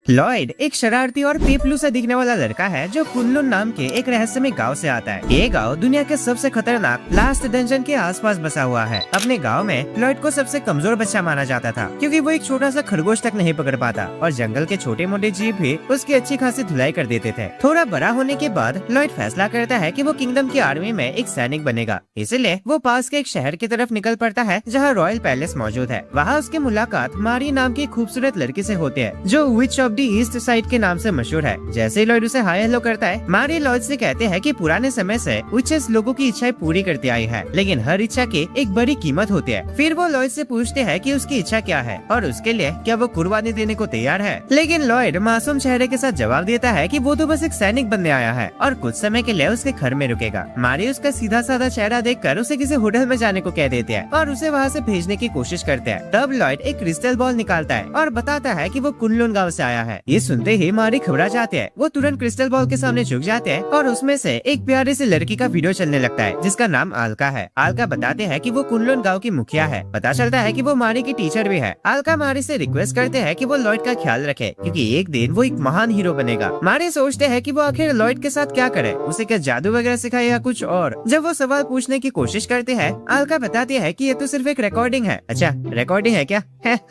Lloyd एक शरारती और पेपलू सा दिखने वाला लड़का है जो कुनलुन नाम के एक रहस्यमय गांव से आता है। ये गांव दुनिया के सबसे खतरनाक लास्ट डंजन के आसपास बसा हुआ है। अपने गांव में लॉयड को सबसे कमजोर बच्चा माना जाता था क्योंकि वो एक छोटा सा खरगोश तक नहीं पकड़ पाता और जंगल के छोटे मोटे जीव भी उसकी अच्छी खासी धुलाई कर देते थे। थोड़ा बड़ा होने के बाद लॉयड फैसला करता है कि वो किंगडम की आर्मी में एक सैनिक बनेगा। इसलिए वो पास के एक शहर की तरफ निकल पड़ता है जहाँ रॉयल पैलेस मौजूद है। वहाँ उसकी मुलाकात मारी नाम की खूबसूरत लड़की से होती है जो which of the east side के नाम से मशहूर है। जैसे लॉयड उसे हाय हेलो करता है, मारी लॉयड से कहते हैं कि पुराने समय से विचेस लोगों की इच्छाएं पूरी करती आई है, लेकिन हर इच्छा की एक बड़ी कीमत होती है। फिर वो लॉयड से पूछते हैं कि उसकी इच्छा क्या है और उसके लिए क्या वो कुर्बानी देने को तैयार है। लेकिन लॉयड मासूम चेहरे के साथ जवाब देता है कि वो तो बस एक सैनिक बनने आया है और कुछ समय के लिए उसके घर में रुकेगा। मारी उसका सीधा साधा चेहरा देखकर उसे किसी होटल में जाने को कह देते हैं और उसे वहाँ से भेजने की कोशिश करते हैं। तब लॉयड एक क्रिस्टल बॉल निकालता है और बताता है कि वो कुनलुन गांव से आया है। ये सुनते ही मारी घबरा जाते हैं। वो तुरंत क्रिस्टल बॉल के सामने झुक जाते हैं और उसमें से एक प्यारी सी लड़की का वीडियो चलने लगता है जिसका नाम आल्का है। आल्का बताते हैं कि वो कुनलुन गांव की मुखिया है। पता चलता है कि वो मारी की टीचर भी है। आल्का मारी से रिक्वेस्ट करते हैं कि वो लॉयड का ख्याल रखे क्योंकि एक दिन वो एक महान हीरो बनेगा। मारी सोचते हैं कि वो आखिर लॉयड के साथ क्या करे, उसे क्या जादू वगैरह सिखाए या कुछ और। जब वो सवाल पूछने की कोशिश करते हैं, आल्का बताती है कि ये तो सिर्फ एक रिकॉर्डिंग है। अच्छा रिकॉर्डिंग है क्या?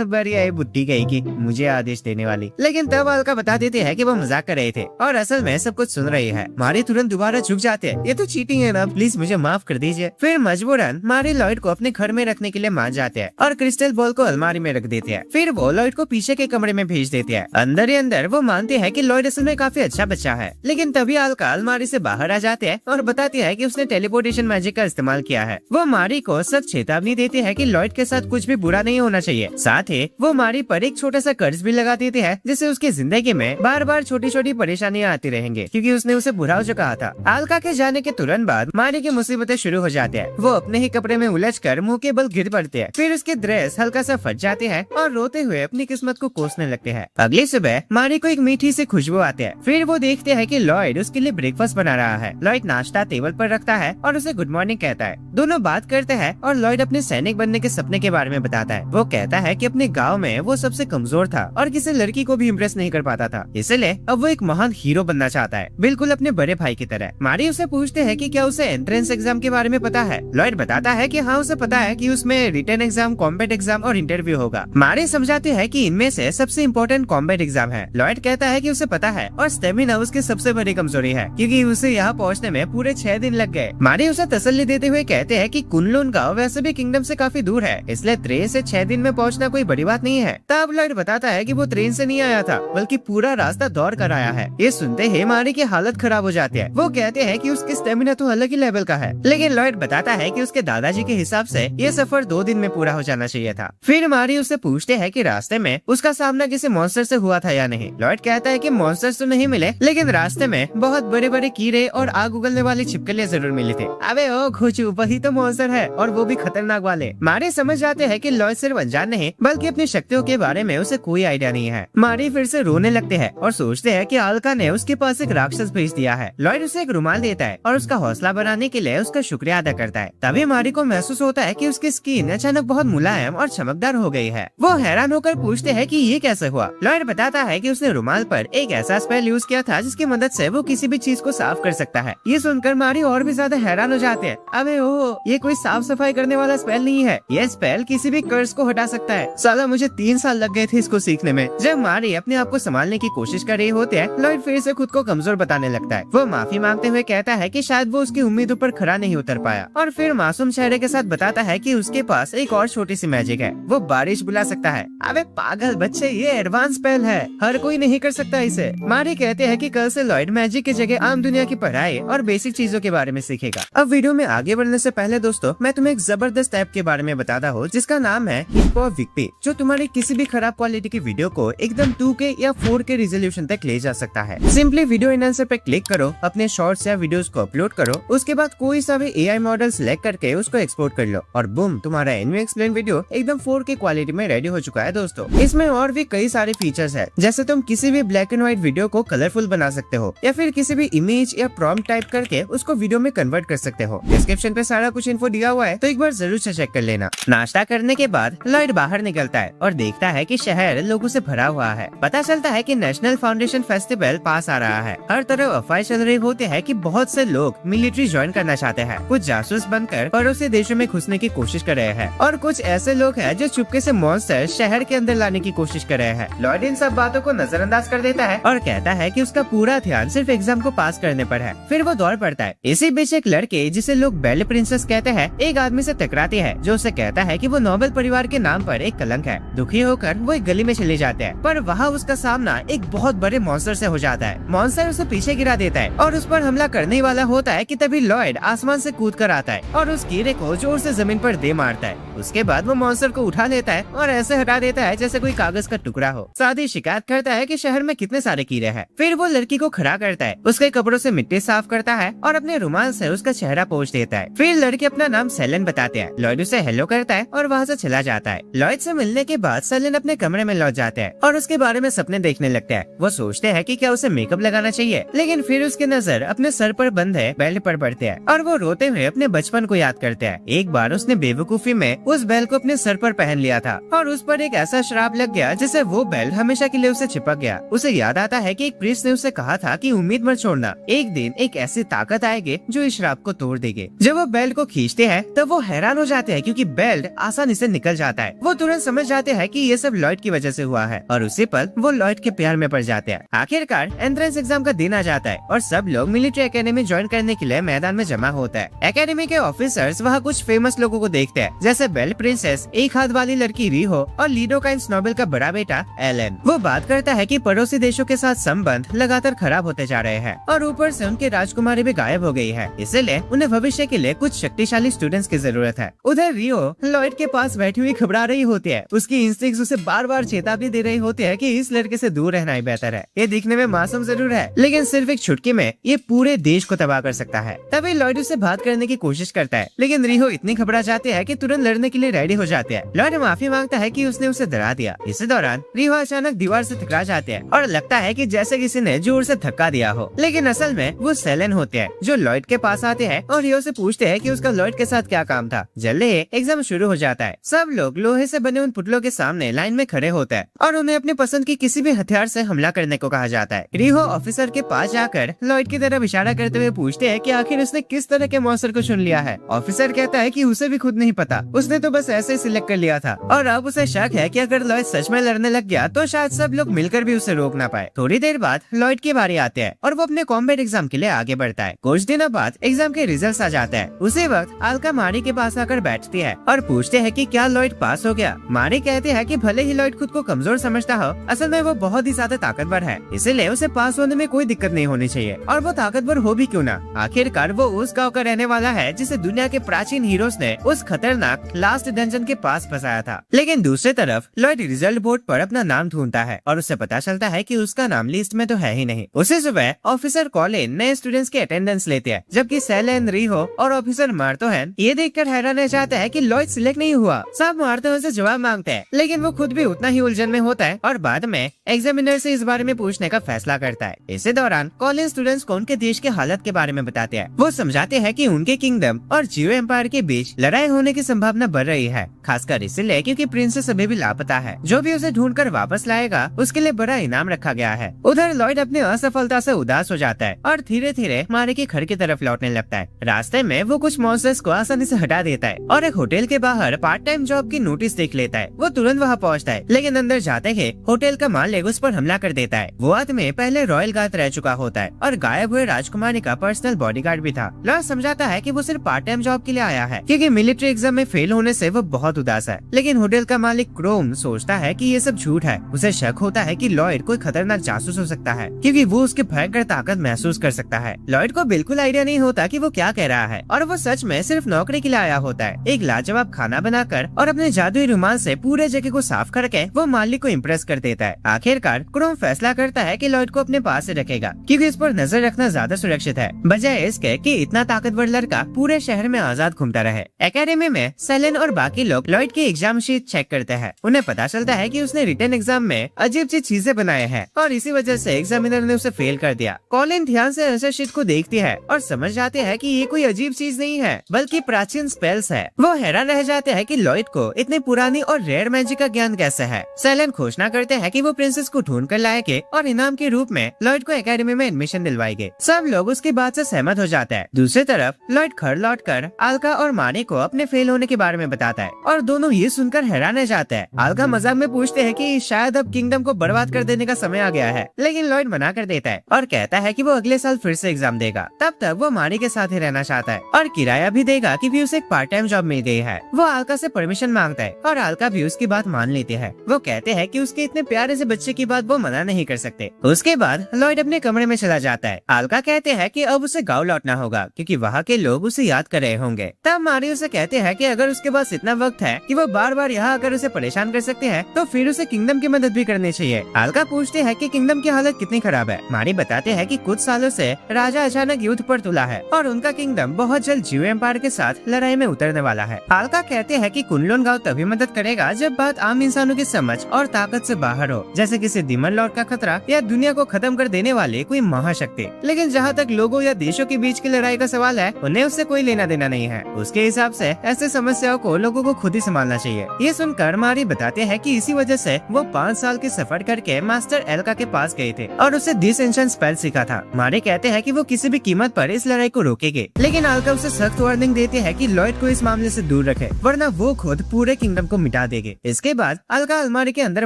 बढ़िया है बुद्धि गई की मुझे आदेश देने वाली। लेकिन तब आल्का बता देती है कि वो मजाक कर रहे थे और असल में सब कुछ सुन रही है। मारी तुरंत दोबारा झुक जाते हैं। ये तो चीटिंग है ना, प्लीज मुझे माफ कर दीजिए। फिर मजबूरन मारी लॉयड को अपने घर में रखने के लिए मान जाते हैं और क्रिस्टल बॉल को अलमारी में रख देते हैं। फिर वो लॉयड को पीछे के कमरे में भेज देते हैं। अंदर ही अंदर वो मानते हैं कि लॉयड असल में काफी अच्छा बच्चा है। लेकिन तभी आल्का अलमारी से बाहर आ जाते हैं और बताती है कि उसने टेलीपोर्टेशन मैजिक का इस्तेमाल किया है। वो मारी को सच चेतावनी देती है कि लॉयड के साथ कुछ भी बुरा नहीं होना चाहिए। साथ ही वो मारी पर एक छोटा सा कर्ज भी लगा देती है जिससे उसकी जिंदगी में बार बार छोटी छोटी परेशानियां आती रहेंगी क्योंकि उसने उसे बुरा हो चुका था। आल्का के जाने के तुरंत बाद मारी की मुसीबतें शुरू हो जाती है। वो अपने ही कपड़े में उलझकर मुंह के बल गिर पड़ते हैं। फिर उसके ड्रेस हल्का सा फट जाते हैं और रोते हुए अपनी किस्मत को कोसने लगते हैं। अगली सुबह मारी को एक मीठी सी खुशबू आती है। फिर वो देखते हैं कि लॉयड उसके लिए ब्रेकफास्ट बना रहा है। लॉयड नाश्ता टेबल पर रखता है और उसे गुड मॉर्निंग कहता है। दोनों बात करते हैं और लॉयड अपने सैनिक बनने के सपने के बारे में बताता है। वो कहता है कि अपने गाँव में वो सबसे कमजोर था और किसी लड़की को भी इम्प्रेस नहीं कर पाता था, इसलिए अब वो एक महान हीरो बनना चाहता है, बिल्कुल अपने बड़े भाई की तरह। मारी उसे पूछते हैं कि क्या उसे एंट्रेंस एग्जाम के बारे में पता है। लॉयड बताता है कि हाँ उसे पता है कि उसमें रिटन एग्जाम, कॉम्बैट एग्जाम और इंटरव्यू होगा। मारी समझाते हैं कि इनमें से सबसे इम्पोर्टेंट कॉम्बैट एग्जाम है। लॉयड कहता है कि उसे पता है और स्टेमिना उसकी सबसे बड़ी कमजोरी है क्योंकि उसे यहाँ पहुँचने में पूरे 6 दिन लग गए। मारी उसे तसल्ली देते हुए कहते हैं कि कुनलुन गांव वैसे भी किंगडम से काफी दूर है, इसलिए ट्रेन से 6 दिन में पहुँचना कोई बड़ी बात नहीं है। तब लॉयड बताता है कि वो ट्रेन से नहीं आया था बल्कि पूरा रास्ता दौड़ कर आया है। ये सुनते ही मारी की हालत खराब हो जाती है। वो कहते हैं कि उसकी स्टेमिना तो अलग ही लेवल का है, लेकिन लॉयड बताता है कि उसके दादाजी के हिसाब से ये सफर 2 दिन में पूरा हो जाना चाहिए था। फिर मारी उससे पूछते हैं कि रास्ते में उसका सामना किसी मॉन्स्टर से हुआ था या नहीं। लॉयड कहता है कि मॉन्स्टर्स तो नहीं मिले, लेकिन रास्ते में बहुत बड़े बड़े कीड़े और आग उगलने वाली छिपकलियां जरूर मिली थी। अबे ओ खोचू, वही तो मॉन्स्टर है और वो भी खतरनाक वाले। मारी समझ जाते हैं कि लॉयड सिर्फ अनजान नहीं बल्कि अपनी शक्तियों के बारे में उसे कोई आइडिया नहीं है। मारी फिर से रोने लगते हैं और सोचते हैं कि आल्का ने उसके पास एक राक्षस भेज दिया है। लॉयड उसे एक रुमाल देता है और उसका हौसला बनाने के लिए उसका शुक्रिया अदा करता है। तभी मारी को महसूस होता है कि उसकी स्किन अचानक बहुत मुलायम और चमकदार हो गई है। वो हैरान होकर पूछते हैं कि ये कैसे हुआ। लॉयड बताता है कि उसने रुमाल पर एक ऐसा स्पेल यूज किया था जिसकी मदद से वो किसी भी चीज को साफ कर सकता है। ये सुनकर मारी और भी ज्यादा हैरान हो जाते हैं। अबे ओ, ये कोई साफ सफाई करने वाला स्पेल नहीं है, ये स्पेल किसी भी कर्ज को हटा सकता है। साला मुझे 3 साल लग गए थे इसको सीखने में। जब मारी अपने आप को संभालने की कोशिश कर रही होते हैं, लॉयड फिर से खुद को कमजोर बताने लगता है। वो माफी मांगते हुए कहता है कि शायद वो उसकी उम्मीदों पर खरा नहीं उतर पाया और फिर मासूम चेहरे के साथ बताता है कि उसके पास एक और छोटी सी मैजिक है, वो बारिश बुला सकता है। अबे पागल बच्चे, ये एडवांस स्पेल है, हर कोई नहीं कर सकता इसे। मारी कहते हैं कि कल से लॉयड मैजिक की जगह आम दुनिया की पढ़ाई और बेसिक चीजों के बारे में सीखेगा। अब वीडियो में आगे बढ़ने से पहले दोस्तों मैं तुम्हें एक जबरदस्त ऐप के बारे में बताता हूँ जिसका नाम है हिप्पोविक्पी, जो तुम्हारी किसी भी खराब क्वालिटी की वीडियो को एकदम 2K या 4K रिजोल्यूशन तक ले जा सकता है। सिंपली वीडियो एनहांसर पे क्लिक करो, अपने शॉर्ट्स या वीडियोस को अपलोड करो, उसके बाद कोई सा भी AI मॉडल सिलेक्ट करके उसको एक्सपोर्ट कर लो और बूम, तुम्हारा एनिमे एक्सप्लेन वीडियो एकदम 4K क्वालिटी में रेडी हो चुका है दोस्तों। इसमें और भी कई सारे फीचर्स है, जैसे तुम किसी भी ब्लैक एंड व्हाइट वीडियो को कलरफुल बना सकते हो या फिर किसी भी इमेज या प्रॉम्प्ट टाइप करके उसको वीडियो में कन्वर्ट कर सकते हो। डिस्क्रिप्शन पे सारा कुछ इन्फो दिया हुआ है, तो एक बार जरूर से चेक कर लेना। नाश्ता करने के बाद लॉयड बाहर निकलता है और देखता है कि शहर लोगों से भरा हुआ है। पता चलता है कि नेशनल फाउंडेशन फेस्टिवल पास आ रहा है। हर तरफ अफवाह चल रही होती है कि बहुत से लोग मिलिट्री ज्वाइन करना चाहते हैं, कुछ जासूस बनकर पड़ोसी देशों में घुसने की कोशिश कर रहे हैं और कुछ ऐसे लोग हैं जो चुपके से मॉन्स्टर शहर के अंदर लाने की कोशिश कर रहे हैं। लॉयड इन सब बातों को नजरअंदाज कर देता है और कहता है कि उसका पूरा ध्यान सिर्फ एग्जाम को पास करने पर है। फिर वो दौड़ पड़ता है। इसी बीच एक लड़के जिसे लोग बेल प्रिंसेस कहते हैं एक आदमी से टकराती है जो उसे कहता है कि वो नोबेल परिवार के नाम पर एक कलंक है। दुखी होकर वो एक गली में चले जाते हैं, पर वहाँ उसका सामना एक बहुत बड़े मॉन्स्टर से हो जाता है। मॉन्स्टर उसे पीछे गिरा देता है और उस पर हमला करने वाला होता है कि तभी लॉयड आसमान से कूद कर आता है और उस कीड़े को जोर से जमीन पर दे मारता है। उसके बाद वो मॉन्स्टर को उठा लेता है और ऐसे हटा देता है जैसे कोई कागज का टुकड़ा हो। साथ ही शिकायत करता है कि शहर में कितने सारे कीड़े हैं। फिर वो लड़की को खड़ा करता है, उसके कपड़ों से मिट्टी साफ करता है और अपने रुमाल से उसका चेहरा पोंछ देता है। फिर लड़के अपना नाम सेलन बताते हैं। लॉयड उसे हेलो करता है और वहाँ से चला जाता है। लॉयड से मिलने के बाद सेलन अपने कमरे में लौट जाते हैं और उसके बारे में सपने देखने लगते हैं। वो सोचते हैं कि क्या उसे मेकअप लगाना चाहिए, लेकिन फिर उसकी नजर अपने सर पर बंधे बेल्ट पर पड़ते हैं और वो रोते हुए अपने बचपन को याद करते हैं। एक बार उसने बेवकूफी में उस बेल्ट को अपने सर पर पहन लिया था और उस पर एक ऐसा श्राप लग गया जिससे वो बेल्ट हमेशा के लिए उसे चिपक गया। उसे याद आता है कि एक प्रीस्ट ने उसे कहा था कि उम्मीद मत छोड़ना, एक दिन एक ऐसी ताकत आएगी जो इस श्राप को तोड़ देगी। जब वो बेल्ट को खींचते हैं तब वो हैरान हो जाते हैं क्योंकि बेल्ट आसानी से निकल जाता है। वो तुरंत समझ जाते हैं कि ये सब लॉयड की वजह से हुआ है और उसी पल वो लॉयड के प्यार में पड़ जाते हैं। आखिरकार एंट्रेंस एग्जाम का दिन आ जाता है और सब लोग मिलिट्री एकेडमी ज्वाइन करने के लिए मैदान में जमा होता है। एकेडमी के ऑफिसर्स वहाँ कुछ फेमस लोगों को देखते हैं, जैसे बेल प्रिंसेस, एक हाथ वाली लड़की रीहो और लीडोकाइंस नोबेल का बड़ा बेटा एलन। वो बात करता है कि पड़ोसी देशों के साथ संबंध लगातार खराब होते जा रहे हैं और ऊपर से उनकी राजकुमारी भी गायब हो गई है, इसलिए उन्हें भविष्य के लिए कुछ शक्तिशाली स्टूडेंट्स की जरूरत है। उधर रियो लॉयड के पास बैठी हुई घबरा रही होती है। उसकी इंस्टिंक्ट्स उसे बार बार चेतावनी दे रही होती है कि इस लड़के से दूर रहना ही बेहतर है। ये दिखने में मासूम जरूर है, लेकिन सिर्फ एक चुटकी में ये पूरे देश को तबाह कर सकता है। तभी लॉयड उसे बात करने की कोशिश करता है, लेकिन रियो इतनी घबरा जाती है कि तुरंत लड़ने के लिए रेडी हो जाती है। लॉयड माफी मांगता है कि उसने उसे डरा दिया। इसी दौरान रियो अचानक दीवार से टकरा जाते हैं और लगता है कि जैसे किसी ने जोर से धक्का दिया हो, लेकिन असल में वो सेलन होते हैं जो लॉयड के पास आते हैं और रियो से पूछते हैं कि उसका लॉयड के साथ क्या काम था। जल्दी ही एग्जाम शुरू हो जाता है। सब लोग लोहे से बने उन पुतलों के सामने लाइन में खड़े होते हैं और उन्हें अपनी पसंद की किसी भी हथियार से हमला करने को कहा जाता है। रियो ऑफिसर के पास जाकर लॉयड की तरफ इशारा करते हुए पूछते हैं कि आखिर उसने किस तरह के मॉन्स्टर को चुन लिया है। ऑफिसर कहता है कि उसे भी खुद नहीं पता, उसने तो बस ऐसे ही सिलेक्ट कर लिया था और अब उसे शक है कि अगर लॉयड सच में लड़ने लग गया तो शायद सब लोग मिलकर भी उसे रोक ना पाए। थोड़ी देर बाद लॉयड की बारी आते हैं और वो अपने कॉम्बैट एग्जाम के लिए आगे बढ़ता है। कुछ दिनों बाद एग्जाम के रिजल्ट आ जाते हैं। उसी वक्त आल्का मारी के पास आकर बैठती है और पूछते हैं कि क्या लॉयड पास हो गया। मारी कहते हैं कि भले ही लॉयड खुद को कमजोर समझता हो, असल में वो बहुत ही ज्यादा ताकतवर है, इसलिए उसे पास होने में कोई दिक्कत नहीं होनी चाहिए और वो ताकतवर हो भी क्यों ना। आखिरकार वो उस गाँव का रहने वाला है जिसे दुनिया के प्राचीन हीरोज ने उस खतरनाक लास्ट डंजन के पास फंसाया था। लेकिन दूसरी तरफ लॉयड रिजल्ट बोर्ड पर अपना नाम ढूंढता है और उसे पता चलता है कि उसका नाम लिस्ट में तो है ही नहीं। उसी सुबह ऑफिसर कॉलिन नए स्टूडेंट्स की अटेंडेंस लेते हैं, जबकि सेलेन, रिहो और ऑफिसर मार्टोहन ये देखकर हैरान रह जाते हैं कि लॉयड सिलेक्ट नहीं हुआ। सब मार्टोहन से जवाब मांगते हैं, लेकिन वो खुद भी उतना ही उलझन में होता है और बाद में एग्जामिनर से इस बारे में पूछने का फैसला करता है। इसी दौरान कॉलिन स्टूडेंट्स को उनके देश के हालत के बारे में बताते हैं। वो समझाते हैं कि उनके किंगडम और जियो एम्पायर के बीच लड़ाई होने की संभावना बढ़ रही है, खासकर इसलिए क्योंकि प्रिंसेस अभी भी लापता है। जो भी उसे ढूंढकर वापस लाएगा उसके लिए बड़ा इनाम रखा गया है। उधर लॉयड अपनी असफलता से उदास हो जाता है और धीरे धीरे मारे के घर की तरफ लौटने लगता है। रास्ते में वो कुछ मॉन्स्टर्स को आसानी से हटा देता है और एक होटल के बाहर पार्ट टाइम जॉब की नोटिस देख लेता है। वो तुरंत वहाँ पहुँचता है, लेकिन अंदर जाते ही होटल का मालिक उस पर हमला कर देता है। वो आदमी पहले रॉयल गार्ड रह चुका होता है और गायब हुए राजकुमारी का पर्सनल बॉडीगार्ड भी था। लॉयड समझाता है कि वो सिर्फ पार्ट टाइम जॉब के लिए आया है क्योंकि मिलिट्री एग्जाम में फेल होने से वो बहुत उदास है। लेकिन होटल का मालिक क्रोम सोचता है कि ये सब झूठ है। उसे शक होता है कि लॉयड कोई खतरनाक जासूस हो सकता है क्योंकि वो उसकी भयंकर ताकत महसूस कर सकता है। लॉयड को बिल्कुल आइडिया नहीं होता कि वो क्या कह रहा है और वो सच में सिर्फ नौकरी के लिए आया होता है। एक लाजवाब खाना बनाकर और अपने जादुई रुमाल से पूरे जगह को साफ करके वो मालिक को इम्प्रेस कर देता है। आखिरकार क्रोम फैसला करता है कि लॉयड को अपने पास से रखेगा क्योंकि इस पर नजर रखना ज्यादा सुरक्षित है, बजाय इसके कि इतना ताकतवर लड़का पूरे शहर में आजाद घूमता रहे। एकेडमी में सेलेन और बाकी लोग लॉयड की एग्जाम शीट चेक करते हैं। उन्हें पता चलता है कि उसने रिटन एग्जाम में अजीब सी चीजें बनाए हैं और इसी वजह से एग्जामिनर ने उसे फेल कर दिया। कॉलिन ध्यान से आंसर शीट को देखती है और समझ जाते हैं कि ये कोई अजीब चीज नहीं है बल्कि प्राचीन स्पेल्स है। वो हैरान रह जाते हैं कि लॉयड को इतनी पुरानी और रेयर मैजिक का ज्ञान कैसे है। सेलेन घोषणा करते हैं कि कि वो प्रिंसेस को ढूंढ कर लाएंगे और इनाम के रूप में लॉयड को एकेडमी में एडमिशन दिलवाएंगे। सब लोग उसकी बात से सहमत हो जाता है। दूसरी तरफ लॉयड घर लौटकर आल्का और मारी को अपने फेल होने के बारे में बताता है और दोनों ये सुनकर हैरान रह जाते हैं। आल्का मजाक में पूछते हैं कि शायद अब किंगडम को बर्बाद कर देने का समय आ गया है, लेकिन लॉयड मना कर देता है और कहता है कि वो अगले साल फिर से एग्जाम देगा। तब तक वो मारी के साथ ही रहना चाहता है और किराया भी देगा क्योंकि उसे एक पार्ट टाइम जॉब मिल गई है। वो आल्का से परमिशन मांगता है और आल्का भी उसकी बात मान लेती है। वो कहते हैं कि उसके इतने प्यारे से बच्चे की बात वो मना नहीं कर सकते। उसके बाद लॉयड अपने कमरे में चला जाता है। आल्का कहते हैं कि अब उसे गाँव लौटना होगा क्योंकि वहाँ के लोग उसे याद कर रहे होंगे। तब मारी उसे कहते हैं कि अगर उसके पास इतना वक्त है कि वो बार बार यहाँ आकर उसे परेशान कर सकते हैं तो फिर उसे किंगडम की मदद भी करनी चाहिए। आल्का पूछते हैं कि किंगडम की हालत कितनी खराब है। मारी बताते हैं कि कुछ सालों से राजा अचानक युद्ध पर तुला है और उनका किंगडम बहुत जल्द जियो एम्पायर के साथ लड़ाई में उतरने वाला है। आल्का कहते हैं कि कुनलुन गांव तभी मदद करेगा जब बात आम इंसानों की समझ और ताकत से बाहर हो, जैसे किसी दिमन लॉर्ड का खतरा या दुनिया को खत्म कर देने वाले कोई महाशक्ति। लेकिन जहाँ तक लोगों या देशों के बीच की लड़ाई का सवाल है, उन्हें उससे कोई लेना देना नहीं है। उसके हिसाब से ऐसे समस्याओं को लोगों को खुद ही संभालना चाहिए। ये सुनकर मारी बताते हैं कि इसी वजह से वो 5 साल के सफर करके मास्टर एल्का के पास गए थे और उसे डिसएंचेंट स्पेल सीखा था। मारी कहते हैं कि वो किसी भी कीमत पर इस लड़ाई को रोकेंगे, लेकिन एल्का उसे सख्त वार्निंग देते हैं कि लॉयड को इस मामले से दूर रखे वरना वो खुद पूरे किंगडम को मिटा देंगे। इसके बाद एल्का अलमारी के अंदर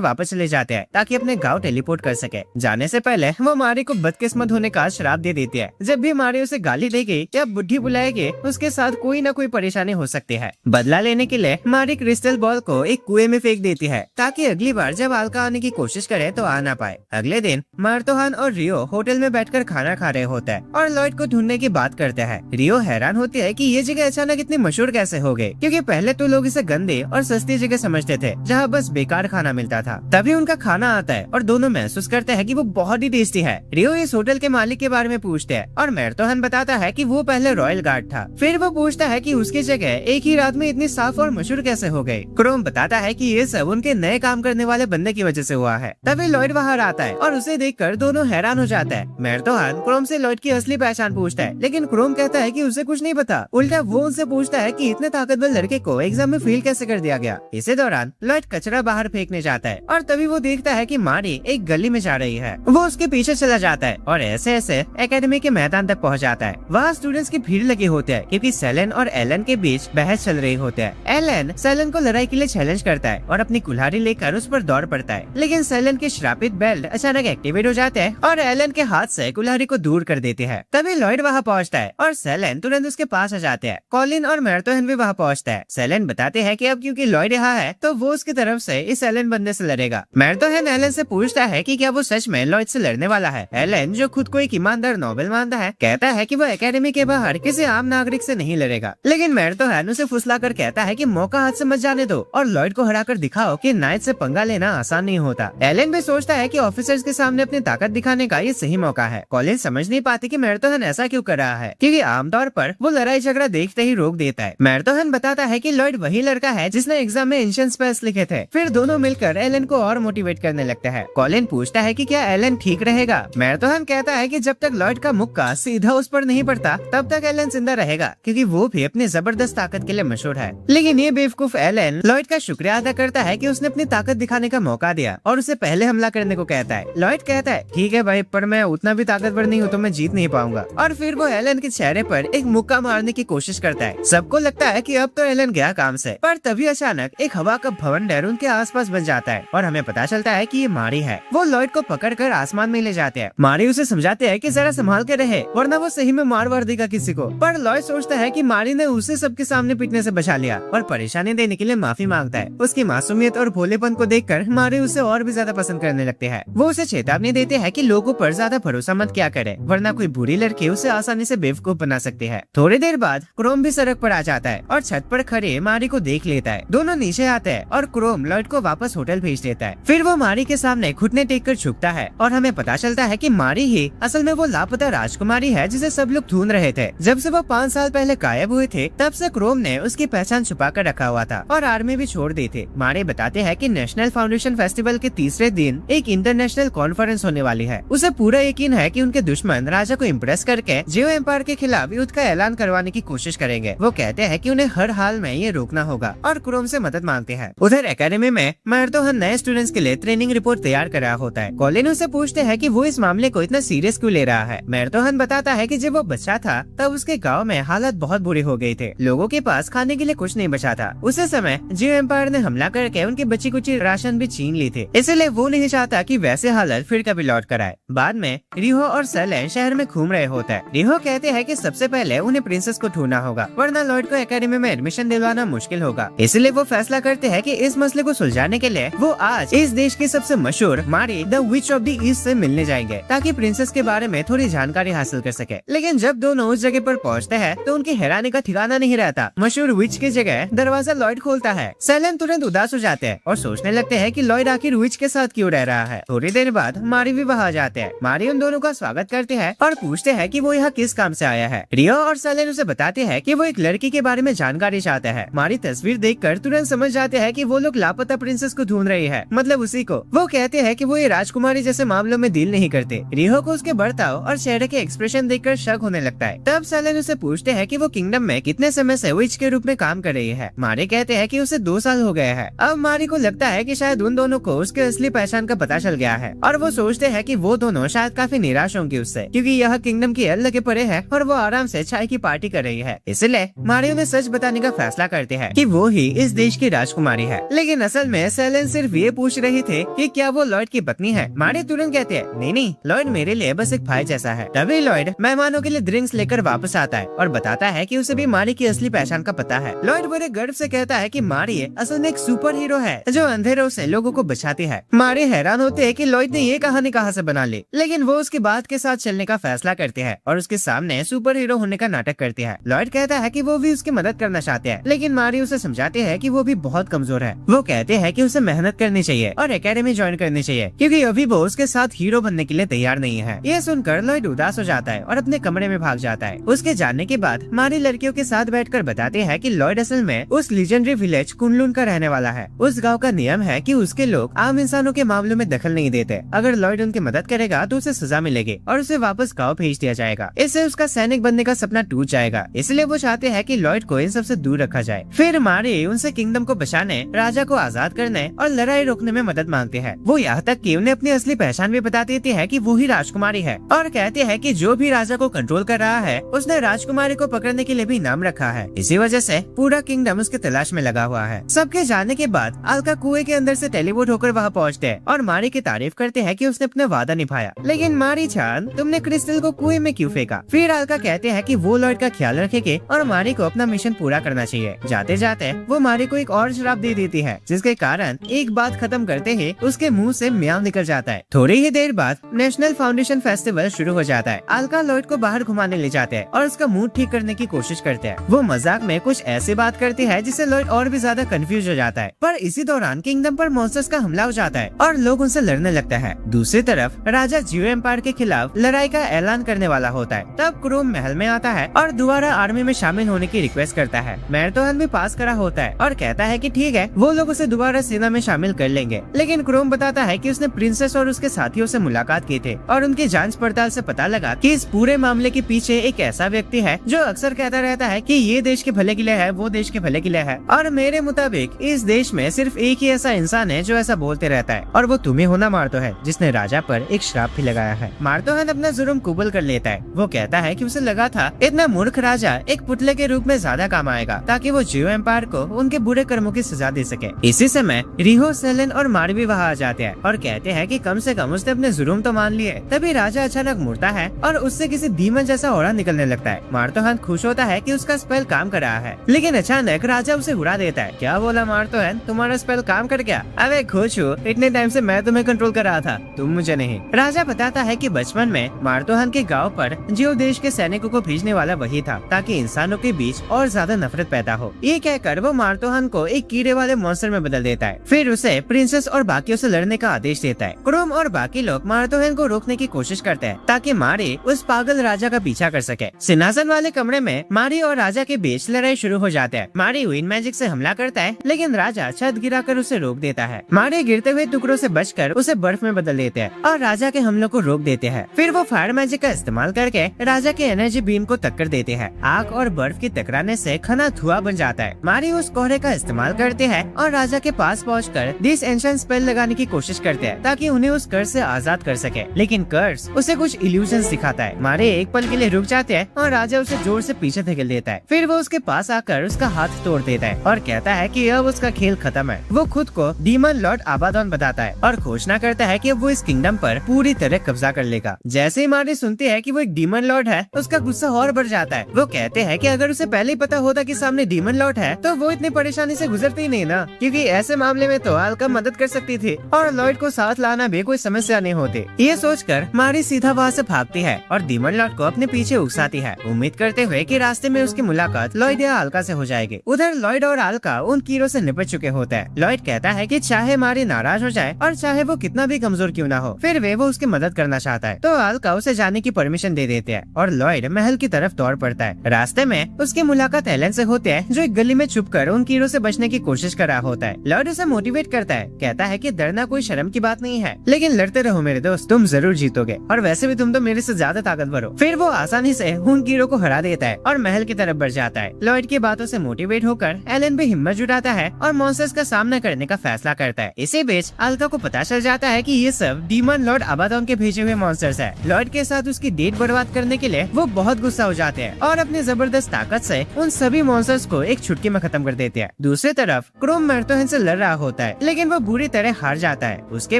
वापस चले जाते हैं ताकि अपने गाँव टेलीपोर्ट कर सके। जाने से पहले वो मारी को बदकिस्मत होने का श्राप दे देती है। जब भी मारी उसे गाली देगी या बुढ़ी बुलाएगी, उसके साथ कोई न कोई परेशानी हो सकती है। बदला लेने के लिए मारी क्रिस्टल बॉल को एक कुएं में फेंक देती है ताकि अगली बार जब एल्का आने की कोशिश करे तो आ ना पाए। अगले दिन मार्तोहान और रियो होटल में बैठकर खाना खा रहे होते हैं और लॉयड को ढूंढने की बात करते हैं। रियो हैरान होती है कि ये जगह अचानक इतनी मशहूर कैसे हो गई, क्योंकि पहले तो लोग इसे गंदे और सस्ती जगह समझते थे जहाँ बस बेकार खाना मिलता था। तभी उनका खाना आता है और दोनों महसूस करते हैं कि वो बहुत ही टेस्टी है। रियो इस होटल के मालिक के बारे में पूछते हैं और मार्तोहान बताता है कि वो पहले रॉयल गार्ड था। फिर वो पूछता है कि उसकी जगह एक ही रात में इतनी साफ और मशहूर कैसे हो गई। क्रोम बताता है कि ये सब उनके नए काम करने वाले बंदे की वजह से हुआ है। तभी लॉयड बाहर आता है और उसे देखकर दोनों हैरान हो जाता है। मार्तोहान क्रोम से लॉयड की असली पहचान पूछता है, लेकिन क्रोम कहता है कि उसे कुछ नहीं पता। उल्टा वो उनसे पूछता है कि इतने ताकतवर लड़के को एग्जाम में फेल कैसे कर दिया गया। इसी दौरान लॉयड कचरा बाहर फेंकने जाता है और तभी वो देखता है कि मारी एक गली में जा रही है। वो उसके पीछे चला जाता है और ऐसे ऐसे एकेडमी के मैदान तक पहुंच जाता है। वहाँ स्टूडेंट्स की भीड़ लगी होती है क्योंकि सेलेन और एलन के बीच बहस चल रही होती है। एलन सेलेन को लड़ाई के लिए चैलेंज करता है और अपनी कुल्हाड़ी लेकर उस पर दौड़ पड़ता है, लेकिन सेलेन के श्रापित बेल्ट अचानक एक्टिवेट हो जाते हैं और एलन के हाथ से कुल्हाड़ी को दूर कर देते हैं। तभी लॉयड वहाँ पहुँचता है और सेलेन तुरंत उसके पास आ जाते हैं। कॉलिन और मार्तोहान भी वहाँ पहुँचता है। सेलेन बताते हैं कि अब क्योंकि लॉयड यहाँ है तो वो उसकी तरफ से इस एलन बंदे से लड़ेगा। मार्तोहान एलन से पूछता है कि क्या वो सच में लॉयड से लड़ने वाला है। एलन जो खुद को एक ईमानदार नोबल मानता है कहता है कि वो एकेडमी के बाहर किसी आम नागरिक से नहीं लड़ेगा, लेकिन मार्तोहान उसे फुसलाकर कहता है कि मौका हाथ से मत जाने दो और लॉयड को हराकर दिखाओ कि नाइट से पंगा लेना आसान नहीं होता। एलन भी सोचता है कि ऑफिसर्स के सामने अपनी ताकत दिखाने का ये सही मौका है। कॉलिन समझ नहीं पाती कि मार्तोहान ऐसा क्यों कर रहा है, क्योंकि आमतौर पर वो लड़ाई झगड़ा देखते ही रोक देता है। मार्तोहान बताता है कि लॉयड वही लड़का है जिसने एग्जाम में एंशिएंट स्पेल्स लिखे थे। फिर दोनों मिलकर एलन को और मोटिवेट करने लगते हैं। कॉलिन पूछता है कि क्या एलन ठीक रहेगा। मार्तोहान कहता है कि जब तक लॉयड का मुक्का सीधा उस पर नहीं पड़ता तब तक एलन जिंदा रहेगा, क्योंकि वो भी अपनी जबरदस्त ताकत के लिए मशहूर है। लेकिन ये बेवकूफ एलन लॉयड का शुक्रिया अदा करता है कि उसने अपनी ताकत दिखाने का मौका दिया और उसे पहले हमला करने को कहता है। लॉयड कहता है ठीक है भाई, पर मैं उतना भी ताकतवर नहीं हूँ तो मैं जीत नहीं पाऊंगा। और फिर वो एलन के चेहरे पर एक मुक्का मारने की कोशिश करता है। सबको लगता है कि अब तो एलन गया काम से, पर तभी अचानक एक हवा का भवंडर उनके आसपास बन जाता है और हमें पता चलता है कि ये मारी है। वो लॉयड को पकड़कर आसमान में ले जाते हैं। मारी उसे समझाते हैं कि जरा संभाल के रहे वरना वो सही में मार वार देगा किसी को। पर लॉयड सोचता है कि मारी ने उसे सबके सामने पीटने से बचा लिया और परेशानी देने के लिए माफी मांगता है। उसकी मासूमियत और भोलेपन को देखकर मारी उसे और भी ज्यादा पसंद करने लगते हैं। वो उसे चेतावनी देते हैं कि लोगों पर ज्यादा भरोसा मत क्या करे, वरना कोई बुरी लड़की उसे आसानी से बेवकूफ बना सकती है। थोड़ी देर बाद क्रोम भी सड़क पर आ जाता है और छत पर खड़े मारी को देख लेता है। दोनों नीचे आते हैं और क्रोम लॉयड को वापस होटल भेज देता है। फिर वो मारी के सामने घुटने टेक कर झुकता है और हमें पता चलता है कि मारी ही असल में वो लापता राजकुमारी है जिसे सब लोग ढूंढ रहे थे। जब से वो 5 साल पहले गायब हुए थे तब से क्रोम ने उसकी पहचान छुपा कर रखा हुआ था और आर्मी भी छोड़ दी थी। मारी बताते हैं कि नेशनल फाउंडेशन फेस्टिवल के तीसरे दिन एक इंटरनेशनल कॉन्फ्रेंस होने वाली है। उसे पूरा यकीन है कि उनके दुश्मन राजा को इम्प्रेस करके जियो एम्पायर के खिलाफ युद्ध का ऐलान करवाने की कोशिश करेंगे। वो कहते हैं कि उन्हें हर हाल में ये रोकना होगा और क्रोम से मदद मांगते हैं। उधर एकेडमी में मार्तोहान नए स्टूडेंट्स के लिए ट्रेनिंग रिपोर्ट तैयार कर रहा होता है। कॉलिन उससे पूछते हैं कि वो इस मामले को इतना सीरियस क्यों ले रहा है। मैर्थोहन बताता है कि जब वो बच्चा था तब उसके गांव में हालत बहुत बुरी हो गई थे। लोगों के पास खाने के लिए कुछ नहीं बचा था। उसी समय जियो एम्पायर ने हमला करके उनकी बची कुची राशन भी छीन ली थी, इसलिए वो नहीं चाहता कि वैसे हालत फिर कभी लौट कर आए। बाद में रिहो और सेलेन शहर में घूम रहे होते हैं। रिहो कहते हैं कि सबसे पहले उन्हें प्रिंसेस को ढूंढना होगा, वरना लॉयड को एकेडमी में एडमिशन दिलवाना मुश्किल होगा। इसलिए वो फैसला करते हैं कि इस मसले को सुलझाने के लिए वो आज इस देश की सबसे मशहूर मारी the which of the east से मिलने जाएंगे, ताकि प्रिंसेस के बारे में थोड़ी जानकारी हासिल कर सके। लेकिन जब दोनों उस जगह पर पहुंचते हैं तो उनकी हैरानी का ठिकाना नहीं रहता। मशहूर विच की जगह दरवाजा लॉयड खोलता है। सेलेन तुरंत उदास हो जाते हैं और सोचने लगते हैं कि लॉयड आखिर विच के साथ क्यों रह रहा है। थोड़ी देर बाद मारी भी वहाँ जाते हैं। मारी उन दोनों का स्वागत करते हैं और पूछते हैं कि वो यहाँ किस काम से आया है। रियो और सेलेन उसे बताते हैं कि वो एक लड़की के बारे में जानकारी चाहते हैं। मारी तस्वीर देखकर तुरंत समझ जाते हैं कि वो लोग लापता प्रिंसेस को ढूंढ रही है, मतलब उसी को। वो कहते हैं कि वो ये राजकुमारी जैसे मामलों में डील नहीं करते। रियो को उसके बर्ताव और चेहरे के एक्सप्रेशन देखकर शक होने लगता है। तब सेलेन उसे पूछते हैं कि वो किंगडम में कितने समय से विच के रूप में काम कर रही है। मारी कहते हैं कि उसे 2 साल हो गए हैं। अब मारी को लगता है कि शायद उन दोनों को उसके असली पहचान का पता चल गया है और वो सोचते हैं कि वो दोनों शायद काफी निराश होंगे उससे, क्योंकि यह किंगडम की एल लगे पड़े है और वो आराम से चाय की पार्टी कर रही है। इसलिए मारी उन्हें सच बताने का फैसला करते हैं कि वो ही इस देश की राजकुमारी है। लेकिन असल में सेलेन सिर्फ ये पूछ रही थी कि क्या वो लॉयड की पत्नी है। मारी तुरंत कहते हैं नहीं, लॉयड मेरे लिए बस एक भाई जैसा है। तभी लॉयड मेहमानों के लिए ड्रिंक्स लेकर वापस आता है और बताता है कि उसे भी मारी की असली पहचान का पता है। लॉयड बड़े गर्व से कहता है कि मारी असल में एक सुपर हीरो है जो अंधेरों से लोगों को बचाती है। मारी हैरान होते हैं कि लॉयड ने ये कहानी कहाँ से बना ली, लेकिन वो उसकी बात के साथ चलने का फैसला करते हैं और उसके सामने सुपर हीरो होने का नाटक करते हैं। लॉयड कहता है कि वो भी उसकी मदद करना चाहते हैं, लेकिन मारी उसे समझाते हैं कि वो भी बहुत कमजोर है। वो कहते हैं कि उसे मेहनत करनी चाहिए और एकेडमी ज्वाइन करनी चाहिए, क्योंकि अभी वो उसके साथ हीरो बनने के लिए तैयार नहीं है। ये सुनकर लॉयड उदास हो जाता है और अपने कमरे में भाग जाता है। उसके जाने के बाद मारी लड़कियों के साथ बैठकर बताते हैं कि लॉयड असल में उस लीजेंडरी विलेज कुनलुन का रहने वाला है। उस गांव का नियम है कि उसके लोग आम इंसानों के मामलों में दखल नहीं देते। अगर लॉयड उनकी मदद करेगा तो उसे सजा मिलेगी और उसे वापस गांव भेज दिया जाएगा। इससे उसका सैनिक बनने का सपना टूट जाएगा। इसलिए वो चाहते हैं कि लॉयड को इन सबसे दूर रखा जाए। फिर मारी उनसे किंगडम को बचाने, राजा को आजाद करने और लड़ाई रोकने में मदद मांगते हैं। वो यहाँ तक कि उन्हें अपनी असली पहचान भी बता देती है कि वो ही राजकुमारी है और कहते हैं कि जो भी राजा को कंट्रोल कर रहा है उसने राजकुमारी को पकड़ने के लिए भी नाम रखा है। इसी वजह से पूरा किंगडम उसके तलाश में लगा हुआ है। सबके जाने के बाद अल्का कुएं के अंदर से टेलीपोर्ट होकर वहाँ पहुँचते हैं और मारी की तारीफ करते हैं कि उसने अपना वादा निभाया। लेकिन मारी चांद, तुमने क्रिस्टल को कुएं में क्यों फेंका? फिर अल्का कहते हैं कि वो लॉयड का ख्याल रखेंगे और मारी को अपना मिशन पूरा करना चाहिए। जाते जाते वो मारी को एक और श्राप दे देती है, जिसके कारण एक बात खत्म करते ही उसके मुंह से म्याऊं निकल जाता है। थोड़ी ही देर बाद नेशनल फाउंडेशन फेस्टिवल शुरू हो जाता है। अल्का लॉयड को बाहर घुमाने ले जाते हैं और उसका मूड ठीक करने की कोशिश करते हैं। वो मजाक में कुछ ऐसी बात करती है जिससे लॉयड और भी ज्यादा कंफ्यूज हो जाता है। पर इसी दौरान किंगडम पर मॉन्स्टर्स का हमला हो जाता है और लोग उनसे लड़ने लगता है। दूसरी तरफ राजा जियो एम्पायर के खिलाफ लड़ाई का ऐलान करने वाला होता है। तब क्रोम महल में आता है और दोबारा आर्मी में शामिल होने की रिक्वेस्ट करता है। मैर्थोहन भी पास करा होता है और कहता है कि ठीक है, वो लोग उसे दोबारा सेना में शामिल कर लेंगे। लेकिन क्रोम बताता है कि उसने प्रिंसेस और उसके साथियों से मुलाकात की थी और उनकी जांच पड़ताल से पता लगा कि इस पूरे मामले के पीछे एक ऐसा व्यक्ति है जो अक्सर कहता रहता है कि ये देश के भले के लिए है, वो देश के भले के लिए है, और मेरे मुताबिक इस देश में सिर्फ एक ही ऐसा इंसान है जो ऐसा बोलते रहता है, और वो तुम्हें होना मार्थोहन, जिसने राजा पर एक श्राप भी लगाया है। मार्थोहन अपना जुर्म कबूल कर लेता है। वो कहता है कि उसे लगा था इतना मूर्ख राजा एक पुतले के रूप में ज्यादा काम आएगा, ताकि वो जियो एम्पायर को उनके बुरे कर्मों की सजा दे सके। इसी समय रिहो, सेलेन और मारी भी वहाँ आ जाते हैं और कहते हैं कि कम से कम उसने अपने जुर्म तो मान लिए। तभी राजा अचानक मुड़ता है और उससे किसी डीमन जैसा ऑरा निकलने लगता है। मार्थोहन खुश होता है कि उसका स्पेल काम कर रहा है, लेकिन अचानक राजा उसे उड़ा देता है। क्या बोला मार्थोहन, तुम्हारा स्पेल काम कर गया? अबे खुश हो, इतने टाइम से मैं तुम्हें कंट्रोल कर रहा था, तुम मुझे नहीं। राजा बताता है कि बचपन में मार्थोहन के गांव पर जियो देश के सैनिकों को भेजने वाला वही था, ताकि इंसानों के बीच और ज्यादा नफरत पैदा हो। ये कहकर वो मार्थोहन को एक कीड़े वाले मॉन्स्टर में बदल देता है। फिर उसे प्रिंसेस और बाकियों से लड़ने का आदेश देता है। क्रोम और बाकी लोग मार्थोहन को रोकने की कोशिश करते हैं ताकि मारी उस पागल राजा का पीछा कर सके। सिंहासन वाले कमरे में मारी और राजा के बीच लड़ाई शुरू हो जाती है। मारी विंड मैजिक से हमला करता है, लेकिन राजा छत गिराकर उसे रोक देता है। मारी गिरते हुए टुकड़ों से बचकर उसे बर्फ में बदल देते हैं और राजा के हमलों को रोक देते हैं। फिर वो फायर मैजिक का इस्तेमाल करके राजा के एनर्जी बीम को टक्कर देते हैं। आग और बर्फ के टकराने से घना धुआं बन जाता है। मारी उस कोहरे का इस्तेमाल करते हैं और राजा के पास पहुंचकर दिस एंशिएंट स्पेल लगाने की कोशिश करते हैं ताकि उन्हें उस कर्ज से आजाद कर सके, लेकिन कर्ज उसे कुछ इल्यूजन दिखाता है। मारे एक पल के लिए रुक जाते हैं और राजा उसे जोर से पीछे धकेल देता है। फिर वो उसके पास आकर उसका हाथ तोड़ देता है और कहता है कि अब उसका खेल खत्म है। वो खुद को डीमन लॉर्ड अबादन बताता है और घोषणा करता है कि वो इस किंगडम पर पूरी तरह कब्जा कर लेगा। जैसे ही मारी सुनती है कि वो एक डीमन लॉर्ड है, उसका गुस्सा और बढ़ जाता है। वो कहते हैं कि अगर उसे पहले ही पता होता कि सामने डीमन लॉर्ड है तो वो इतनी परेशानी से गुजरती ही नहीं ना, क्योंकि ऐसे मामले में तो आल्का मदद कर सकती थी और लॉर्ड को साथ लाना भी कोई समस्या नहीं होती। ये सोचकर मारी सीधा वहाँ से भागती है और डीमन लॉर्ड को अपने पीछे उकसाती है, उम्मीद करते हुए कि रास्ते में उसकी मुलाकात लॉयड या आल्का से हो जाएगी। उधर लॉयड और आल्का उन कीड़ों से निपट चुके होते हैं। लॉयड कहता है कि चाहे मारी नाराज हो जाए और चाहे वो कितना भी कमजोर क्यों ना हो, फिर वो उसकी मदद करना चाहता है। तो आल्का उसे जाने की परमिशन दे देते हैं और लॉयड महल की तरफ दौड़ पड़ता है। रास्ते में उसकी मुलाकात एलन से होते है, जो एक गली में छुपकर उन कीड़ों से बचने की कोशिश कर रहा होता है। लॉयड उसे मोटिवेट करता है, कहता है कि डरना कोई शर्म की बात नहीं है, लेकिन लड़ते रहो मेरे दोस्त, तुम जरूर जीतोगे और वैसे भी तुम तो मेरे से ज्यादा ताकतवर हो। फिर वो आसानी से उन कीड़ों को हरा देता है और महल की तरफ बढ़ जाता है। लॉयड की बातों से मोटिवेट होकर एलन भी हिम्मत जुटाता है और मॉन्स्टर्स का सामना करने का फैसला करता है। इसी बीच आल्का को पता चल जाता है कि ये सब डीमन लॉर्ड अबादन के भेजे हुए मॉन्स्टर्स है। लॉयड के साथ उसकी डेट बर्बाद करने के लिए वो बहुत गुस्सा हो जाते हैं और अपनी जबरदस्त ताकत से उन सभी मॉन्स्टर्स को एक चुटकी में खत्म कर देते हैं। दूसरी तरफ क्रोम मैर्थोहेन से लड़ रहा होता है, लेकिन वो बुरी तरह हार जाता है। उसके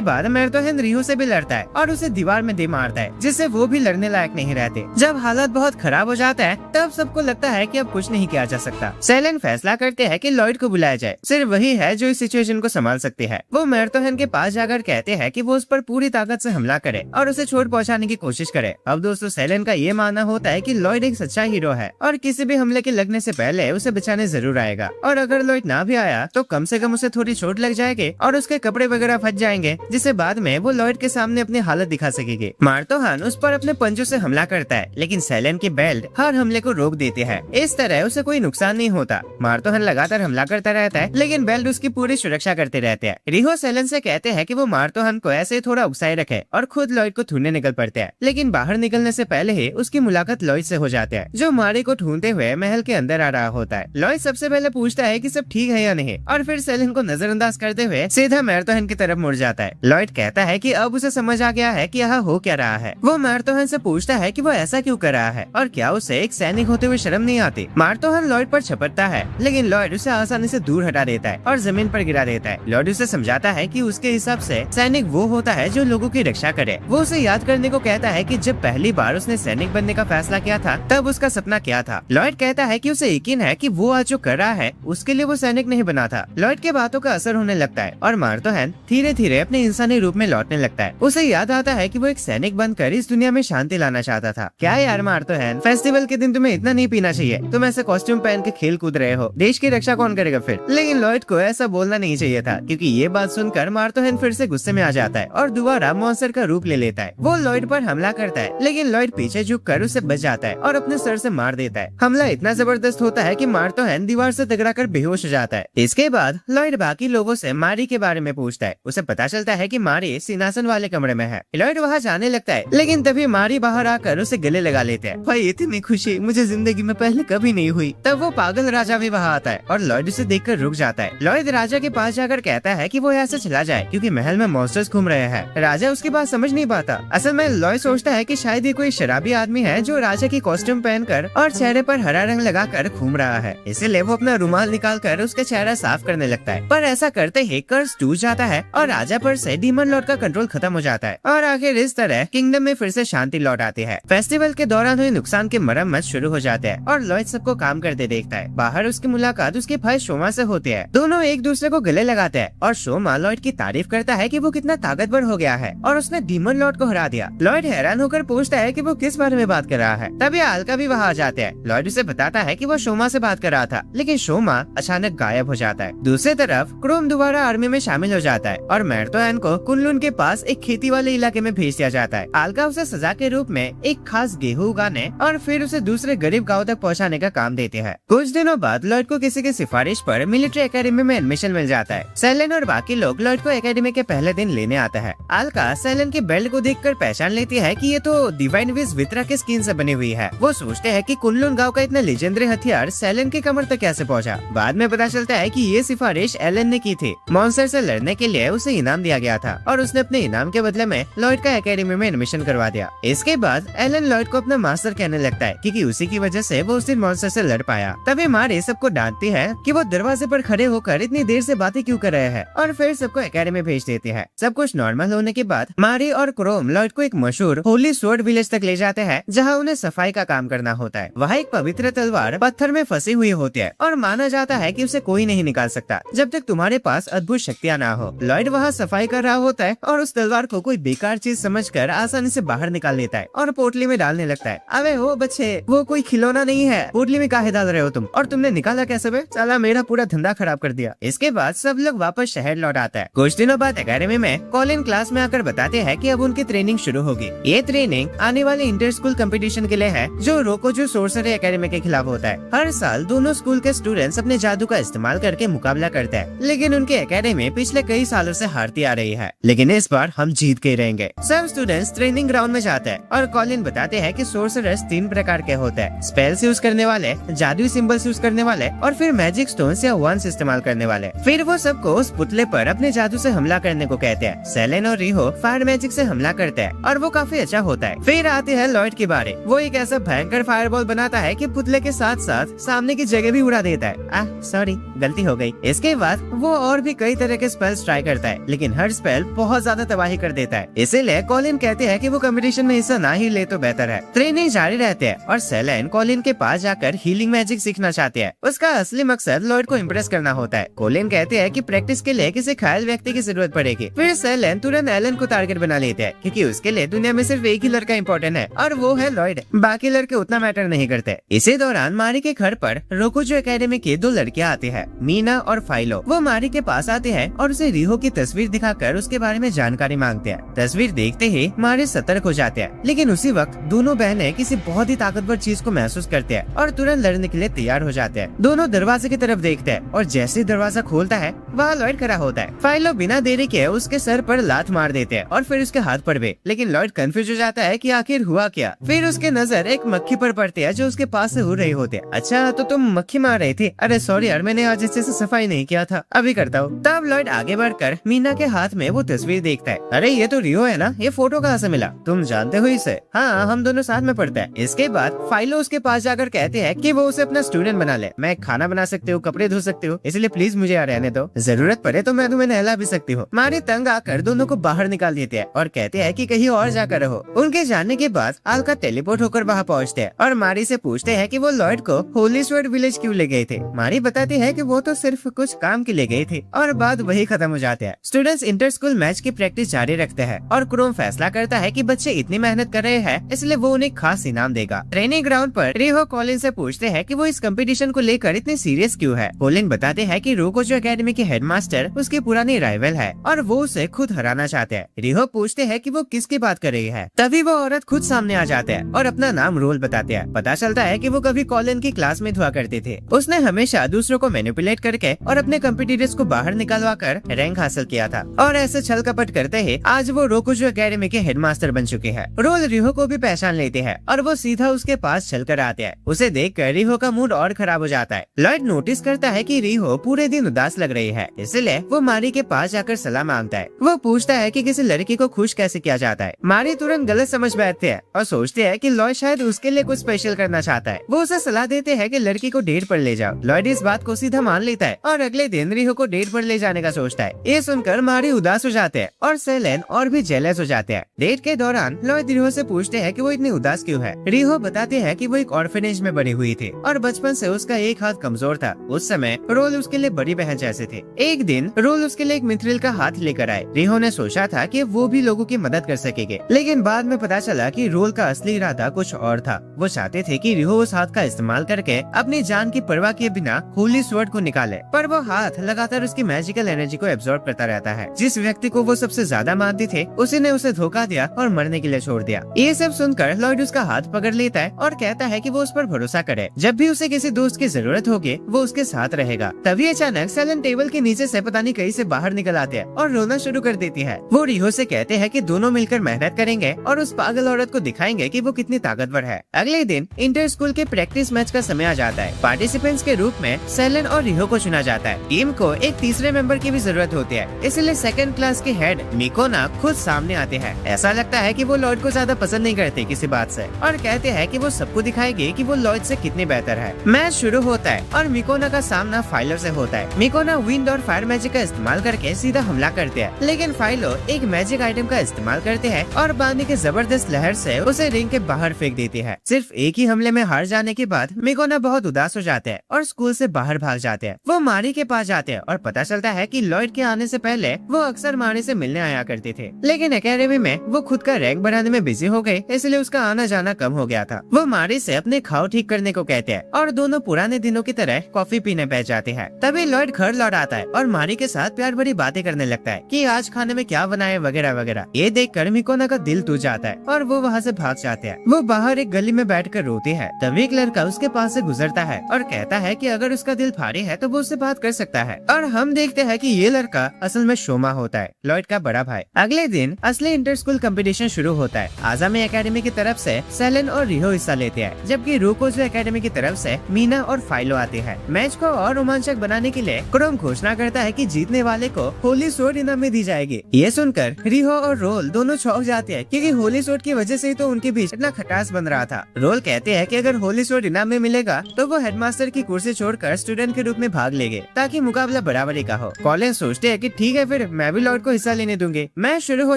बाद मैर्थोहेन रियो से भी लड़ता है और उसे दीवार में दे मारता है, जिससे वो भी लड़ने लायक नहीं रहते। जब हालत बहुत खराब हो जाता है तब सबको लगता है कि अब कुछ नहीं किया जा सकता। सेलेन फैसला करते हैं कि लॉयड को बुलाया जाए, सिर्फ वही है जो इस सिचुएशन को संभाल सकती है। वो मैर्थोहेन के पास जाकर कहते हैं कि वो उस पर पूरी ताकत से हमला करे और उसे चोट पहुंचाने की कोशिश करे। अब दोस्तों सेलेन का ये मानना होता है कि लॉयड एक सच्चा हीरो है और किसी भी हमले के लगने से पहले उसे बचाने जरूर आएगा, और अगर लॉयड ना भी आया तो कम से कम उसे थोड़ी चोट लग जाएगी और उसके कपड़े वगैरह फट जाएंगे, जिससे बाद में वो लॉयड के सामने अपनी हालत दिखा सकेगी। मैर्थोहेन उस पर अपने पंजों से हमला करता है, लेकिन सेलेन की बेल्ट हर हमले को रोक देते हैं। इस तरह उसे कोई नुकसान नहीं होता। मैर्थोहेन लगातार हमला करता रहता है, लेकिन बेल्ट उसकी पूरी सुरक्षा करते रहते हैं। रियो सेलेन से कहते हैं कि वो मैर्थोहेन को ऐसे थोड़ा उकसाए रखे और खुद लॉयड को ढूंढने निकल पड़ते हैं, लेकिन बाहर निकलने से पहले ही उसकी मुलाकात लॉयड से हो जाती है, जो मारी को ढूंढते हुए महल के अंदर आ रहा होता है। लॉयड सबसे पहले पूछता है कि सब ठीक है या नहीं, और फिर सेलेन को नजरअंदाज करते हुए सीधा मैर्थोहेन की तरफ मुड़ जाता है। लॉयड कहता है कि अब उसे समझ आ गया है कि यहाँ हो क्या रहा है। वो मैर्थोहेन से पूछता है कि वो ऐसा क्यों कर रहा है और क्या उसे एक सैनिक होते हुए शर्म नहीं आती। मैर्थोहेन लॉयड पर झपटता है, लेकिन लॉयड उसे आसानी से दूर हटा देता है और जमीन पर गिरा देता है। लॉयड उसे समझाता है कि उसके हिसाब से सैनिक वो होता है जो लोगों की रक्षा करे। वो उसे याद करने को कहता है कि जब पहली बार उसने सैनिक बनने का फैसला किया था तब उसका सपना क्या था। लॉयड कहता है कि उसे यकीन है कि वो आज जो कर रहा है उसके लिए वो सैनिक नहीं बना था। लॉयड के बातों का असर होने लगता है और मैर्थोहेन धीरे धीरे अपने इंसानी रूप में लौटने लगता है। उसे याद आता है कि वो एक सैनिक बनकर इस दुनिया में शांति लाना चाहता था। क्या यार मैर्थोहेन, फेस्टिवल के दिन तुम्हें इतना नहीं पीना चाहिए, तुम ऐसे कॉस्ट्यूम पहन के खेल कूद रहे हो, देश की रक्षा कौन करेगा फिर। लेकिन लॉयड को ऐसा बोलना नहीं चाहिए था, क्योंकि ये बात सुनकर मैर्थोहेन फिर से गुस्से में आ जाता है और दोबारा मॉन्स्टर का रूप ले लेता है। वो लॉयड पर हमला करता है, लेकिन लॉयड पीछे झुककर उसे बच जाता है और अपने सर से मार देता है। हमला इतना जबरदस्त होता है कि मैर्थोहेन दीवार से टकराकर बेहोश हो जाता है। इसके बाद लॉयड बाकी लोगों से मारी के बारे में पूछता है। उसे पता चलता है कि मारी सिंहासन वाले कमरे में है। लॉयड वहाँ जाने लगता है, लेकिन तभी मारी बाहर आकर उसे गले लगा लेते हैं। भाई इतनी खुशी मुझे जिंदगी में पहले कभी नहीं हुई। तब वो पागल राजा भी वहाँ आता है और लॉयड उसे देखकर रुक जाता है। लॉयड राजा के पास जाकर कहता है कि वो यहाँ से चला जाए, क्योंकि महल में मॉन्स्टर्स घूम रहे हैं। राजा उसकी बात समझ नहीं पाता। असल में लॉयड सोचता है कि शायद ये कोई शराबी आदमी है जो राजा की कॉस्ट्यूम पहनकर और चेहरे पर हरा रंग लगाकर घूम रहा है, इसीलिए वो अपना रुमाल निकालकर उसका चेहरा साफ करने लगता है। पर ऐसा करते ही कर्ज टूट जाता है और राजा पर से डीमन लॉर्ड का कंट्रोल खत्म हो जाता है और आखिर इस तरह किंगडम में फिर से शांति लौट आती है। फेस्टिवल के दौरान हुए नुकसान के मरम्मत शुरू हो जाते हैं और लॉयड सबको काम करते देखता है। बाहर उसकी मुलाकात उसके भाई शोमा से होती है। दोनों एक दूसरे को गले लगाते हैं और शोमा लॉयड की तारीफ करता है कि वो कितना ताकतवर हो गया है और उसने डीमन लॉर्ड को हरा दिया। लॉयड हैरान होकर पूछता है कि वो किस बारे में बात कर रहा है। तभी आल्का भी वहाँ आ जाते हैं। लॉयड उसे बताता है कि वो शोमा से बात कर रहा था, लेकिन शोमा अचानक गायब हो जाता है। दूसरी तरफ क्रोम दोबारा आर्मी में शामिल हो जाता है और मैर्थोहेन को कुनलुन के पास एक खेती वाले इलाके में भेज दिया जाता है। आल्का उसे सजा के रूप में एक खास गेहूं उगाने और फिर उसे दूसरे गरीब गांव तक पहुंचाने का काम देते हैं। कुछ दिनों बाद लॉयड को किसी की सिफारिश पर मिलिट्री एकेडमी में एडमिशन मिल जाता है। सेलेन और बाकी लोग लॉयड को एकेडमी के पहले दिन लेने आता है। आल्का सेलेन के बेल्ट को देखकर पहचान लेती है कि ये तो डिवाइन विज वित्रा के स्किन से बनी हुई है। वो सोचते हैं कि कुनलुन गांव का इतना लेजेंडरी हथियार सेलेन की कमर तक कैसे पहुंचा। बाद में पता चलता है कि ये सिफारिश एलन ने की थी। मॉन्स्टर से लड़ने के लिए उसे इनाम दिया गया था और उसने अपने इनाम के बदले में लॉयड का एकेडमी में एडमिशन करवा दिया। इसके बाद एलन लॉयड को अपना मास्टर कहने लगता है क्योंकि उसी की वजह से वो उस दिन मॉन्स्टर से लड़ पाया। तभी मारी सबको डांटती है कि वो दरवाजे पर खड़े होकर इतनी देर से बातें क्यों कर रहे हैं और फिर सबको एकेडमी भेज देती है। सब कुछ नॉर्मल होने के बाद मारी और क्रोम लॉयड को एक मशहूर होली स्वॉर्ड विलेज तक ले जाते हैं जहाँ उन्हें सफाई का काम करना होता है। वहाँ एक पवित्र तलवार पत्थर में फंसी हुई होती है और माना जाता है कि उसे कोई नहीं निकाल सकता जब तक तुम्हारे पास अद्भुत शक्तियाँ ना हो। लॉयड वहाँ सफाई कर रहा होता है और उस तलवार को कोई बेकार चीज समझकर आसानी से बाहर निकाल लेता है और पोटली में डालने लगता है। अबे हो बच्चे, वो कोई खिलौना नहीं है, पोटली में काहे डाल रहे हो तुम, और तुमने निकाला कैसे बे? साला मेरा पूरा धंधा खराब कर दिया। इसके बाद सब लोग वापस शहर लौट आता है। कुछ दिनों बाद एकेडमी में कॉलिन क्लास में आकर बताते हैं कि अब उनकी ट्रेनिंग शुरू होगी। ये ट्रेनिंग आने वाले इंटर स्कूल कंपटीशन के लिए है जो रोकोजो सोर्सरी एकेडमी के खिलाफ होता है। हर साल दोनों स्कूल के स्टूडेंट्स अपने जादू का इस्तेमाल करके मुकाबला करते हैं, लेकिन उनकी एकेडमी पिछले कई सालों से हारती आ रही है। लेकिन इस बार हम जीत के रहेंगे। सब स्टूडेंट्स ट्रेनिंग ग्राउंड में जाते हैं और कॉलिन बताते हैं कि सोर्सरर्स 3 प्रकार के होते हैं, स्पेल्स यूज करने वाले, जादुई सिंबल्स यूज करने वाले और फिर मैजिक स्टोन्स या वंस इस्तेमाल करने वाले। फिर वो सबको उस पुतले पर अपने जादू से हमला करने को कहते हैं। सेलेन और रिहो फायर मैजिक से हमला करते हैं और वो काफी अच्छा होता है। फिर आते हैं लॉयड की बारी। वो एक ऐसा भयंकर फायरबॉल बनाता है कि पुतले के साथ साथ सामने की जगह भी उड़ा देता है। सॉरी, गलती हो गई। इसके बाद वो और भी कई तरह के स्पेल्स ट्राई करता है, लेकिन हर स्पेल बहुत ज्यादा तबाही कर देता है। इसीलिए कॉलिन कहते हैं कि वो कंपटीशन में हिस्सा ना ही ले तो बेहतर है। ट्रेनिंग जारी रहते हैं और सेलेन कॉलिन के पास जाकर हीलिंग मैजिक सीखना चाहते हैं। उसका असली मकसद लॉयड को इम्प्रेस करना होता है। कॉलिन कहते हैं कि प्रैक्टिस के लिए किसी घायल व्यक्ति की जरूरत पड़ेगी। फिर सेलेन तुरंत एलन को टारगेट बना लेते हैं क्योंकि उसके लिए दुनिया में सिर्फ एक ही लड़का इम्पोर्टेंट है और वो है लॉयड। बाकी लड़के उतना मैटर नहीं करते। इसी दौरान मारी के घर पर रोकोजो एकेडमी की 2 लड़कियां आती है, मीना और फाइलो। वो मारी के पास आते हैं और उसे रिहो की तस्वीर दिखाकर उसके बारे में जानकारी मांगते हैं। तस्वीर देखते ही मारी सतर्क हो जाते हैं, लेकिन उसी वक्त दोनों बहनें किसी बहुत ही ताकतवर चीज को महसूस करते हैं और तुरंत लड़ने के लिए तैयार हो जाते हैं। दोनों दरवाजे की तरफ देखते हैं और जैसे ही दरवाजा खोलता है वहाँ लॉयड खड़ा होता है। फाइलो बिना देरी के उसके सर पर लात मार देते हैं और फिर उसके हाथ पर भी, लेकिन लॉयड कंफ्यूज हो जाता है कि आखिर हुआ क्या। फिर उसके नजर एक मक्खी पर पड़ती है जो उसके पास से उड़ रही होती है। अच्छा, तो तुम मक्खी मार रही थी? अरे सॉरी यार, मैंने आज अच्छे से सफाई नहीं किया था, अभी करता हूँ। तब लॉयड आगे बढ़कर मीना के हाथ में वो तस्वीर देखता है। अरे ये तो रियो है ना, ये फोटो कहाँ से मिला? तुम जानते हो इसे? हाँ, हम दोनों साथ में पढ़ते हैं। इसके बाद फाइलो उसके पास जाकर कहते हैं कि वो उसे अपना स्टूडेंट बना ले। मैं खाना बना सकती हूँ, कपड़े धो सकती हूँ, इसलिए प्लीज मुझे यहाँ रहने दो। जरूरत पड़े तो मैं तुम्हें नहला भी सकती हूँ। मारी तंग आकर दोनों को बाहर निकाल देते हैं और कहते हैं कि कहीं और जाकर रहो। उनके जाने के बाद आल्का टेलीपोर्ट होकर वहाँ पहुँचते हैं और मारी से पूछते हैं कि वो लॉयड को होली स्वॉर्ड विलेज क्यों ले गए थे। मारी बताती है कि वो तो सिर्फ कुछ काम के लिए गए थे और बाद वही खत्म हो जाते हैं। स्टूडेंट्स इंटर स्कूल मैच की प्रैक्टिस जारी रखते हैं और क्रोम फैसला करता है कि बच्चे इतनी मेहनत कर रहे हैं इसलिए वो उन्हें खास इनाम देगा। ट्रेनिंग ग्राउंड पर रिहो कॉलिन से पूछते हैं कि वो इस कंपटीशन को लेकर इतने सीरियस क्यों है। कॉलिन बताते हैं कि रोकोजो एकेडमी के हेडमास्टर उसकी पुरानी राइवल है और वो उसे खुद हराना चाहते हैं। रिहो पूछते हैं कि वो किसकी बात कर रही है। तभी वो औरत खुद सामने आ जाते हैं और अपना नाम रोल बताते हैं। पता चलता है कि वो कभी कॉलिन की क्लास में हुआ करते थे। उसने हमेशा दूसरों को मैनिपुलेट करके और अपने कंपटीटर्स को बाहर निकलवा कर रैंक हासिल किया था और ऐसे छल कपट करते ही आज वो रोकोजो एकेडमी के हेडमास्टर बन चुके हैं। रोल रिहो को भी पहचान लेते हैं और वो सीधा उसके पास चल कर आते हैं। उसे देख कर रिहो का मूड और खराब हो जाता है। लॉयड नोटिस करता है कि रिहो पूरे दिन उदास लग रही है, इसलिए वो मारी के पास जाकर सलाह मांगता है। वो पूछता है कि किसी लड़की को खुश कैसे किया जाता है। मारी तुरंत गलत समझ बैठते हैं और सोचते हैं कि लॉयड शायद उसके लिए कुछ स्पेशल करना चाहता है। वो उसे सलाह देते हैं कि लड़की को डेट पर ले जाओ। लॉयड इस बात को सीधा मान लेता है और अगले दिन रिहो को डेट पर ले जाने का सोचता है। ये सुनकर मारी उदास हो जाते हैं और सेलेन और भी जेलस हो जाते हैं। डेट के दौरान लॉयड रिहो से पूछते हैं कि वो इतनी उदास क्यों है। रिहो बताते हैं कि वो एक ऑर्फनेज में बड़ी हुई थी और बचपन से उसका एक हाथ कमजोर था। उस समय रोल उसके लिए बड़ी बहन जैसे थे। एक दिन रोल उसके लिए एक मिथ्रिल का हाथ लेकर आए। रिहो ने सोचा था कि वो भी लोगों की मदद कर सकेंगे, लेकिन बाद में पता चला कि रोल का असली इरादा कुछ और था। वो चाहते थे कि रिहो उस हाथ का इस्तेमाल करके अपनी जान की परवाह किए बिना होली स्वॉर्ड को निकाले, पर वो हाथ लगातार उसकी मैजिकल एनर्जी को एब्जॉर्ब करता रहता है। जिस व्यक्ति को वो सबसे ज्यादा मानते थे उसी ने उसे धोखा दिया और मरने के लिए छोड़ दिया। ये सब सुनकर लॉयड उसका हाथ पकड़ लेता है और कहता है कि वो उस पर भरोसा करे। जब भी उसे किसी दोस्त की जरूरत होगी वो उसके साथ रहेगा। तभी अचानक सेलेन टेबल के नीचे से पता नहीं कहीं से बाहर निकल आते हैं और रोना शुरू कर देती है। वो रिहो से कहते हैं कि दोनों मिलकर मेहनत करेंगे और उस पागल औरत को दिखाएंगे कि वो कितनी ताकतवर है। अगले दिन इंटर स्कूल के प्रैक्टिस मैच का समय आ जाता है। पार्टिसिपेंट्स के रूप में सेलेन और रिहो को चुना जाता है। टीम को एक तीसरे मेंबर की भी जरूरत होती है, इसलिए सेकंड क्लास के हेड मिकोना खुद सामने आते हैं। ऐसा लगता है कि वो लॉयड को ज्यादा पसंद नहीं करते किसी बात से, और कहते हैं कि वो सबको दिखाएंगे कि वो लॉयड से कितनी बेहतर है। मैच शुरू होता है और मिकोना का सामना फाइलो से होता है। मिकोना विंड और फायर मैजिक का इस्तेमाल करके सीधा हमला करते हैं, लेकिन फाइलो एक मैजिक आइटम का इस्तेमाल करते हैं और पानी के जबरदस्त लहर से उसे रिंग के बाहर फेंक देती है। सिर्फ एक ही हमले में हार जाने के बाद मिकोना बहुत उदास हो जाते हैं और स्कूल से बाहर भाग जाते हैं। वो मारी के पास जाते हैं और पता चलता है कि लॉयड के आने से पहले वो अक्सर मारी से मिलने आया करते थे, लेकिन एकेडमी में वो खुद का रैंक बढ़ाने में बिजी हो गए, इसलिए उसका आना जाना कम हो गया था। वो मारी से अपने घाव ठीक करने को कहते हैं और दोनों पुराने दिनों की तरह कॉफी पीने बैठ जाते हैं। तभी लॉयड घर लौट आता है और मारी के साथ प्यार भरी बातें करने लगता है कि आज खाने में क्या बनाए वगैरह वगैरह। ये देखकर मिकोना का दिल टूट जाता है और वो वहाँ से भाग जाते हैं। वो बाहर एक गली में बैठकर रोती है। तभी एक लड़का उसके पास से गुजरता है और कहता है कि अगर उसका दिल भारी है तो वो उससे बात कर सकता है, और हम देखते हैं कि ये लड़का असल में शोमा होता है, लॉयड का बड़ा भाई। अगले दिन असली इंटर स्कूल कंपटीशन शुरू होता है। आजामी एकेडमी की तरफ से सेलेन और रिहो हिस्सा लेते हैं, जबकि रूकोजो एकेडमी की तरफ से मीना और फाइलो आते हैं। मैच को और रोमांचक बनाने के लिए क्रोम घोषणा करता है कि जीतने वाले को होली सोर्ड इनाम में दी जाएगी। ये सुनकर रिहो और रोल दोनों चौंक जाते हैं, क्योंकि होली सोर्ड की वजह से ही तो उनके बीच इतना खटास बन रहा था। रोल कहते हैं कि अगर होली सोर्ड इनाम में मिलेगा तो वो हेडमास्टर की कुर्सी छोड़कर स्टूडेंट के रूप में भाग लेंगे, ताकि मुकाबला बराबरी का हो। कॉलेज सोचते हैं कि ठीक है, फिर मैं भी लॉयड को हिस्सा लेने दूंगी। मैच शुरू हो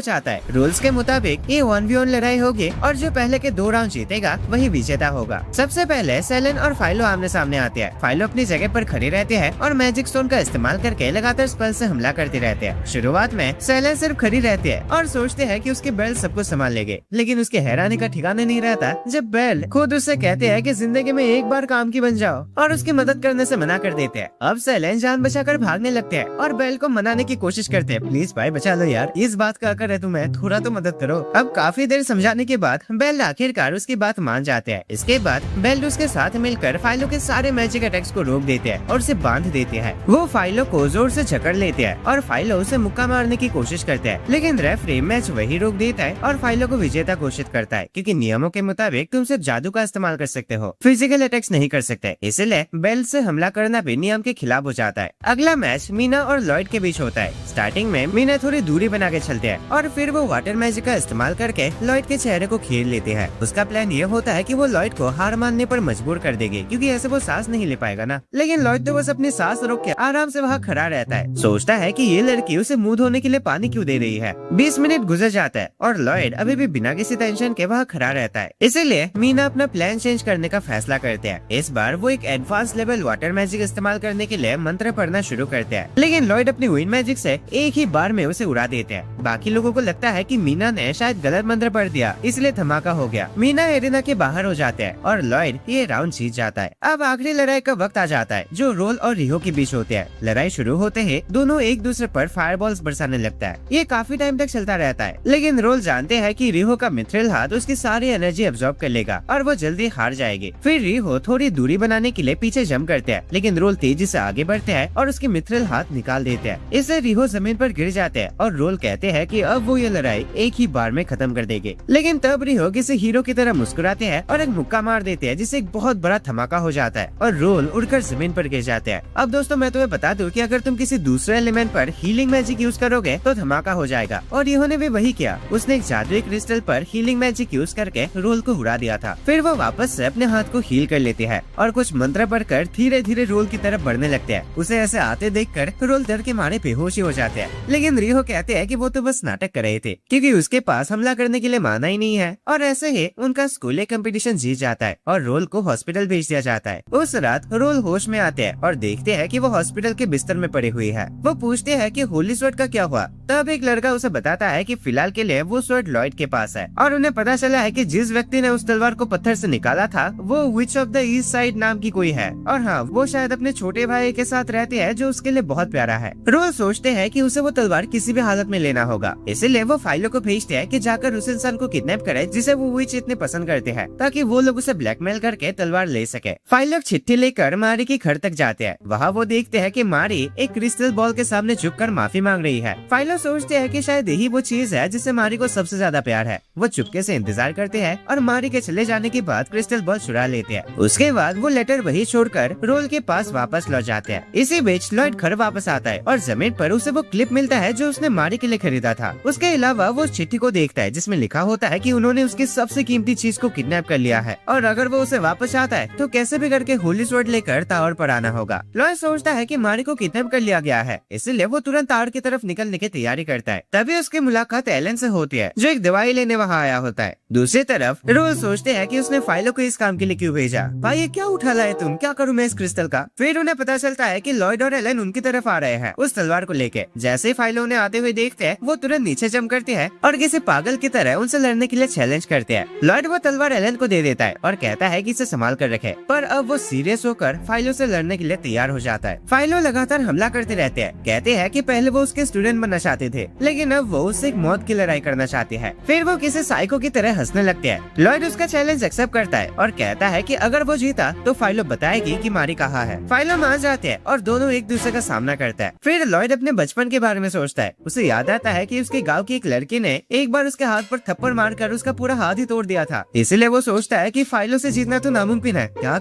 जाता है। रूल्स के मुताबिक ये 1v1 लड़ाई होगी और जो पहले के 2 राउंड जीतेगा वही विजेता होगा। सबसे पहले सेलेन और फाइलो आमने सामने आते हैं। फाइलो अपनी जगह पर खड़े रहते हैं और मैजिक स्टोन का इस्तेमाल करके लगातार स्पेल से हमला करते रहते हैं। शुरुआत में सेलेन सिर्फ खड़ी रहती है और सोचते हैं कि उसके बेल सबको संभाल लेंगे, लेकिन उसके हैरानी का ठिकाना नहीं रहता जब बेल खुद उससे कहते हैं कि जिंदगी में एक बार काम की बन जाओ, और उसकी मदद करने से मना कर देते हैं। अब सेलेन जान बचाकर भागने लगते हैं और बेल को मनाने की कोशिश करते हैं, प्लीज भाई बचा लो यार, इस बात का अकर है तुम्हें, थोड़ा तो मदद करो। अब काफी देर समझाने के बाद बेल आखिरकार उसकी बात मान जाते हैं। इसके बाद बेल उसके साथ मिलकर फाइलो के सारे मैजिक अटैक्स को रोक देते हैं और उसे बांध देते हैं। वो फाइलो को जोर से जकड़ लेते हैं और फाइलो उसे मुक्का मारने की कोशिश करते हैं, लेकिन रेफरी मैच वही रोक देता है और फाइलो को विजेता घोषित करता है, क्योंकि नियमों के मुताबिक तुम सिर्फ जादू का इस्तेमाल कर सकते हो, फिजिकल अटैक्स नहीं कर सकते। इसलिए बेल से हमला करना भी नियम के खिलाफ हो जाता है। अगला मैच मीना और लॉयड के बीच होता है। स्टार्टिंग में मीना थोड़ी दूरी बना के चलते हैं और फिर वो वाटर मैजिक का इस्तेमाल करके लॉयड के चेहरे को घेर लेते हैं। उसका प्लान ये होता है कि वो लॉयड को हार मानने पर मजबूर कर देंगे, क्योंकि ऐसे वो सांस नहीं ले पाएगा ना। लेकिन लॉयड तो बस अपनी सांस रोक के आराम से वहाँ खड़ा रहता है। सोचता है कि ये लड़की उसे मुंह धोने के लिए पानी क्यों दे रही है। 20 मिनट गुजर जाता है और लॉयड अभी भी बिना किसी टेंशन के वहाँ खड़ा रहता है। इसीलिए मीना अपना प्लान चेंज करने का फैसला करते हैं। इस बार वो एक एडवांस लेवल वाटर मैजिक इस्तेमाल करने के लिए मंत्र पढ़ना शुरू करते हैं, लेकिन लॉयड अपनी विंड मैजिक से एक ही बार में उसे उड़ा देते हैं। बाकी लोगों को लगता है कि मीना ने शायद गलत मंत्र पढ़ दिया, इसलिए धमाका हो गया। मीना एरिना के बाहर हो जाते हैं और लॉयड ये राउंड जीत जाता है। अब आखिरी लड़ाई का वक्त आ जाता है, जो रोल और रिहो के बीच होते हैं। लड़ाई शुरू होते ही दोनों एक दूसरे पर फायरबॉल्स बरसाने लगता है। ये काफी टाइम तक चलता रहता है, लेकिन रोल जानते हैं कि रिहो का मिथ्रिल हाथ उसकी सारी एनर्जी एब्जॉर्ब कर लेगा और वो जल्दी हार जाएगी। फिर रिहो थोड़ी दूरी बनाने के लिए पीछे जंप करते हैं, लेकिन रोल तेजी से आगे बढ़ते हैं और उसके मिथ्रिल हाथ निकाल देते हैं। इससे रिहो जमीन पर गिर जाते हैं और रोल कहते हैं कि अब वो ये लड़ाई एक ही बार में खत्म कर देंगे। लेकिन तब रिहो किसी हीरो की तरह मुस्कुराते हैं और एक मुक्का मार देते हैं, जिससे एक बहुत बड़ा धमाका हो जाता है और रोल उड़कर जमीन पर गिर जाते हैं। अब दोस्तों मैं तुम्हें बता दूं कि अगर तुम किसी दूसरे एलिमेंट पर हीलिंग मैजिक यूज करोगे तो धमाका हो जाएगा, और रिहो ने भी वही किया। उसने एक जादुई क्रिस्टल पर हीलिंग मैजिक यूज करके रोल को उड़ा दिया था। फिर वो वापस से अपने हाथ को हील कर लेते हैं और कुछ मंत्र पढ़कर धीरे धीरे रोल की तरफ बढ़ने लगते हैं। उसे ऐसे आते देखकर रोल डर के मारे बेहोश ही हो जाते हैं, लेकिन रिहो कहते हैं कि वो तो बस नाटक कर रहे थे, क्योंकि उसके पास हमला करने के लिए माना ही नहीं है। और ऐसे ही उनका स्कूल कंपटीशन जीत जाता है और रोल को हॉस्पिटल भेज दिया जाता है। उस रात रोल होश में आते हैं और देखते हैं कि वो हॉस्पिटल के बिस्तर में पड़ी हुई है। वो पूछते हैं कि होली स्वॉर्ड का क्या हुआ। तब एक लड़का उसे बताता है कि फिलहाल के लिए वो स्वॉर्ड लॉयड के पास है, और उन्हें पता चला है कि जिस व्यक्ति ने उस तलवार को पत्थर से निकाला था वो which of the east side नाम की कोई है, और हाँ वो शायद अपने छोटे भाई के साथ रहते हैं जो उसके लिए बहुत प्यारा है। रोल सोचते हैं कि उसे वो तलवार किसी भी हालत में लेना होगा, इसलिए वो फाइलो को भेजते हैं कि जाकर उस इंसान को किडनैप करे जिसे वो विच इतने पसंद करते हैं, ताकि वो लोग उसे ब्लैकमेल करके तलवार ले सके। फाइलो चिट्ठी लेकर मारी के घर तक जाते हैं। वहाँ वो देखते हैं कि मारी एक क्रिस्टल बॉल के सामने झुककर माफी मांग रही है। फाइलो सोचते हैं कि शायद यही वो चीज है जिससे मारी को सबसे ज्यादा प्यार है। वो चुपके से इंतजार करते हैं और मारी के चले जाने के बाद क्रिस्टल बॉल चुरा लेते हैं। उसके बाद वो लेटर वही छोड़कर रोल के पास वापस लौट जाते हैं। इसी बीच लॉयड घर वापस आता है है और जमीन पर उसे वो क्लिप मिलता है जो उसने मारी के लिए खरीदा था। उसके अलावा वो चिट्ठी को देखता है जिसमें लिखा होता है कि उन्होंने उसकी सबसे कीमती चीज को किडनैप कर लिया है और अगर वो उसे वापस चाहता है तो कैसे भी करके होली स्वॉर्ड लेकर टावर पर आना होगा। लॉयड सोचता है कि मारी को किडनैप कर लिया गया है, इसलिए वो तुरंत टावर की तरफ निकलने की तैयारी करता है। तभी उसकी मुलाकात एलन से होती है जो एक दवाई लेने वहाँ आया होता है। दूसरी तरफ रोल सोचते हैं कि उसने फाइलों को इस काम के लिए क्यों भेजा। भाई ये क्या उठा लाए तुम, क्या करूँ मैं इस क्रिस्टल का। फिर उन्हें पता चलता है कि लॉयड और एलन उनकी तरफ आ रहे हैं उस तलवार को लेके। जैसे ही फाइलों उन्हें आते हुए देखते हैं वो तुरंत नीचे जंप करते हैं और किसी पागल की तरह उनसे लड़ने के लिए चैलेंज करते हैं। लॉयड वो तलवार एलन को दे देता है और कहता है कि इसे संभाल कर रखे, पर अब वो सीरियस होकर फाइलों से लड़ने के लिए तैयार हो जाता है। फाइलों लगातार हमला करते रहते हैं, कहते हैं कि पहले वो उसके स्टूडेंट बनना चाहते थे लेकिन अब वो उससे एक मौत की लड़ाई करना चाहते हैं। फिर वो किसी साइको की तरह हंसने लगते हैं। लॉयड उसका चैलेंज एक्सेप्ट करता है और कहता है कि अगर वो जीता तो फाइलो बताएगी कि मारी कहाँ है। फाइलो मान जाते हैं और दोनों एक दूसरे का सामना करता है। फिर लॉयड अपने बचपन के बारे में सोचता है। उसे याद आता है कि उसके गांव की एक लड़की ने एक बार उसके हाथ पर थप्पड़ मारकर उसका पूरा हाथ ही तोड़ दिया था। इसीलिए वो सोचता है कि फाइलो से जीतना तो नामुमकिन है, क्या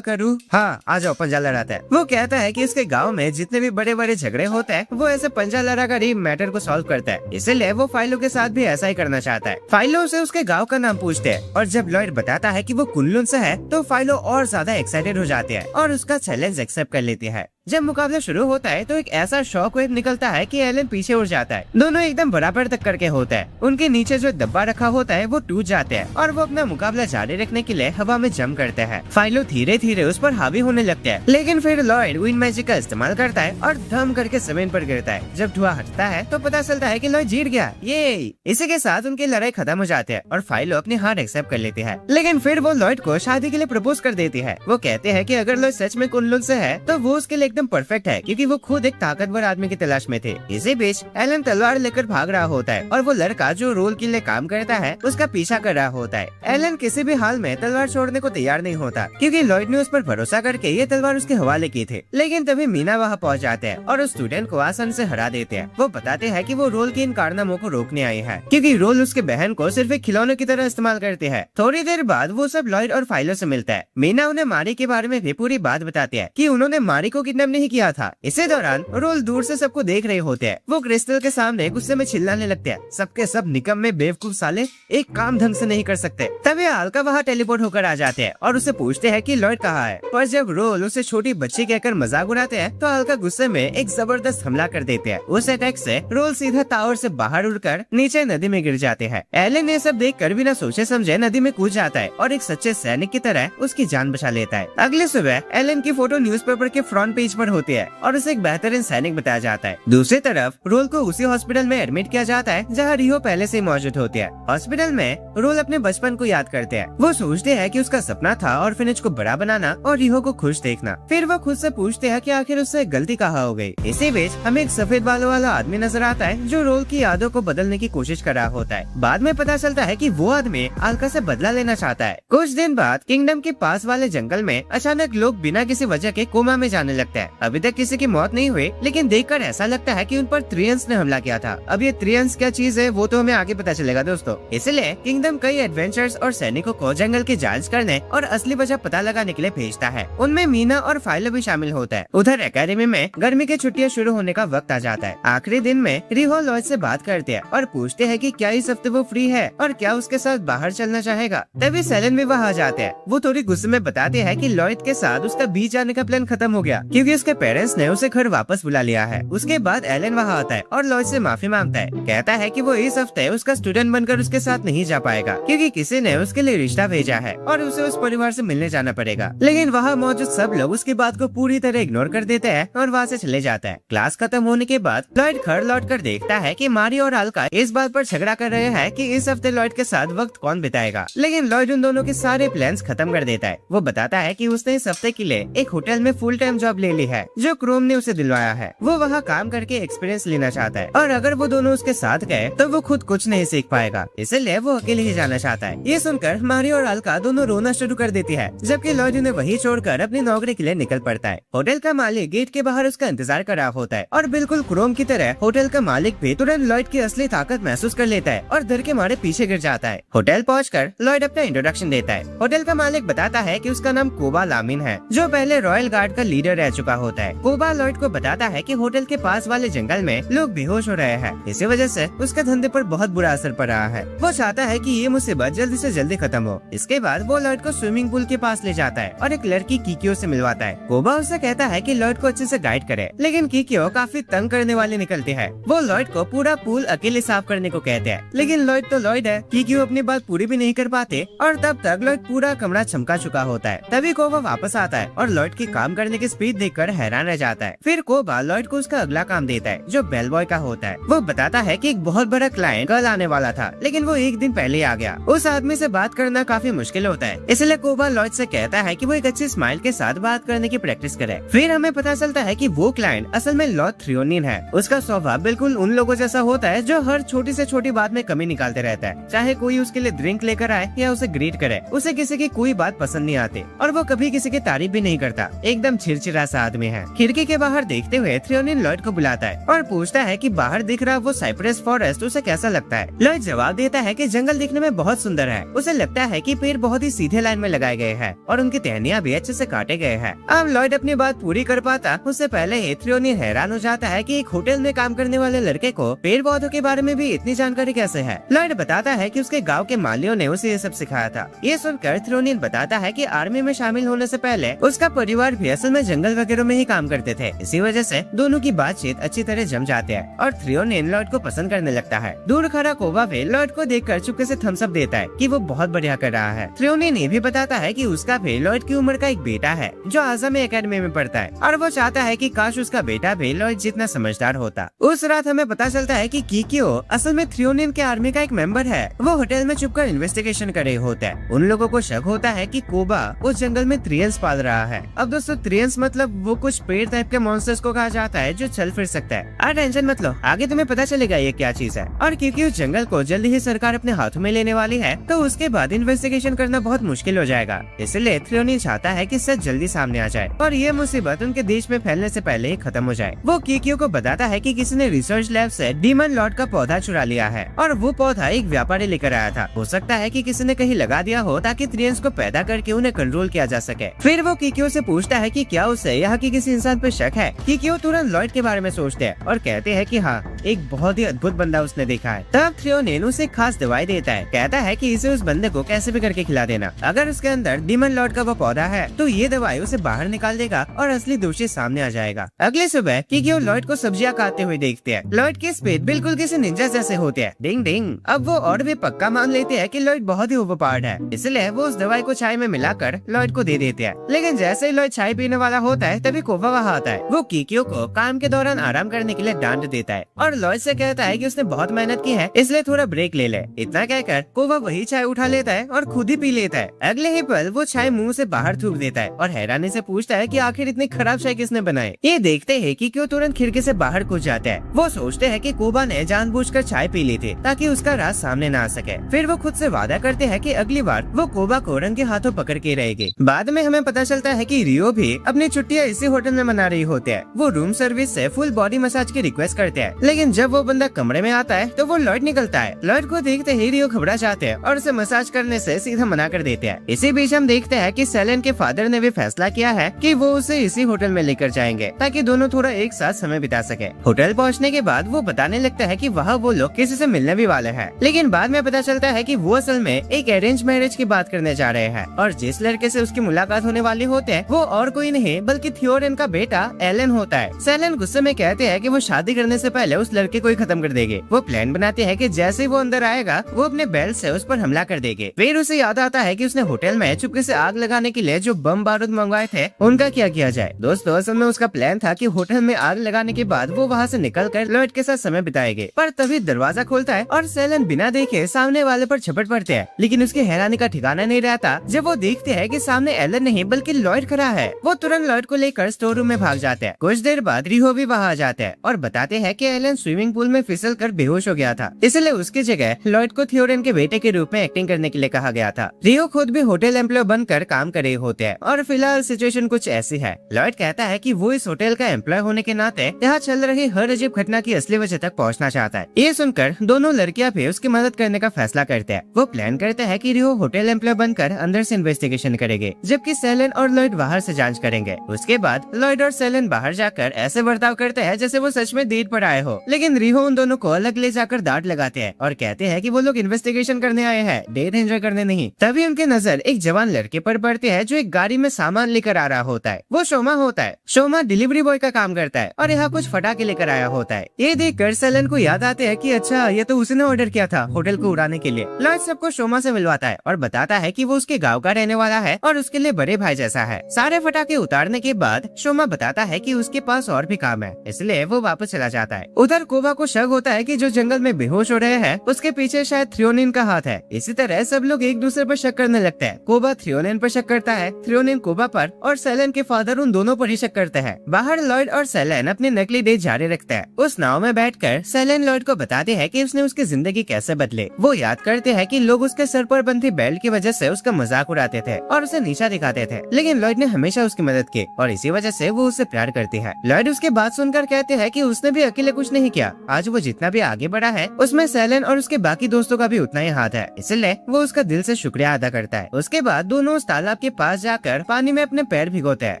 करूँ। हाँ आ जाओ, पंजा लड़ाता है। वो कहता है कि उसके गाँव में जितने भी बड़े बड़े झगड़े होते हैं वो ऐसे पंजा लड़ाकर ही मैटर को सॉल्व करता है, इसीलिए वो फाइलो के साथ भी ऐसा ही करना चाहता है। फाइलो से उसके गाँव का नाम पूछते हैं और जब लॉयड बताता है कि वो कुनलुन से है तो फाइलो और ज्यादा एक्साइटेड हो जाते हैं और उसका चैलेंज एक्सेप्ट कर लेती है। जब मुकाबला शुरू होता है तो एक ऐसा शॉक वेव निकलता है कि एलन पीछे उड़ जाता है। दोनों एकदम बराबर तक करके होता है। उनके नीचे जो डब्बा रखा होता है वो टूट जाते हैं और वो अपना मुकाबला जारी रखने के लिए हवा में जंप करते हैं। फाइलो धीरे धीरे उस पर हावी होने लगते हैं, लेकिन फिर लॉयड विंड मैजिक का इस्तेमाल करता है और धम करके जमीन पर गिरता है। जब धुआं हटता है तो पता चलता है कि लॉयड जीत गया। ये इसी के साथ उनकी लड़ाई खत्म हो जाती है और फाइलो अपनी हार एक्सेप्ट कर लेती है। लेकिन फिर वो लॉयड को शादी के लिए प्रपोज कर देती है। वो कहते हैं कि अगर लॉयड सच में कुनलुन से है तो वो उसके लिए एकदम परफेक्ट है, क्योंकि वो खुद एक ताकतवर आदमी की तलाश में थे। इसी बीच एलन तलवार लेकर भाग रहा होता है और वो लड़का जो रोल के लिए काम करता है उसका पीछा कर रहा होता है। एलन किसी भी हाल में तलवार छोड़ने को तैयार नहीं होता, क्योंकि लॉयड ने उस पर भरोसा करके ये तलवार उसके हवाले की थी। लेकिन तभी मीना वहाँ पहुँच जाते हैं और उस स्टूडेंट को आसान से हरा देते हैं। वो बताते हैं कि वो रोल के इन कारनामों को रोकने आई है, क्योंकि रोल उसके बहन को सिर्फ एक खिलौने की तरह इस्तेमाल करते हैं। थोड़ी देर बाद वो सब लॉयड और फाइलो से मिलता है। मीना उन्हें मारी के बारे में भी पूरी बात बताती है कि उन्होंने मारी को किडनैप नहीं किया था। इसी दौरान रोल दूर से सबको देख रहे होते हैं। वो क्रिस्टल के सामने गुस्से में चिल्लाने लगते हैं, सबके सब निकम्मे बेवकूफ साले, एक काम ढंग से नहीं कर सकते। तभी आल्का वहाँ टेलीपोर्ट होकर आ जाते हैं और उसे पूछते हैं कि लॉयड कहाँ है। पर जब रोल उसे छोटी बच्ची कहकर मजाक उड़ाते हैं तो आल्का गुस्से में एक जबरदस्त हमला कर देते हैं। उस अटैक से रोल सीधा टावर से बाहर उड़कर नीचे नदी में गिर जाते हैं। एलन ये सब देख कर बिना सोचे समझे नदी में कूद जाता है और एक सच्चे सैनिक की तरह उसकी जान बचा लेता है। अगले सुबह एलन की फोटो न्यूज़पेपर के फ्रंट पेज पर होती है और उसे एक बेहतरीन सैनिक बताया जाता है। दूसरी तरफ रोल को उसी हॉस्पिटल में एडमिट किया जाता है जहाँ रिहो पहले से मौजूद होती है। हॉस्पिटल में रोल अपने बचपन को याद करते हैं। वो सोचते हैं कि उसका सपना था ऑर्फनेज को बड़ा बनाना और रिहो को खुश देखना। फिर वो खुद से पूछते हैं कि आखिर उससे गलती कहाँ हो गई। इसी बीच हमें एक सफेद बालों वाला आदमी नजर आता है जो रोल की यादों को बदलने की कोशिश कर रहा होता है। बाद में पता चलता है कि वो आदमी आल्का से बदला लेना चाहता है। कुछ दिन बाद किंगडम के पास वाले जंगल में अचानक लोग बिना किसी वजह के कोमा में जाने लगते हैं। अभी तक किसी की मौत नहीं हुई, लेकिन देखकर ऐसा लगता है कि उन पर त्रियंस ने हमला किया था। अब ये त्रियंस क्या चीज है वो तो हमें आगे पता चलेगा दोस्तों। इसलिए किंगडम कई एडवेंचर्स और सैनिकों को जंगल की जांच करने और असली वजह पता लगाने के लिए भेजता है। उनमें मीना और फाइलो भी शामिल होता है। उधर एकेडमी में गर्मी की छुट्टियां शुरू होने का वक्त आ जाता है। आखिरी दिन में रिहो लॉयड से बात करते हैं और पूछते हैं कि क्या इस हफ्ते वो फ्री है और क्या उसके साथ बाहर चलना चाहेगा। तभी सेलन भी वहाँ आ जाते हैं। वो थोड़ी गुस्से में बताते हैं कि लॉयड के साथ उसका बीच जाने का प्लान खत्म हो गया, क्योंकि उसके पेरेंट्स ने उसे घर वापस बुला लिया है। उसके बाद एलन वहाँ आता है और लॉयड से माफी मांगता है। कहता है कि वो इस हफ्ते उसका स्टूडेंट बनकर उसके साथ नहीं जा पाएगा, क्योंकि किसी ने उसके लिए रिश्ता भेजा है और उसे उस परिवार से मिलने जाना पड़ेगा। लेकिन वहाँ मौजूद सब लोग उसकी बात को पूरी तरह इग्नोर कर देते हैं और वहाँ से चले जाता है। क्लास खत्म होने के बाद लॉयड घर लौट कर देखता है कि मारी और आल्का इस बात पर झगड़ा कर रहे हैं कि इस हफ्ते लॉयड के साथ वक्त कौन बिताएगा। लेकिन लॉयड उन दोनों के सारे प्लान्स खत्म कर देता है। वो बताता है कि उसने इस हफ्ते के लिए एक होटल में फुल टाइम जॉब ले ली है जो क्रोम ने उसे दिलवाया है। वो वहाँ काम करके एक्सपीरियंस लेना चाहता है और अगर वो दोनों उसके साथ गए तो वो खुद कुछ नहीं सीख पाएगा, इसलिए वो अकेले ही जाना चाहता है। ये सुनकर मारी और आल्का दोनों रोना शुरू कर देती है, जबकि लॉयड उन्हें वही छोड़कर अपनी नौकरी के लिए निकल पड़ता है। होटल का मालिक गेट के बाहर उसका इंतजार कर रहा होता है और बिल्कुल क्रोम की तरह होटल का मालिक भी तुरंत लॉयड की असली ताकत महसूस कर लेता है और डर के मारे पीछे गिर जाता है। होटल पहुंचकर लॉयड अपना इंट्रोडक्शन देता है। होटल का मालिक बताता है कि उसका नाम कोबा लामिन है, जो पहले रॉयल गार्ड का लीडर रह चुका चुका होता है। कोबा लॉयड को बताता है कि होटल के पास वाले जंगल में लोग बेहोश हो रहे हैं, इसी वजह से उसके धंधे पर बहुत बुरा असर पड़ रहा है। वो चाहता है कि ये मुसीबत जल्दी से जल्दी खत्म हो। इसके बाद वो लॉयड को स्विमिंग पूल के पास ले जाता है और एक लड़की किकियो से मिलवाता है। कोबा उससे कहता है कि लॉयड को अच्छे से गाइड करे, लेकिन किकियो काफी तंग करने वाली निकलती है। वो लॉयड को पूरा पूल अकेले साफ करने को कहते हैं, लेकिन लॉयड तो लॉयड है। किकियो अपनी बात पूरी भी नहीं कर पाते और तब तक लॉयड पूरा कमरा चमका चुका होता है। तभी कोबा वापस आता है और लॉयड की काम करने की स्पीड देखकर हैरान रह जाता है। फिर कोबा लॉयड को उसका अगला काम देता है जो बेल बॉय का होता है। वो बताता है कि एक बहुत बड़ा क्लाइंट कल आने वाला था, लेकिन वो एक दिन पहले आ गया। उस आदमी से बात करना काफी मुश्किल होता है, इसलिए कोबा लॉयड से कहता है कि वो एक अच्छी स्माइल के साथ बात करने की प्रैक्टिस करे। फिर हमें पता चलता है कि वो क्लाइंट असल में लॉर्ड थ्रियोनिन है। उसका स्वभाव बिल्कुल उन लोगों जैसा होता है जो हर छोटी से छोटी बात में कमी निकालते रहता है। चाहे कोई उसके लिए ड्रिंक लेकर आए या उसे ग्रीट करे, उसे किसी की कोई बात पसंद नहीं आती और वो कभी किसी की तारीफ भी नहीं करता। एकदम चिड़चिड़ा सा आदमी है। खिड़की के बाहर देखते हुए थ्रियोनिन लॉयड को बुलाता है और पूछता है कि बाहर दिख रहा वो साइप्रस फॉरेस्ट उसे कैसा लगता है। लॉयड जवाब देता है कि जंगल दिखने में बहुत सुंदर है। उसे लगता है कि पेड़ बहुत ही सीधे लाइन में लगाए गए हैं और उनकी टहनियां भी अच्छे से काटे गए हैं। अब लॉयड अपनी बात पूरी कर पाता उससे पहले ही थ्रियोनिन हैरान हो जाता है कि एक होटल में काम करने वाले लड़के को पेड़ पौधों के बारे में भी इतनी जानकारी कैसे है। लॉयड बताता है कि उसके गांव के मालियों ने उसे ये सब सिखाया था। ये सुनकर थ्रियोनिन बताता है कि आर्मी में शामिल होने से पहले उसका परिवार भी असल में जंगल वगैरह में ही काम करते थे। इसी वजह से दोनों की बातचीत अच्छी तरह जम जाते हैं और थ्रियोनिन लॉयड को पसंद करने लगता है। दूर खड़ा कोबा भी लॉयड को देखकर चुपके से थम्स अप देता है कि वो बहुत बढ़िया कर रहा है। थ्रियोनिन ये भी बताता है कि उसका भी लॉयड की उम्र का एक बेटा है जो आज़मी एकेडमी में पढ़ता है और वो चाहता है कि काश उसका बेटा भी लॉयड जितना समझदार होता। उस रात हमें पता चलता है कि किकियो असल में थ्रियोनिन के आर्मी का एक मेंबर है। वो होटल में छुपकर इन्वेस्टिगेशन कर रहे होता है। उन लोगों को शक होता है कि कोबा उस जंगल में त्रियंस पाल रहा है। अब दोस्तों त्रियंस मतलब वो कुछ पेड़ टाइप के मॉन्स्टर्स को कहा जाता है जो चल फिर सकता है। टेंशन मत लो, आगे तुम्हें पता चलेगा ये क्या चीज है। और क्योंकि उस जंगल को जल्दी ही सरकार अपने हाथों में लेने वाली है, तो उसके बाद इन्वेस्टिगेशन करना बहुत मुश्किल हो जाएगा। इसलिए थ्रियोनिन चाहता है कि सच जल्दी सामने आ जाए और ये मुसीबत उनके देश में फैलने से पहले ही खत्म हो जाए। वो किकियो को बताता है कि किसी ने रिसर्च लैब से डीमन लॉर्ड का पौधा चुरा लिया है और वो पौधा एक व्यापारी लेकर आया था। हो सकता है कि किसी ने कहीं लगा दिया हो ताकि त्रियंस को पैदा करके उन्हें कंट्रोल किया जा सके। फिर वो किकियो से पूछता है कि क्या उसे यहाँ की किसी इंसान पर शक है। किकियो तुरंत लॉयड के बारे में सोचते हैं और कहते हैं कि हाँ, एक बहुत ही अद्भुत बंदा उसने देखा है। तब थ्रियोनिन उसे खास दवाई देता है। कहता है कि इसे उस बंदे को कैसे भी करके खिला देना। अगर उसके अंदर डीमन लॉर्ड का वो पौधा है तो ये दवाई उसे बाहर निकाल देगा और असली दोषी सामने आ जाएगा। अगले सुबह किकियो लॉयड को सब्जियां काटते हुए देखते हैं। लॉयड के स्पीड बिल्कुल किसी निंजा जैसे होते हैं। डिंग डिंग। अब वो और भी पक्का मान लेते हैं कि लॉयड बहुत ही ओवरपावर्ड है, इसलिए वो उस दवाई को चाय में मिलाकर लॉयड को दे देते हैं। लेकिन जैसे ही लॉयड चाय पीने वाला होता है तभी कोबा वहाँ आता है। वो किकियो को काम के दौरान आराम करने के लिए डांट देता है और लॉयड से कहता है कि उसने बहुत मेहनत की है, इसलिए थोड़ा ब्रेक ले ले। इतना कहकर कोबा वही चाय उठा लेता है और खुद ही पी लेता है। अगले ही पल वो चाय मुंह से बाहर थूक देता है और हैरानी से पूछता है कि आखिर इतनी खराब चाय किसने बनाई। ये देखते हैं कि क्यों तुरंत खिड़की से बाहर कूद जाता है। वो सोचते हैं कि कोबा ने जानबूझकर चाय पी ली थी ताकि उसका राज सामने ना आ सके। फिर वो खुद से वादा करते हैं कि अगली बार वो कोबा को रंगे हाथों पकड़ के रहेगी। बाद में हमें पता चलता है कि रियो भी अपनी छुट्टियां इसी होटल में मना रही होते हैं। वो रूम सर्विस से फुल बॉडी मसाज की रिक्वेस्ट करते हैं, लेकिन जब वो बंदा कमरे में आता है तो वो लॉयड निकलता है। लॉयड को देखते ही रियो घबरा जाते हैं और उसे मसाज करने से सीधा मना कर देते हैं। इसी बीच हम देखते हैं कि सेलेन के फादर ने भी फैसला किया है कि वो उसे इसी होटल में लेकर जाएंगे ताकि दोनों थोड़ा एक साथ समय बिता सके। होटल पहुंचने के बाद वो बताने लगता है कि वहाँ वो लोग किसी से मिलने भी वाले हैं, लेकिन बाद में पता चलता है कि वो असल में एक अरेंज मैरिज की बात करने जा रहे हैं और जिस लड़के से उसकी मुलाकात होने वाली होते हैं वो और कोई नहीं बल्कि थियोरेन का बेटा एलन होता है। सेलेन गुस्से में कहते हैं कि वो शादी करने से पहले उस लड़के को ही खत्म कर देंगे। वो प्लान बनाते हैं कि जैसे ही वो अंदर आएगा वो अपने बेल्ट से उस पर हमला कर देंगे। फिर उसे याद आता है कि उसने होटल में चुपके से आग लगाने के लिए जो बम बारूद मंगवाए थे उनका क्या किया जाए। दोस्तों असल में उसका प्लान था कि होटल में आग लगाने के बाद वो वहाँ से निकलकर लॉयड के साथ समय बिताएंगे। पर तभी दरवाजा खोलता है और सेलन बिना देखे सामने वाले पर झपट पड़ते हैं, लेकिन उसके हैरानी का ठिकाना नहीं रहता जब वो देखते हैं कि सामने एलन नहीं बल्कि लॉयड खड़ा है। वो तुरंत लॉयड को लेकर स्टोर रूम में भाग जाते हैं। कुछ देर बाद रिहो भी वहाँ आ जाते हैं और बताते हैं कि एलन स्विमिंग पूल में फिसल कर बेहोश हो गया था, इसलिए उसकी जगह लॉयड को थियोरेन के बेटे के रूप में एक्टिंग करने के लिए कहा गया था। रिहो खुद भी होटल एम्प्लॉय बनकर काम कर रहे होते हैं और फिलहाल सिचुएशन कुछ ऐसी है। लॉयड कहता है कि वो इस होटल का एम्प्लॉय होने के नाते यहाँ चल रही हर अजीब घटना की असली वजह तक पहुँचना चाहता है। ये सुनकर दोनों लड़कियां भी उसकी मदद करने का फैसला करते हैं। वो प्लान करते हैं कि रिहो होटल एम्प्लॉय बनकर अंदर से इन्वेस्टिगेशन करेंगे, जबकि सेलन और लॉयड बाहर से जांच करेंगे। उसके इसके बाद लॉयड और सेलेन बाहर जाकर ऐसे बर्ताव करते हैं जैसे वो सच में डेट पर आए हो, लेकिन रिहो उन दोनों को अलग ले जाकर डांट लगाते हैं और कहते हैं कि वो लोग इन्वेस्टिगेशन करने आए हैं, डेट एंजॉय करने नहीं। तभी उनकी नजर एक जवान लड़के पर पड़ती है जो एक गाड़ी में सामान लेकर आ रहा होता है। वो शोमा होता है। शोमा डिलीवरी बॉय का काम करता है और यहाँ कुछ फटाके लेकर आया होता है। ये देखकर सेलेन को याद आते हैं कि अच्छा ये तो उसने ऑर्डर किया था होटल को उड़ाने के लिए। लॉयड सबको शोमा से मिलवाता है और बताता है कि वो उसके गांव का रहने वाला है और उसके लिए बड़े भाई जैसा है। सारे फटाके उतारने के बाद शोमा बताता है कि उसके पास और भी काम है, इसलिए वो वापस चला जाता है। उधर कोबा को शक होता है कि जो जंगल में बेहोश हो रहे हैं उसके पीछे शायद थ्रियोनिन का हाथ है। इसी तरह सब लोग एक दूसरे पर शक करने लगते हैं। कोबा थ्रियोनिन पर शक करता है, थ्रियोनिन कोबा पर और सेलेन के फादर उन दोनों पर ही शक करते हैं। बाहर लॉयड और सेलेन अपनी नकली डेट जारी रखते हैं। उस नाव में बैठकर सेलेन लॉयड को बताते हैं कि उसने उसकी जिंदगी कैसे बदले। वो याद करते हैं कि लोग उसके सर पर बंधी बेल्ट की वजह से उसका मजाक उड़ाते थे और उसे नीचा दिखाते थे, लेकिन लॉयड ने हमेशा उसकी मदद की और इसी वजह से वो उससे प्यार करती है। लॉयड उसके बात सुनकर कहते हैं कि उसने भी अकेले कुछ नहीं किया। आज वो जितना भी आगे बढ़ा है उसमें सेलेन और उसके बाकी दोस्तों का भी उतना ही हाथ है, इसलिए वो उसका दिल से शुक्रिया अदा करता है। उसके बाद दोनों उस तालाब के पास जाकर पानी में अपने पैर भिगोते हैं।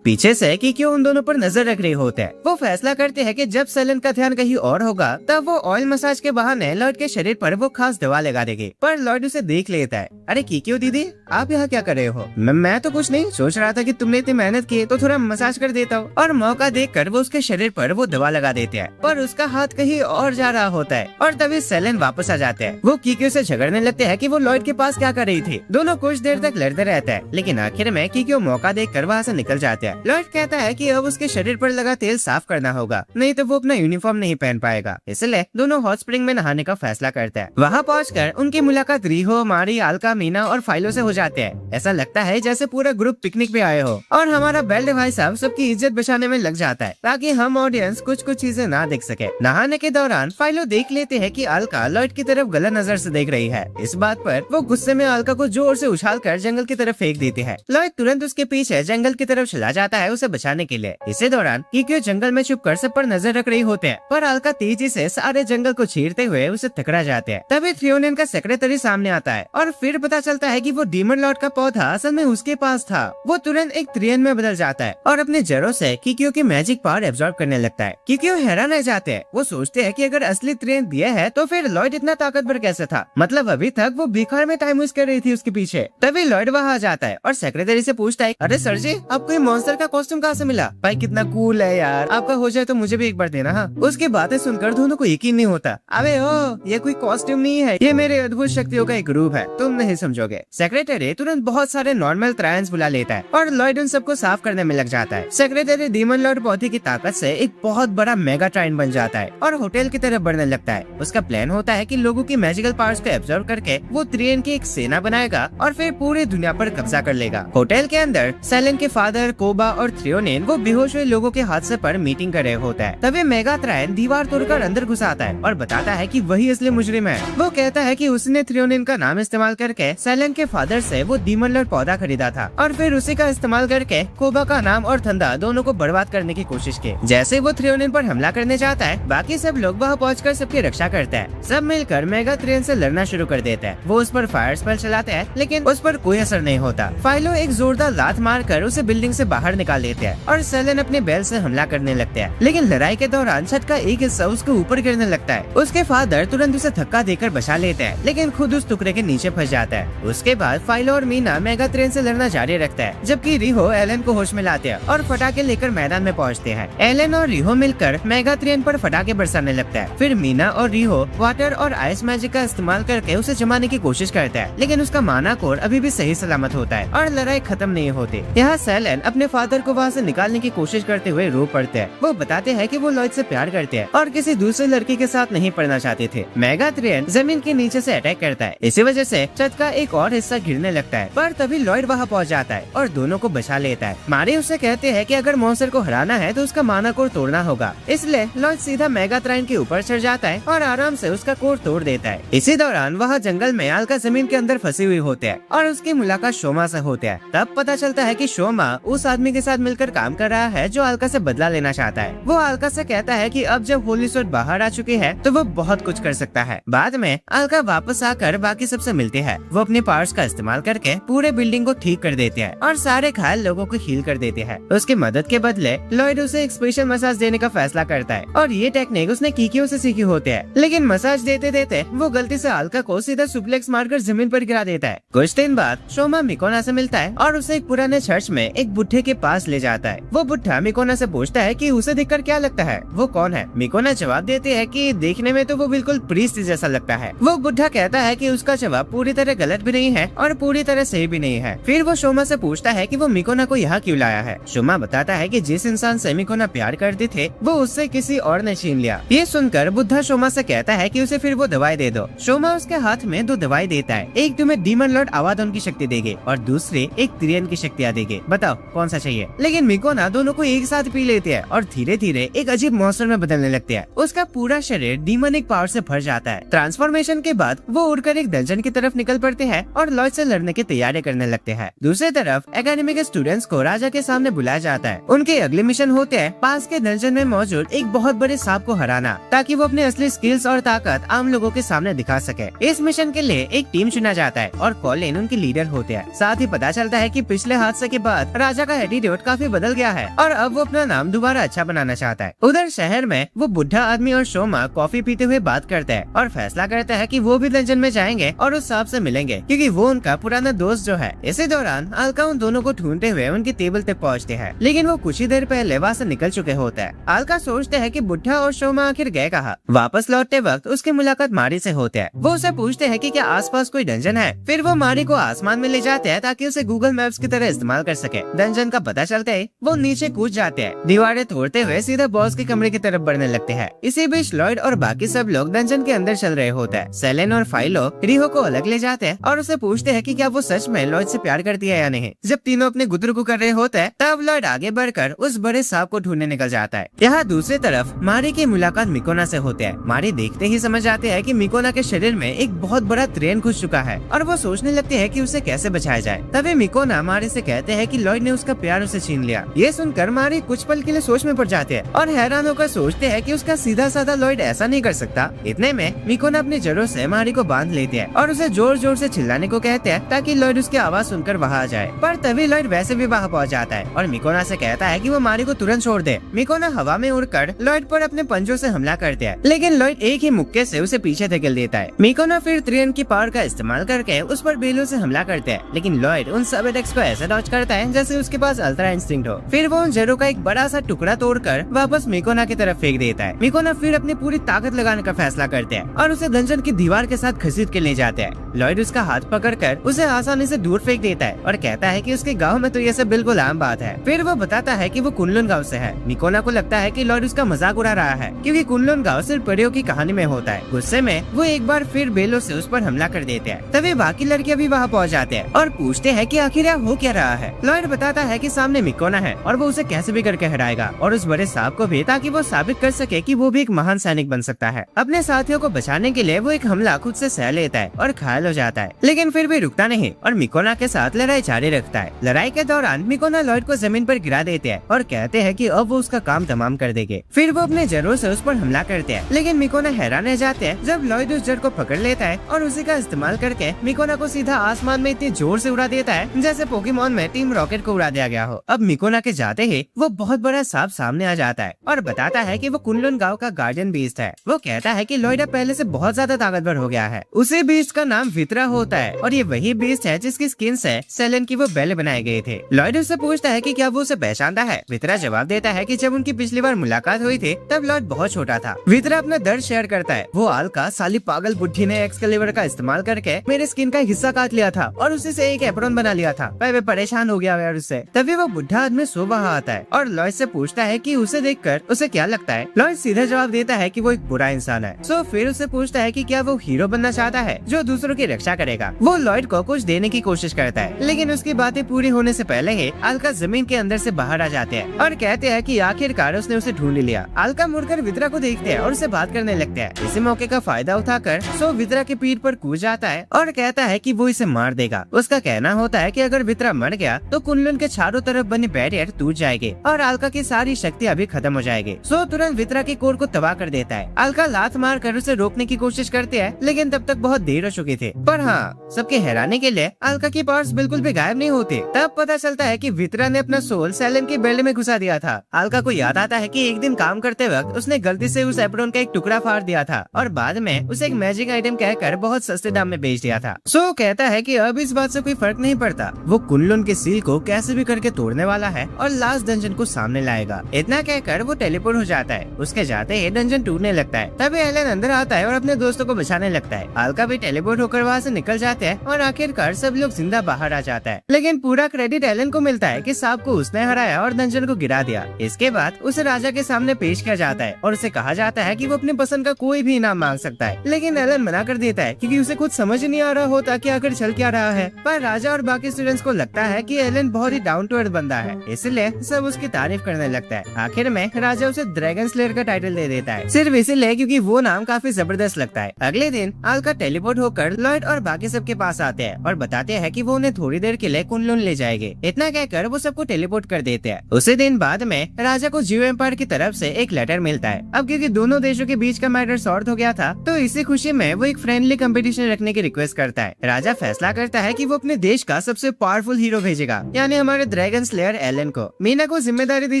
पीछे से कि क्यों उन दोनों पर नजर रख रहे होते हैं। वो फैसला करते हैं कि जब सेलेन का ध्यान कहीं और होगा तब वो ऑयल मसाज के बहाने लॉयड के शरीर पर वो खास दवा लगा देगी। पर लॉयड उसे देख लेता है। अरे क्यों दीदी आप यहाँ क्या कर रहे हो? मैं तो कुछ नहीं, सोच रहा था कि तुमने इतनी मेहनत की तो थोड़ा मसाज कर देता हूँ। और मौका देखकर वो उसके शरीर पर वो दवा लगा देते हैं, पर उसका हाथ कहीं और जा रहा होता है और तभी सेलेन वापस आ जाते हैं। वो कीक्यू से झगड़ने लगते हैं कि वो लॉयड के पास क्या कर रही थी। दोनों कुछ देर तक लड़ते रहते हैं, लेकिन आखिर में कीक्यू मौका देखकर वहाँ से निकल जाते हैं। लॉयड कहता है कि अब उसके शरीर पर लगा तेल साफ करना होगा, नहीं तो वो अपना यूनिफॉर्म नहीं पहन पाएगा। इसलिए दोनों हॉट स्प्रिंग में नहाने का फैसला करते हैं। वहाँ पहुंचकर उनकी मुलाकात रिहो, मारी, आल्का, मीना और फाइलो से हो जाते हैं। ऐसा लगता है जैसे पूरा ग्रुप पिकनिक पे आए हो और हमारा बेल्ट भाई साहब सबकी इज्जत बचाने में लग जाता है ताकि हम ऑडियंस कुछ चीजें ना देख सके। नहाने के दौरान फाइलो देख लेते हैं कि आल्का लॉयड की तरफ गलत नजर से देख रही है। इस बात पर वो गुस्से में आल्का को जोर से उछालकर जंगल की तरफ फेंक देती है। लॉयड तुरंत उसके पीछे जंगल की तरफ चला जाता है उसे बचाने के लिए। इसी दौरान कीक्यू जंगल में छुपकर सब पर नजर रख रही होते हैं, पर आल्का तेजी से सारे जंगल को चीरते हुए उसे टकरा जाते हैं। तभी थ्रियोनिन का सेक्रेटरी सामने आता है और फिर पता चलता है कि वो डीमन लॉर्ड का पौधा असल में उसके पास था। वो तुरंत एक त्रियन में बदल जाता है और अपने जड़ों से कीक्यू की मैजिक पावर एब्जॉर्ब करने लगता है। कीक्यू हैरान रह जाते हैं। वो सोचते हैं कि अगर असली त्रियन दिया है तो फिर लॉयड इतना ताकतवर कैसे था, मतलब अभी तक वो बेकार में टाइम वेस्ट कर रही थी उसके पीछे। तभी लॉयड वहाँ आ जाता है और सेक्रेटरी से पूछता है, अरे सर जी आपको ये मॉन्स्टर का कॉस्ट्यूम कहाँ से मिला? भाई कितना कूल है यार, आपका हो जाए तो मुझे भी एक बार देना। हाँ, उसकी बातें सुनकर दोनों को यकीन नहीं होता। अबे ओ ये कोई कॉस्ट्यूम नहीं है, ये मेरे अद्भुत शक्तियों का एक रूप है, तुम नहीं समझोगे। सेक्रेटरी तुरंत बहुत सारे नॉर्मल ट्रायंस बुला लेता है और लॉयड उन सबको साफ करने में लग जाता है। सेक्रेटरी डीमन लॉर्ड पौधे की ताकत से एक बहुत बड़ा मेगा ट्रायन बन जाता है और होटल की तरफ बढ़ने लगता है। उसका प्लान होता है कि लोगों की मैजिकल पावर्स को एब्जॉर्ब करके वो त्रियन की एक सेना बनाएगा और फिर पूरी दुनिया पर कब्जा कर लेगा। होटल के अंदर सेलेन के फादर, कोबा और थ्रियोनिन वो बेहोश हुए लोगों के हादसे पर मीटिंग कर रहे होता है। तभी मेगा ट्रायन दीवार तोड़कर अंदर घुस आता है और बताता है कि वही असली मुजरिम है। वो कहता है कि उसने थ्रियोनिन का नाम इस्तेमाल करके सेलेन के फादर से वो डीमन लॉर्ड पौधा खरीदा था और फिर उसी का इस्तेमाल करके कोबा का नाम और धंधा दोनों को बर्बाद करने की कोशिश की। जैसे वो थ्रियोनिन पर हमला करने जाता है, बाकी सब लोग वहाँ पहुंचकर सबकी रक्षा करते हैं। सब मिलकर मेगा त्रियन से लड़ना शुरू कर देते हैं। वो उस पर फायर स्पेल चलाते हैं, लेकिन उस पर कोई असर नहीं होता। फाइलो एक जोरदार लात मारकर उसे बिल्डिंग से बाहर निकाल देते हैं और सेलेन अपने बैल से हमला करने लगते हैं, लेकिन लड़ाई के दौरान छत का एक हिस्सा उसके ऊपर गिरने लगता है। उसके फादर तुरंत उसे धक्का देकर बचा लेते हैं, लेकिन खुद उस टुकड़े के नीचे फंस जाता है। उसके बाद फाइलो और मीना मेगा त्रियन से लड़ना जारी रखता है, जबकि रिहो एलन को होश में लाते हैं और फटाके लेकर मैदान में पहुंचते हैं। एलन और रिहो मिलकर मेगा त्रियन पर फटाके बरसाने लगता है। फिर मीना और रिहो वाटर और आइस मैजिक का इस्तेमाल करके उसे जमाने की कोशिश करता है, लेकिन उसका माना कोर अभी भी सही सलामत होता है और लड़ाई खत्म नहीं होती। यहाँ सेलेन अपने फादर को वहाँ से निकालने की कोशिश करते हुए रो पड़ते हैं। वो बताते हैं कि वो लॉयड से प्यार करते हैं और किसी दूसरे लड़की के साथ नहीं पढ़ना चाहते थे। मेगा त्रियन जमीन के नीचे से अटैक करता है, इसी वजह से छत का एक और हिस्सा गिरने लगता है, पर तभी लॉयड वहाँ पहुँच जाता है और दोनों को बचा लेता है। मारी उससे कहते हैं कि अगर मॉन्स्टर को हराना है तो उसका माना कोर तोड़ना होगा, इसलिए लॉयड सीधा मेगा त्रियन के ऊपर चढ़ जाता है और आराम से उसका कोर तोड़ देता है। इसी दौरान वहाँ जंगल में आल्का जमीन के अंदर फंसी हुई होते हैं और उसकी मुलाकात शोमा से होती है। तब पता चलता है कि शोमा उस आदमी के साथ मिलकर काम कर रहा है जो आल्का से बदला लेना चाहता है। वो आल्का से कहता है कि अब जब होली सूट बाहर आ चुकी है तो वो बहुत कुछ कर सकता है। बाद में आल्का वापस आकर बाकी सबसे मिलती है। वो अपने पावर्स का इस्तेमाल करके पूरे बिल्डिंग को ठीक कर देते हैं और सारे घायल लोगों को हील कर देते हैं। उसकी मदद के बदले लॉयड उसे एक स्पेशल मसाज देने का फैसला करता है और ये टेक्निक उसने कीकियो से सीखी होती है। लेकिन मसाज देते देते वो गलती से आल्का को सीधा सुप्लेक्स मारकर जमीन पर गिरा देता है। कुछ दिन बाद शोमा मिकोना से मिलता है और उसे एक पुराने चर्च में एक बुढ़े के पास ले जाता है। वो बुढ़ा मिकोना से पूछता है कि उसे देखकर क्या लगता है, वो कौन है। मिकोना जवाब देती है कि देखने में तो वो बिल्कुल प्रीस्ट जैसा लगता है। वो बुढ़ा कहता है कि उसका जवाब पूरी तरह गलत भी नहीं है और पूरी तरह सही भी नहीं है। फिर वो शोमा से पूछता है कि वो मिकोना को यहाँ क्यों लाया है। शोमा बताता है कि जिस इंसान से मिकोना प्यार करते थे वो उससे किसी और ने छीन लिया। ये सुनकर बुढ़ा शोमा से कहता है कि उसे फिर वो दवाई दे दो। शोमा उसके हाथ में 2 दवाई देता है, एक तुम्हें डीमन लॉर्ड अबादोन की शक्ति देगी और दूसरी एक तिरियन की शक्तियाँ देगी। बताओ कौन सा चाहिए। लेकिन मिकोना दोनों को एक साथ पी लेती है और धीरे धीरे एक अजीब मॉन्स्टर में बदलने लगती है। उसका पूरा शरीर डीमनिक पावर से भर जाता है। ट्रांसफॉर्मेशन के बाद वो उड़कर एक डंजन की तरफ निकल पड़ते हैं और लॉर्ड से लड़ने की तैयारी करने लगते हैं। दूसरी तरफ एकेडमी के स्टूडेंट्स को राजा के सामने बुलाया जाता है। उनके अगले मिशन होते हैं पास के डंजन में मौजूद एक बहुत बड़े सांप को हराना, ताकि वो अपने असली स्किल्स और ताकत आम लोगों के सामने दिखा सके। इस मिशन के लिए एक टीम चुना जाता है और कॉलिन उनकी लीडर होते हैं। साथ ही पता चलता है कि पिछले हादसे के बाद राजा का एटीट्यूड काफी बदल गया है और अब वो अपना नाम दोबारा अच्छा बनाना चाहता है। उधर शहर में वो बुढ़ा आदमी और शोमा कॉफी पीते हुए बात करते हैं और फैसला करते हैं कि वो भी डंजन में जाएंगे और उस सांप से मिलेंगे, क्योंकि वो उनका पुराना दोस्त जो है। इसी दौरान आल्का उन दोनों को ढूंढते हुए उनकी टेबल तक पहुँचते हैं, लेकिन वो कुछ ही देर पहले वहाँ से निकल चुके होते हैं। आल्का सोचते हैं कि बुढ़ा और शोमा आखिर गए कहाँ। वापस लौटते वक्त उसकी मुलाकात मारी से होते हैं। वो उसे पूछते हैं कि क्या आसपास कोई डंजन है। फिर वो मारी को आसमान में ले जाते हैं ताकि उसे गूगल मैप्स की तरह इस्तेमाल कर सके। डंजन का पता चलते ही वो नीचे कूद जाते हैं, दीवारें तोड़ते हुए सीधा बॉस के कमरे की तरफ बढ़ने लगते हैं। इसी बीच लॉयड और बाकी सब लोग डंजन के अंदर चल रहे होते हैं। सेलेन और फाइलो रिहो को अलग ले जाते हैं और उसे पूछते हैं कि क्या वो सच में लॉयड से प्यार करती है या नहीं। जब तीनों अपने गुदरुगु कर रहे होते हैं तब लॉयड आगे बढ़कर उस बड़े सांप को ढूंढने निकल जाता है। यहाँ दूसरी तरफ मारी की मुलाकात मिकोना से होते हैं। मारी देखते ही समझ जाते हैं कि मिकोना के शरीर में एक बहुत बड़ा ट्रेन घुस चुका है और वो सोचने लगते हैं कि उसे कैसे बचाया जाए। तभी मिकोना मारी से कहते हैं कि लॉयड ने उसका प्यार उसे छीन लिया। ये सुनकर मारी कुछ पल के लिए सोच में पड़ जाते हैं और हैरान होकर सोचते हैं कि उसका सीधा साधा लॉयड ऐसा नहीं कर सकता। इतने में मिकोना अपनी जड़ों से मारी को बांध लेते हैं और उसे जोर जोर से चिल्लाने को कहते हैं ताकि लॉयड उसकी आवाज सुनकर वहाँ आ जाए। पर तभी लॉयड वैसे भी वहाँ पहुँच जाता है और मिकोना से कहता है कि वो मारी को तुरंत छोड़ दे। मिकोना हवा में उड़कर लॉयड पर अपने पंजों से हमला करते हैं, लेकिन लॉयड एक ही मुक्के से उसे पीछे धकेल देता है। मिकोना फिर त्रियन की पावर का इस्तेमाल करके उस पर बेलों से हमला करते हैं, लेकिन लॉयड उन सब अटैक्स को ऐसा डॉज करता है जैसे उसके पास अल्ट्रा इंस्टिंक्ट हो। फिर वो उन जड़ों का एक बड़ा सा टुकड़ा तोड़कर वापस मिकोना की तरफ फेंक देता है। मिकोना फिर अपनी पूरी ताकत लगाने का फैसला करते हैं और उसे डंजन की दीवार के साथ घसीट के ले जाते हैं। लॉयड उसका हाथ पकड़कर उसे आसानी से दूर फेंक देता है और कहता है कि उसके गांव में तो ये सब बिल्कुल आम बात है। फिर वो बताता है कि वो कुनलुन गांव से है। मिकोना को लगता है कि लॉयड उसका मजाक उड़ा रहा है, क्योंकि कुनलुन गांव सिर्फ परियों की कहानी में होता है। गुस्से में वो एक बार फिर बेलों से उस पर हमला कर देते हैं। तभी बाकी लड़कियां भी वहाँ पहुँच जाते हैं और पूछते हैं कि आखिर यहाँ हो क्या रहा है। लॉयड बताता है कि सामने मिकोना है और वो उसे कैसे भी करके हराएगा और उस बड़े सांप को भी, ताकि वो साबित कर सके कि वो भी एक महान सैनिक बन सकता है। अपने साथियों को बचाने के लिए वो एक हमला खुद से सह लेता है और घायल हो जाता है, लेकिन फिर भी रुकता नहीं और मिकोना के साथ लड़ाई जारी रखता है। लड़ाई के दौरान मिकोना लॉयड को जमीन पर गिरा देते हैं और कहते हैं कि अब वो उसका काम तमाम कर देंगे। फिर वो अपने जड़ों से उस पर हमला करते हैं, लेकिन मिकोना हैरान रह जाते हैं जब लॉयड उस जड़ को पकड़ लेता है और उसी का इस्तेमाल करके मिकोना को सीधा आसमान में इतनी जोर से उड़ा देता है जैसे पोकेमॉन में टीम रॉकेट को उड़ा दिया गया हो। अब मिकोना के जाते ही वो बहुत बड़ा सांप सामने आ जाता है और बताता है कि वो कुनलुन गांव का गार्डियन बीस्ट है। वो कहता है कि लॉयड पहले से बहुत ज्यादा ताकतवर हो गया है। उसी बीस्ट का नाम वित्रा होता है और ये वही बीस्ट है जिसकी स्किन से सेलेन की वो बैले बनाए गए थे। लॉयड उससे पूछता है कि क्या वो उसे पहचानता है। वित्रा जवाब देता है कि जब उनकी पिछली बार मुलाकात हुई थी तब लॉयड बहुत छोटा था। वित्रा अपना दर्द शेयर करता है। वो आल्का साली पागल बुढ़ी ने एक्सकैलिबर का इस्तेमाल करके मेरे स्किन का हिस्सा काट लिया था और उसी से एक एप्रॉन बना लिया था। मैं परेशान हो गया यार उससे। तभी वो बुढ़ा आदमी सो वहाँ आता है और लॉयड से पूछता है कि उसे देखकर उसे क्या लगता है। लॉयड सीधा जवाब देता है कि वो एक बुरा इंसान है। सो फिर उसे पूछता है कि क्या वो हीरो बनना चाहता है जो दूसरों की रक्षा करेगा। वो लॉयड को कुछ देने की कोशिश करता है, लेकिन उसकी बातें पूरी होने से पहले ही आल्का जमीन के अंदर से बाहर आ जाते हैं और कहते हैं कि आखिरकार उसने उसे ढूंढ लिया। आल्का मुड़कर वित्रा को देखते हैं और उससे बात करने लगते हैं। इसी मौके का फायदा उठाकर सो वित्रा के पीठ पर कूद जाता है और कहता है कि वो इसे मार देगा। उसका कहना होता है कि अगर वित्रा मर गया तो कुनलुन के चारों तरफ बने बैरियर टूट जाएंगे और आल्का की सारी शक्तियां भी खत्म हो जाएगी। सो तुरंत वित्रा के कोर को तबाह कर देता है। आल्का लात मार कर उसे रोकने की कोशिश करते हैं, लेकिन तब तक बहुत देर हो चुकी थी। पर हाँ, सबके हैरानी के लिए आल्का की पावर्स बिल्कुल भी गायब नहीं होते। तब पता चलता है कि वित्रा ने अपना सोल सेलन की बेल्ट में घुसा दिया था। अलका को याद आता है कि एक दिन काम करते वक्त उसने गलती से उस एप्रोन का एक टुकड़ा फाड़ दिया था और बाद में उसे एक मैजिक आइटम कहकर बहुत सस्ते दाम में बेच दिया था। सो कहता है कि अब इस बात से कोई फर्क नहीं पड़ता, वो कुनलुन के सील को कैसे भी करके तोड़ने वाला है और लास्ट डंजन को सामने लाएगा। इतना कहकर वो टेलीपोर्ट हो जाता है। उसके जाते ही डंजन टूटने लगता है। तभी एलन अंदर आता है और अपने दोस्तों को बचाने लगता है। अलका भी टेलीपोर्ट होकर वहाँ से निकल जाते हैं और आखिरकार सब लोग जिंदा बाहर आ जाता है। लेकिन पूरा क्रेडिट एलन को मिलता है कि सांप को उसने हराया और डंजन को गिरा दिया। इसके बाद उसे राजा के सामने पेश किया जाता है और उसे कहा जाता है कि वो अपनी पसंद का कोई भी इनाम मांग सकता है। लेकिन एलन मना कर देता है क्योंकि उसे खुद समझ नहीं आ रहा होता कि आखिर चल क्या रहा है। पर राजा और बाकी स्टूडेंट्स को लगता है कि एलन बहुत ही डाउन टू अर्थ बंदा है, इसलिए सब उसकी तारीफ करने लगता है। आखिर में राजा उसे ड्रैगन स्लेयर का टाइटल दे देता है, सिर्फ इसीलिए क्योंकि वो नाम काफी जबरदस्त लगता है। अगले दिन अलका टेलीपोर्ट होकर लॉयड और बाकी सबके पास आते हैं और बताते हैं कि वो उन्हें थोड़ी देर के लिए कुनलुन ले जाएंगे। इतना कहकर वो सबको टेलीपोर्ट कर देते हैं। उसी दिन बाद में राजा को जियो एम्पायर की तरफ से एक लेटर मिलता है। अब क्योंकि दोनों देशों के बीच का मैटर सॉर्ट हो गया था, तो इसी खुशी में वो एक फ्रेंडली कंपटीशन रखने की रिक्वेस्ट करता है। राजा फैसला करता है कि वो अपने देश का सबसे पावरफुल हीरो भेजेगा, यानी हमारे ड्रैगन स्लेयर एलन को। मीना को जिम्मेदारी दी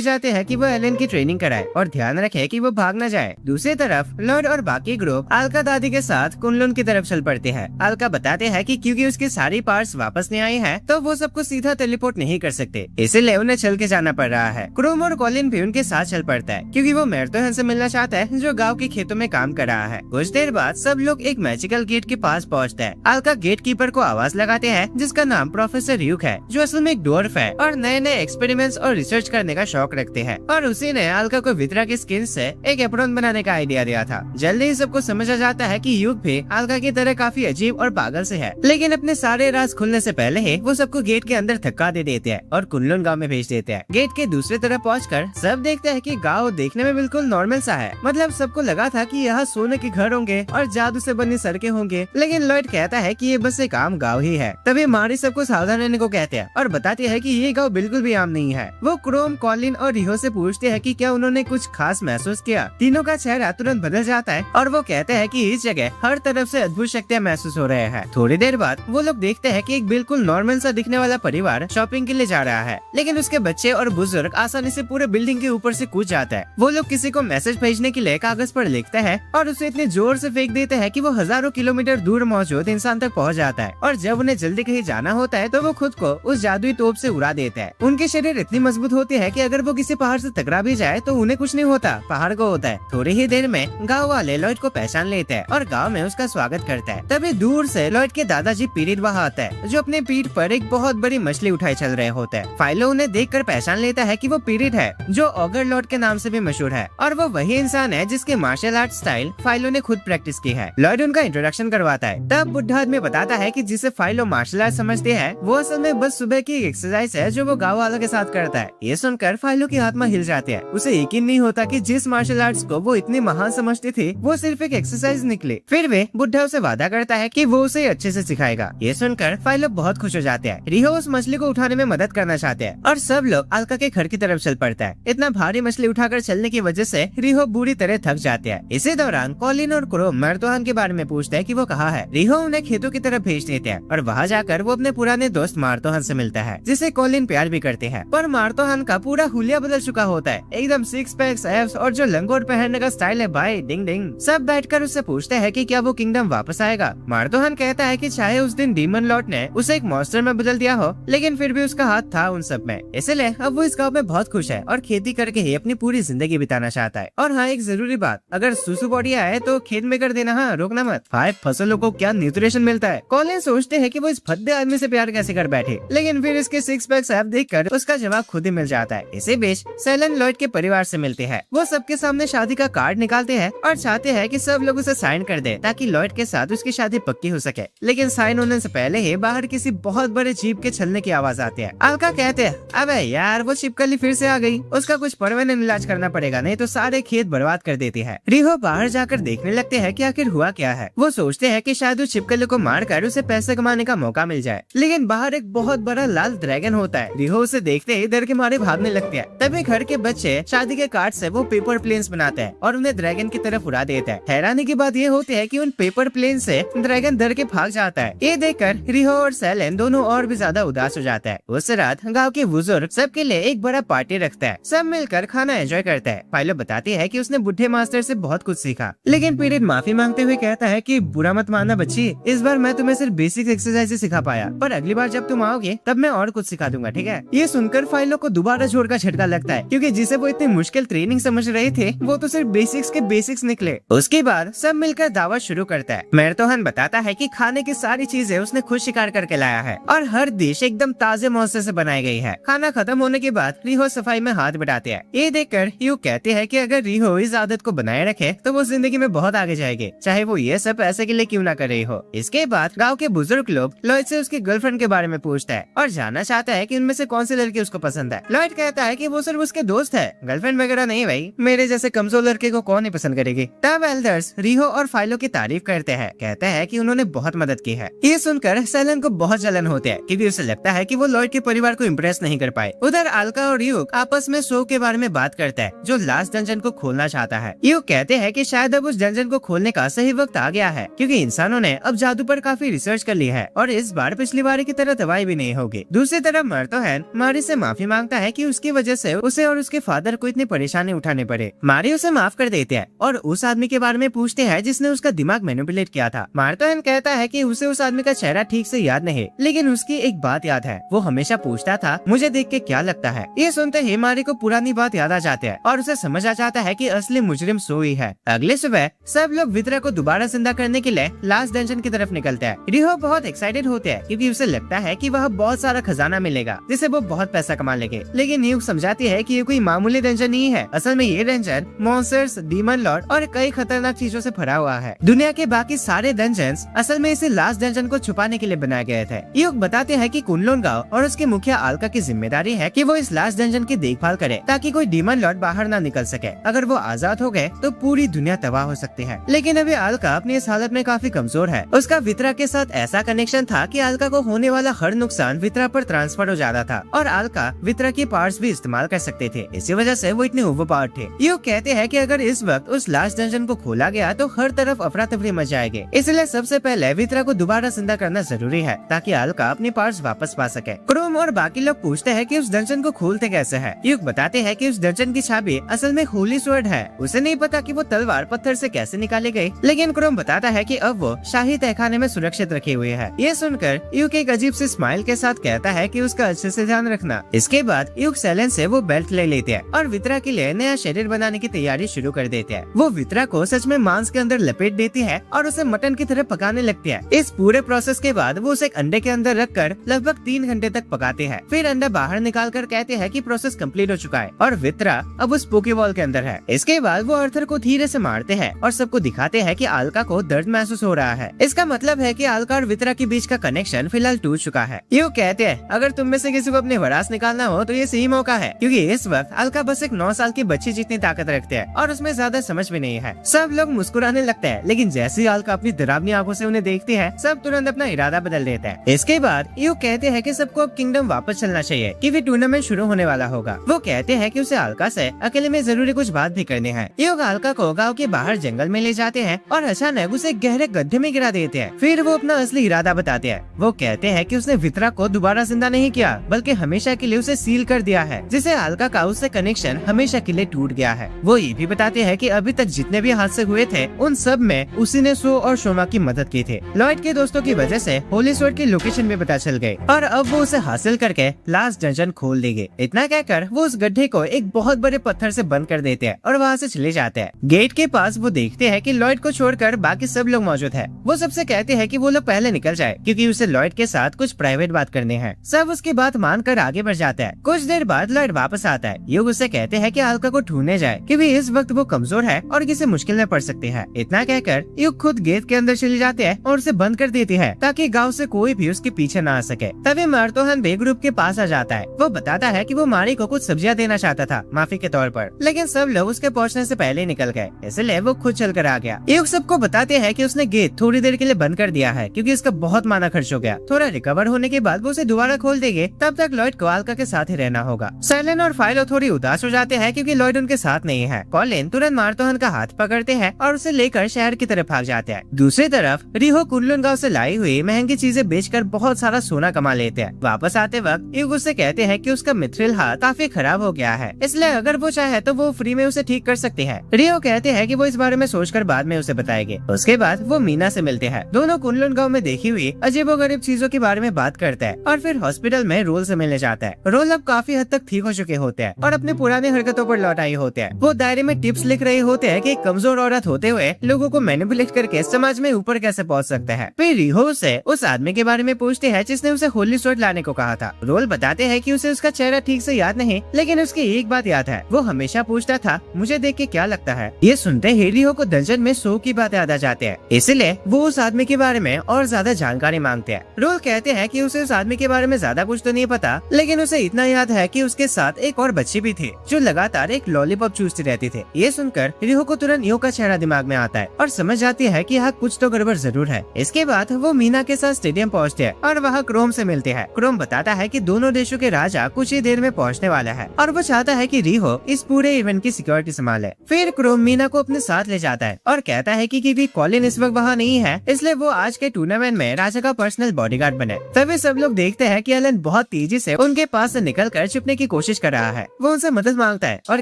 जाती है कि वो एलन की ट्रेनिंग कराए और ध्यान रखे कि वो भाग न जाए। दूसरी तरफ लॉर्ड और बाकी ग्रुप अलका दादी के साथ कुनलुन की तरफ चल पड़ते हैं। अलका बताते हैं कि क्योंकि उसकी सारी पार्ट्स वापस नहीं आई हैं, तो वो सबको सीधा टेलीपोर्ट नहीं कर सकते, इसीलिए उन्हें चल के जाना पड़ रहा है। क्रोम और कॉलिन भी उनके साथ चल पड़ता है क्योंकि वो मैर्थोहन से मिलना चाहता है जो गाँव के खेतों में काम कर रहा है। कुछ देर बाद सब लोग एक मैजिकल गेट के पास पहुँचते हैं। अलका गेट कीपर को आवाज लगाते हैं जिसका नाम प्रोफेसर र्यूक है, जो असल में एक डॉर्फ है और नए नए एक्सपेरिमेंट्स और रिसर्च करने का शौक रखते हैं। और उसी ने अलका को वित्रा की स्किन से एक एप्रोन बनाने का आइडिया दिया था। जल्दी ही सबको समझ आ जाता है कि र्यूक भी अलका की तरह काफी अजीब और पागल से है, लेकिन अपने सारे राज खुलने से पहले ही वो सबको गेट के अंदर धक्का दे देते हैं और कुनलुन गांव में भेज देते हैं। गेट के दूसरी तरफ पहुंचकर सब देखते हैं कि गांव देखने में बिल्कुल नॉर्मल सा है। मतलब सबको लगा था कि यहाँ सोने के घर होंगे और जादू से बनी सड़कें होंगे, लेकिन लॉयड कहता है कि ये बस एक आम गाँव ही है। तभी मारी सबको सावधान रहने को कहते हैं और बताती है कि ये गाँव बिल्कुल भी आम नहीं है। वो क्रोम, कॉलिन और रिहो से पूछते हैं कि क्या उन्होंने कुछ खास महसूस किया। तीनों का चेहरा तुरंत बदल जाता है और वो कहते हैं कि इस जगह हर तरफ से अद्भुत शक्तियाँ महसूस हो रहे हैं। थोड़ी देर बाद वो लोग देखते हैं कि एक बिल्कुल नॉर्मल सा दिखने वाला परिवार शॉपिंग के लिए जा रहा है, लेकिन उसके बच्चे और बुजुर्ग आसानी से पूरे बिल्डिंग के ऊपर से कूद जाता है। वो लोग किसी को मैसेज भेजने के लिए कागज पर लिखते हैं और उसे इतने जोर से फेंक देते हैं कि वो हजारों किलोमीटर दूर मौजूद इंसान तक पहुंच जाता है। और जब उन्हें जल्दी कहीं जाना होता है तो वो खुद को उस जादुई तोप से उड़ा देता है। उनके शरीर इतनी मजबूत होती है कि अगर वो किसी पहाड़ से टकरा भी जाए तो उन्हें कुछ नहीं होता, पहाड़ को होता है। थोड़ी ही देर में गाँव वाले लॉयड को पहचान लेते हैं और गाँव में उसका स्वागत करता है। तभी दूर से लॉयड के दादाजी पीरियड वहाँ आता है, जो अपने पीठ पर एक बहुत बड़ी मछली उठाए चल रहे होते हैं। फाइलो उन्हें देखकर पहचान लेता है कि वो पीरियड है, जो ऑगर लॉर्ड के नाम से भी मशहूर है और वो वही इंसान है जिसके मार्शल आर्ट स्टाइल फाइलो ने खुद प्रैक्टिस की है। लॉयड उनका इंट्रोडक्शन करवाता है। तब बुढ़ा आदमी बताता है कि जिसे फाइलो मार्शल आर्ट समझते हैं वो असल में बस सुबह की एक्सरसाइज है जो वो गाँव वालों के साथ करता है। ये सुनकर फाइलो की आत्मा हिल जाती है। उसे यकीन नहीं होता कि जिस मार्शल आर्ट्स को वो इतनी महान समझती थी वो सिर्फ एक एक्सरसाइज निकली। फिर वे बुढ़ा उसे वादा करता है कि वो उसे अच्छे से सिखाएगा। ये सुनकर फाइलो बहुत खुश हो जाते हैं। रिहो उस मछली को उठाने में मदद करना चाहते हैं और सब लोग अलका के घर की तरफ चल पड़ता है। इतना भारी मछली उठाकर चलने की वजह से रिहो बुरी तरह थक जाते हैं। इसी दौरान कॉलिन और क्रोम मैर्थोहन के बारे में पूछते हैं कि वो कहाँ है। रिहो उन्हें खेतों की तरफ भेज देते हैं और वहाँ जाकर वो अपने पुराने दोस्त मैर्थोहन से मिलता है, जिसे कॉलिन प्यार भी करते हैं। पर मैर्थोहन का पूरा हुलिया बदल चुका होता है, एकदम सिक्स पैक्स, एब्स और जो लंगोट पहनने का स्टाइल है भाई, डिंग डिंग। सब बैठकर उससे पूछते हैं कि क्या वो किंगडम वापस आएगा। मैर्थोहन कहता है कि चाहे उस दिन डीमन लॉर्ड ने उसे एक मॉन्स्टर में बदल दिया हो, लेकिन फिर भी उसका हाथ था उन सब में, इसलिए अब वो इस गाँव में बहुत खुश है और खेती करके ही अपनी पूरी जिंदगी बिताना चाहता है। और हाँ, एक जरूरी बात, अगर सुसु बॉडी आए तो खेत में कर देना, हाँ रोकना मत। 5 फसलों को क्या न्यूट्रिशन मिलता है। कॉलिन सोचते हैं कि वो इस भद्दे आदमी से प्यार कैसे कर बैठे, लेकिन फिर इसके 6 पैक्स ऐप देखकर उसका जवाब खुद ही मिल जाता है। इसी बीच सेलन लॉयड के परिवार से मिलते हैं। वो सबके सामने शादी का कार्ड निकालते हैं और चाहते हैं कि सब लोग उसे साइन कर दे ताकि लॉयड के साथ उसकी शादी पक्की हो सके। लेकिन साइन होने से पहले ही बाहर किसी बहुत बड़े जीप के चलने की आवाज आती है। अलका कहते हैं, अबे यार वो छिपकली फिर से आ गई, उसका कुछ परमानेंट इलाज करना पड़ेगा, नहीं तो सारे खेत बर्बाद कर देती है। रिहो बाहर जाकर देखने लगते हैं कि आखिर हुआ क्या है। वो सोचते हैं कि शायद उस छिपकली को मारकर उसे पैसे कमाने का मौका मिल जाए, लेकिन बाहर एक बहुत बड़ा लाल ड्रैगन होता है। रिहो उसे देखते ही डर के मारे भागने लगते हैं। तभी घर के बच्चे शादी के कार्ड से वो पेपर प्लेन्स बनाते हैं और उन्हें ड्रैगन की तरफ उड़ा देता है। हैरानी की बात ये होती है कि उन पेपर प्लेन से ड्रैगन डर के भाग जाता है। ये देखकर रिहो और सेलेन दोनों और भी ज्यादा उदास हो जाता है। उस रात गाँव की के बुजुर्ग सबके लिए एक बड़ा पार्टी रखता है। सब मिलकर खाना एंजॉय करता है। फाइलो बताती है कि उसने बुढ़े मास्टर से बहुत कुछ सीखा, लेकिन पीरियड माफी मांगते हुए कहता है कि बुरा मत मानना बच्ची, इस बार मैं तुम्हें सिर्फ बेसिक एक्सरसाइज सिखा पाया, पर अगली बार जब तुम आओगे तब मैं और कुछ सिखा दूंगा, ठीक है। ये सुनकर फाइलो को दोबारा जोर का झटका लगता है, क्योंकि जिसे वो इतनी मुश्किल ट्रेनिंग समझ रहे थे वो तो सिर्फ बेसिक्स के बेसिक्स निकले। उसके बाद सब मिलकर दावत शुरू करता है। मैरतोहन बताता है कि खाने की सारी चीजें उसने खुद शिकार करके लाया है और हर डिश एकदम ताजे मौसम से बनाई गई है। खाना खत्म होने के बाद रिहो सफाई में हाथ बटाते हैं। ये देखकर यू कहते हैं कि अगर रिहो इस आदत को बनाए रखे तो वो जिंदगी में बहुत आगे जाएगी, चाहे वो ये सब पैसे के लिए क्यों ना कर रही हो। इसके बाद गाँव के बुजुर्ग लोग लॉयड से उसकी गर्लफ्रेंड के बारे में पूछता है और जानना चाहता है कि उनमें से कौन सी लड़की उसको पसंद है। लॉयड कहता है कि वो सिर्फ उसके दोस्त है, गर्लफ्रेंड वगैरह नहीं भाई, मेरे जैसे कमजोर लड़के को कौन नहीं पसंद करेगी। तब एल्डर्स रिहो और फाइलो की तारीफ करते हैं, कहते हैं कि उन्होंने बहुत मदद की है। ये सुनकर सेलन को बहुत जलन होते हैं, क्योंकि उसे लगता है कि वो लॉयड के परिवार को इम्प्रेस नहीं कर पाए। उधर अल्का और यूक आपस में शो के बारे में बात करता है, जो लास्ट डंजन को खोलना चाहता है। यूक कहते हैं कि शायद अब उस डंजन को खोलने का सही वक्त आ गया है, क्योंकि इंसानों ने अब जादू पर काफी रिसर्च कर ली है और इस बार पिछली बार की तरह दवाई भी नहीं होगी। दूसरी तरफ मैरतोहन मारी से माफी मांगता है कि उसकी वजह से उसे और उसके फादर को इतनी परेशानी उठाने पड़े। मारी उसे माफ कर देते हैं और उस आदमी के बारे में पूछते हैं जिसने उसका दिमाग मैनिपुलेट किया था। मैरतोहन कहता है कि उसे उस आदमी का चेहरा ठीक से याद नहीं, लेकिन उसकी एक बात याद है, वो हमेशा पूछता था मुझे देख के क्या लगता है। ये सुनते ही मारी को पुरानी बात याद आ जाती है और उसे समझ आ जाता है कि असली मुजरिम सो ही है। अगले सुबह सब लोग वित्रा को दोबारा जिंदा करने के लिए लास्ट डंजन की तरफ निकलते हैं। रिहो बहुत एक्साइटेड होते हैं, क्योंकि उसे लगता है कि वह बहुत सारा खजाना मिलेगा जिससे वो बहुत पैसा कमा लेंगे। लेकिन यूक समझाती है कि ये कोई मामूली डंजन नहीं है, असल में ये डंजन मॉन्स्टर्स, डीमन लॉर्ड और कई खतरनाक चीजों से भरा हुआ है। दुनिया के बाकी सारे डंजन्स असल में इसे लास्ट डंजन को छुपाने के लिए बनाए गए थे। यूक बताते हैं कि कुनलुन गांव और उसके मुखिया अल्का की जिम्मेदारी है कि वो इस लास्ट डंजन की देखभाल करे, ताकि कोई डीमन लॉर्ड बाहर ना निकल सके। अगर वो आजाद हो गए तो पूरी दुनिया तबाह हो सकती है। लेकिन अभी अल्का अपनी इस हालत में काफी कमजोर है। उसका वित्रा के साथ ऐसा कनेक्शन था कि अल्का को होने वाला हर नुकसान वित्रा पर ट्रांसफर हो जाता था और अल्का वित्रा के पार्ट्स भी इस्तेमाल कर सकते थे। इसी वजह से वो इतने ओवरपावर्ड थे। ये कहते हैं कि अगर इस वक्त उस लास्ट डंजन को खोला गया तो हर तरफ अफरा तफरी मच जाएगी, इसलिए सबसे पहले वित्रा को दोबारा जिंदा करना जरूरी है, ताकि अल्का अपने पार्ट्स वापस पा सके। क्रोम और बाकी लोग पूछते हैं कि उस डंजन को खोलते कैसे है। युग बताते हैं कि उस डंजन की चाबी असल में होली स्वॉर्ड है। उसे नहीं पता कि वो तलवार पत्थर से कैसे निकाली गई, लेकिन क्रोम बताता है कि अब वो शाही तहखाने में सुरक्षित रखी हुई है। ये सुनकर युग एक अजीब से स्माइल के साथ कहता है कि उसका अच्छे से ध्यान रखना। इसके बाद युग सेलेन से वो बेल्ट ले लेते हैं और वित्रा के लिए नया शरीर बनाने की तैयारी शुरू कर देते हैं। वो वित्रा को सच में मांस के अंदर लपेट देती है और उसे मटन की तरह पकाने लगती है। इस पूरे प्रोसेस के बाद वो उसे एक अंडे के अंदर रखकर लगभग 3 घंटे तक पकाते हैं। फिर अंडा बाहर निकाल कर कहते हैं कि प्रोसेस कंप्लीट हो चुका है और वित्रा अब उस पोकेबॉल के अंदर है। इसके बाद वो आर्थर को धीरे से मारते हैं और सबको दिखाते हैं कि अल्का को दर्द महसूस हो रहा है। इसका मतलब है कि अल्का और वित्रा के बीच का कनेक्शन फिलहाल टूट चुका है। ये कहते हैं अगर तुम में से किसी को अपनी वरास निकालना हो तो ये सही मौका है, क्योंकि इस वक्त अल्का बस एक 9 साल की बच्ची जितनी ताकत रखते हैं और उसमें ज्यादा समझ भी नहीं है। सब लोग मुस्कुराने लगते हैं, लेकिन जैसे ही अल्का अपनी डरावनी आंखों से उन्हें देखती है सब तुरंत अपना इरादा बदल देते हैं। इसके बाद यू कहते हैं कि सबको अब किंगडम वापस चलना चाहिए, कि फिर टूर्नामेंट शुरू होने वाला होगा। वो कहते हैं कि उसे अल्का से अकेले में जरूरी कुछ बात भी करनी है। योग अल्का को गाँव के बाहर जंगल में ले जाते हैं और अचानक उसे गहरे गड्ढे में गिरा देते हैं। फिर वो अपना असली इरादा बताते हैं। वो कहते हैं कि उसने वित्रा को दोबारा जिंदा नहीं किया, बल्कि हमेशा के लिए उसे सील कर दिया है, जिससे अल्का का उससे कनेक्शन हमेशा के लिए टूट गया है। वो ये भी बताते हैं कि अभी तक जितने भी हादसे हुए थे उन सब में उसी ने सो और शोमा की मदद की थी। लॉयड के दोस्तों की वजह से होली स्वॉर्ड की लोकेशन भी पता चल गई और अब वो उसे हासिल करके लास्ट डंजन खोल देंगे। इतना कहकर वो उस गड्ढे को एक बहुत बड़े पत्थर से बंद कर देते हैं और वहाँ से चले जाते हैं। गेट के पास वो देखते हैं कि लॉयड को छोड़कर बाकी सब लोग मौजूद है। वो सबसे कहते हैं कि वो लोग पहले निकल जाए, क्योंकि उसे लॉयड के साथ कुछ प्राइवेट बात करनी है। सब उसकी बात मानकर आगे बढ़ जाता है। कुछ देर बाद लॉयड वापस आता है। युग उससे कहते हैं कि अल्का को ढूंढने जाए, क्योंकि इस वक्त वो कमजोर है और किसी मुश्किल में पड़ सकती है। इतना कहकर युग खुद गेट के अंदर चले जाते हैं और उसे बंद कर देती है, ताकि गाँव से कोई भी उसके पीछे न आ सके। तभी मैरतोहन बे ग्रुप के पास आ जाता है। वो बताता है कि वो मारी को कुछ सब्जियां देना चाहता था माफी के तौर पर, लेकिन सब लोग उसके पहुंचने से पहले निकल गए, इसलिए वो खुद चल कर आ गया। युग सबको बताते हैं कि उसने गेट थोड़ी देर के लिए बंद कर दिया है, क्योंकि इसका बहुत माना खर्च हो गया। थोड़ा रिकवर होने के बाद वो उसे दोबारा खोल देंगे, तब तक लॉयड को अल्का के साथ ही रहना होगा। सेलेन और फाइलो थोड़ी उदास हो जाते हैं, क्योंकि लॉयड उनके साथ नहीं है। कॉलिन तुरंत मैरतोहन का हाथ पकड़ते हैं और उसे लेकर शहर की तरफ भाग जाते हैं। दूसरी तरफ रिहो कुनलुन गांव से लाई हुई महंगी चीजें बेचकर बहुत सारा सोना कमा लेते हैं। वापस आते वक्त युग उससे कहते हैं कि उसका मिथ्रिल हाथ काफी खराब हो गया है, इसलिए अगर वो चाहे तो वो फ्री में उसे ठीक कर सकती है। रियो कहते हैं कि वो इस बारे में सोचकर बाद में उसे बताएंगे। उसके बाद वो मीना से मिलते हैं। दोनों कुनलुन गांव में देखी हुई अजीबोगरीब चीजों के बारे में बात करते हैं और फिर हॉस्पिटल में रोल से मिलने जाता है। रोल अब काफी हद तक ठीक हो चुके होते हैं और अपनी पुरानी हरकतों पर लौट आए होते हैं। वो डायरी में टिप्स लिख रहे होते हैं कि एक कमजोर औरत होते हुए लोगों को मैनिपुलेट करके समाज में ऊपर कैसे पहुंच सकते हैं। फिर रिहो से उस आदमी के बारे में पूछते हैं जिसने उसे होली स्वॉर्ड लाने को कहा था। रोल बताते हैं कि उसे उसका चेहरा ठीक से याद नहीं, लेकिन उसकी एक बात याद है, वो हमेशा पूछता था मुझे देख के क्या लगता है। ये सुनते ही रिहो को डंजन में सो की बातें याद आ जाते हैं, इसलिए वो उस आदमी के बारे में और ज्यादा जानकारी मांगते हैं। रोल कहते हैं कि उसे उस आदमी के बारे में ज्यादा कुछ तो नहीं पता, लेकिन उसे इतना याद है कि उसके साथ एक और बच्ची भी थी जो लगातार एक लॉलीपॉप चूसती रहती थी। ये सुनकर रिहो को तुरंत यो का चेहरा दिमाग में आता है और समझ जाती है कि यहाँ कुछ तो गड़बड़ जरूर है। इसके बाद वो मीना के साथ स्टेडियम पहुँचते हैं और वहाँ क्रोम से मिलते हैं। क्रोम बताता है कि दोनों देशों के राजा कुछ ही देर में पहुँचने वाला है और वो चाहता है कि रिहो इस पूरे इवेंट की सिक्योरिटी संभाले। फिर क्रोम मीना को अपने साथ ले जाता है और कहता है कि क्योंकि कॉलिन इस वक्त वहाँ नहीं है, इसलिए वो आज के टूर्नामेंट में राजा का पर्सनल बॉडीगार्ड बने। तभी सब लोग देखते हैं कि एलन बहुत तेजी से उनके पास से निकलकर छुपने की कोशिश कर रहा है। वो उनसे मदद मांगता है और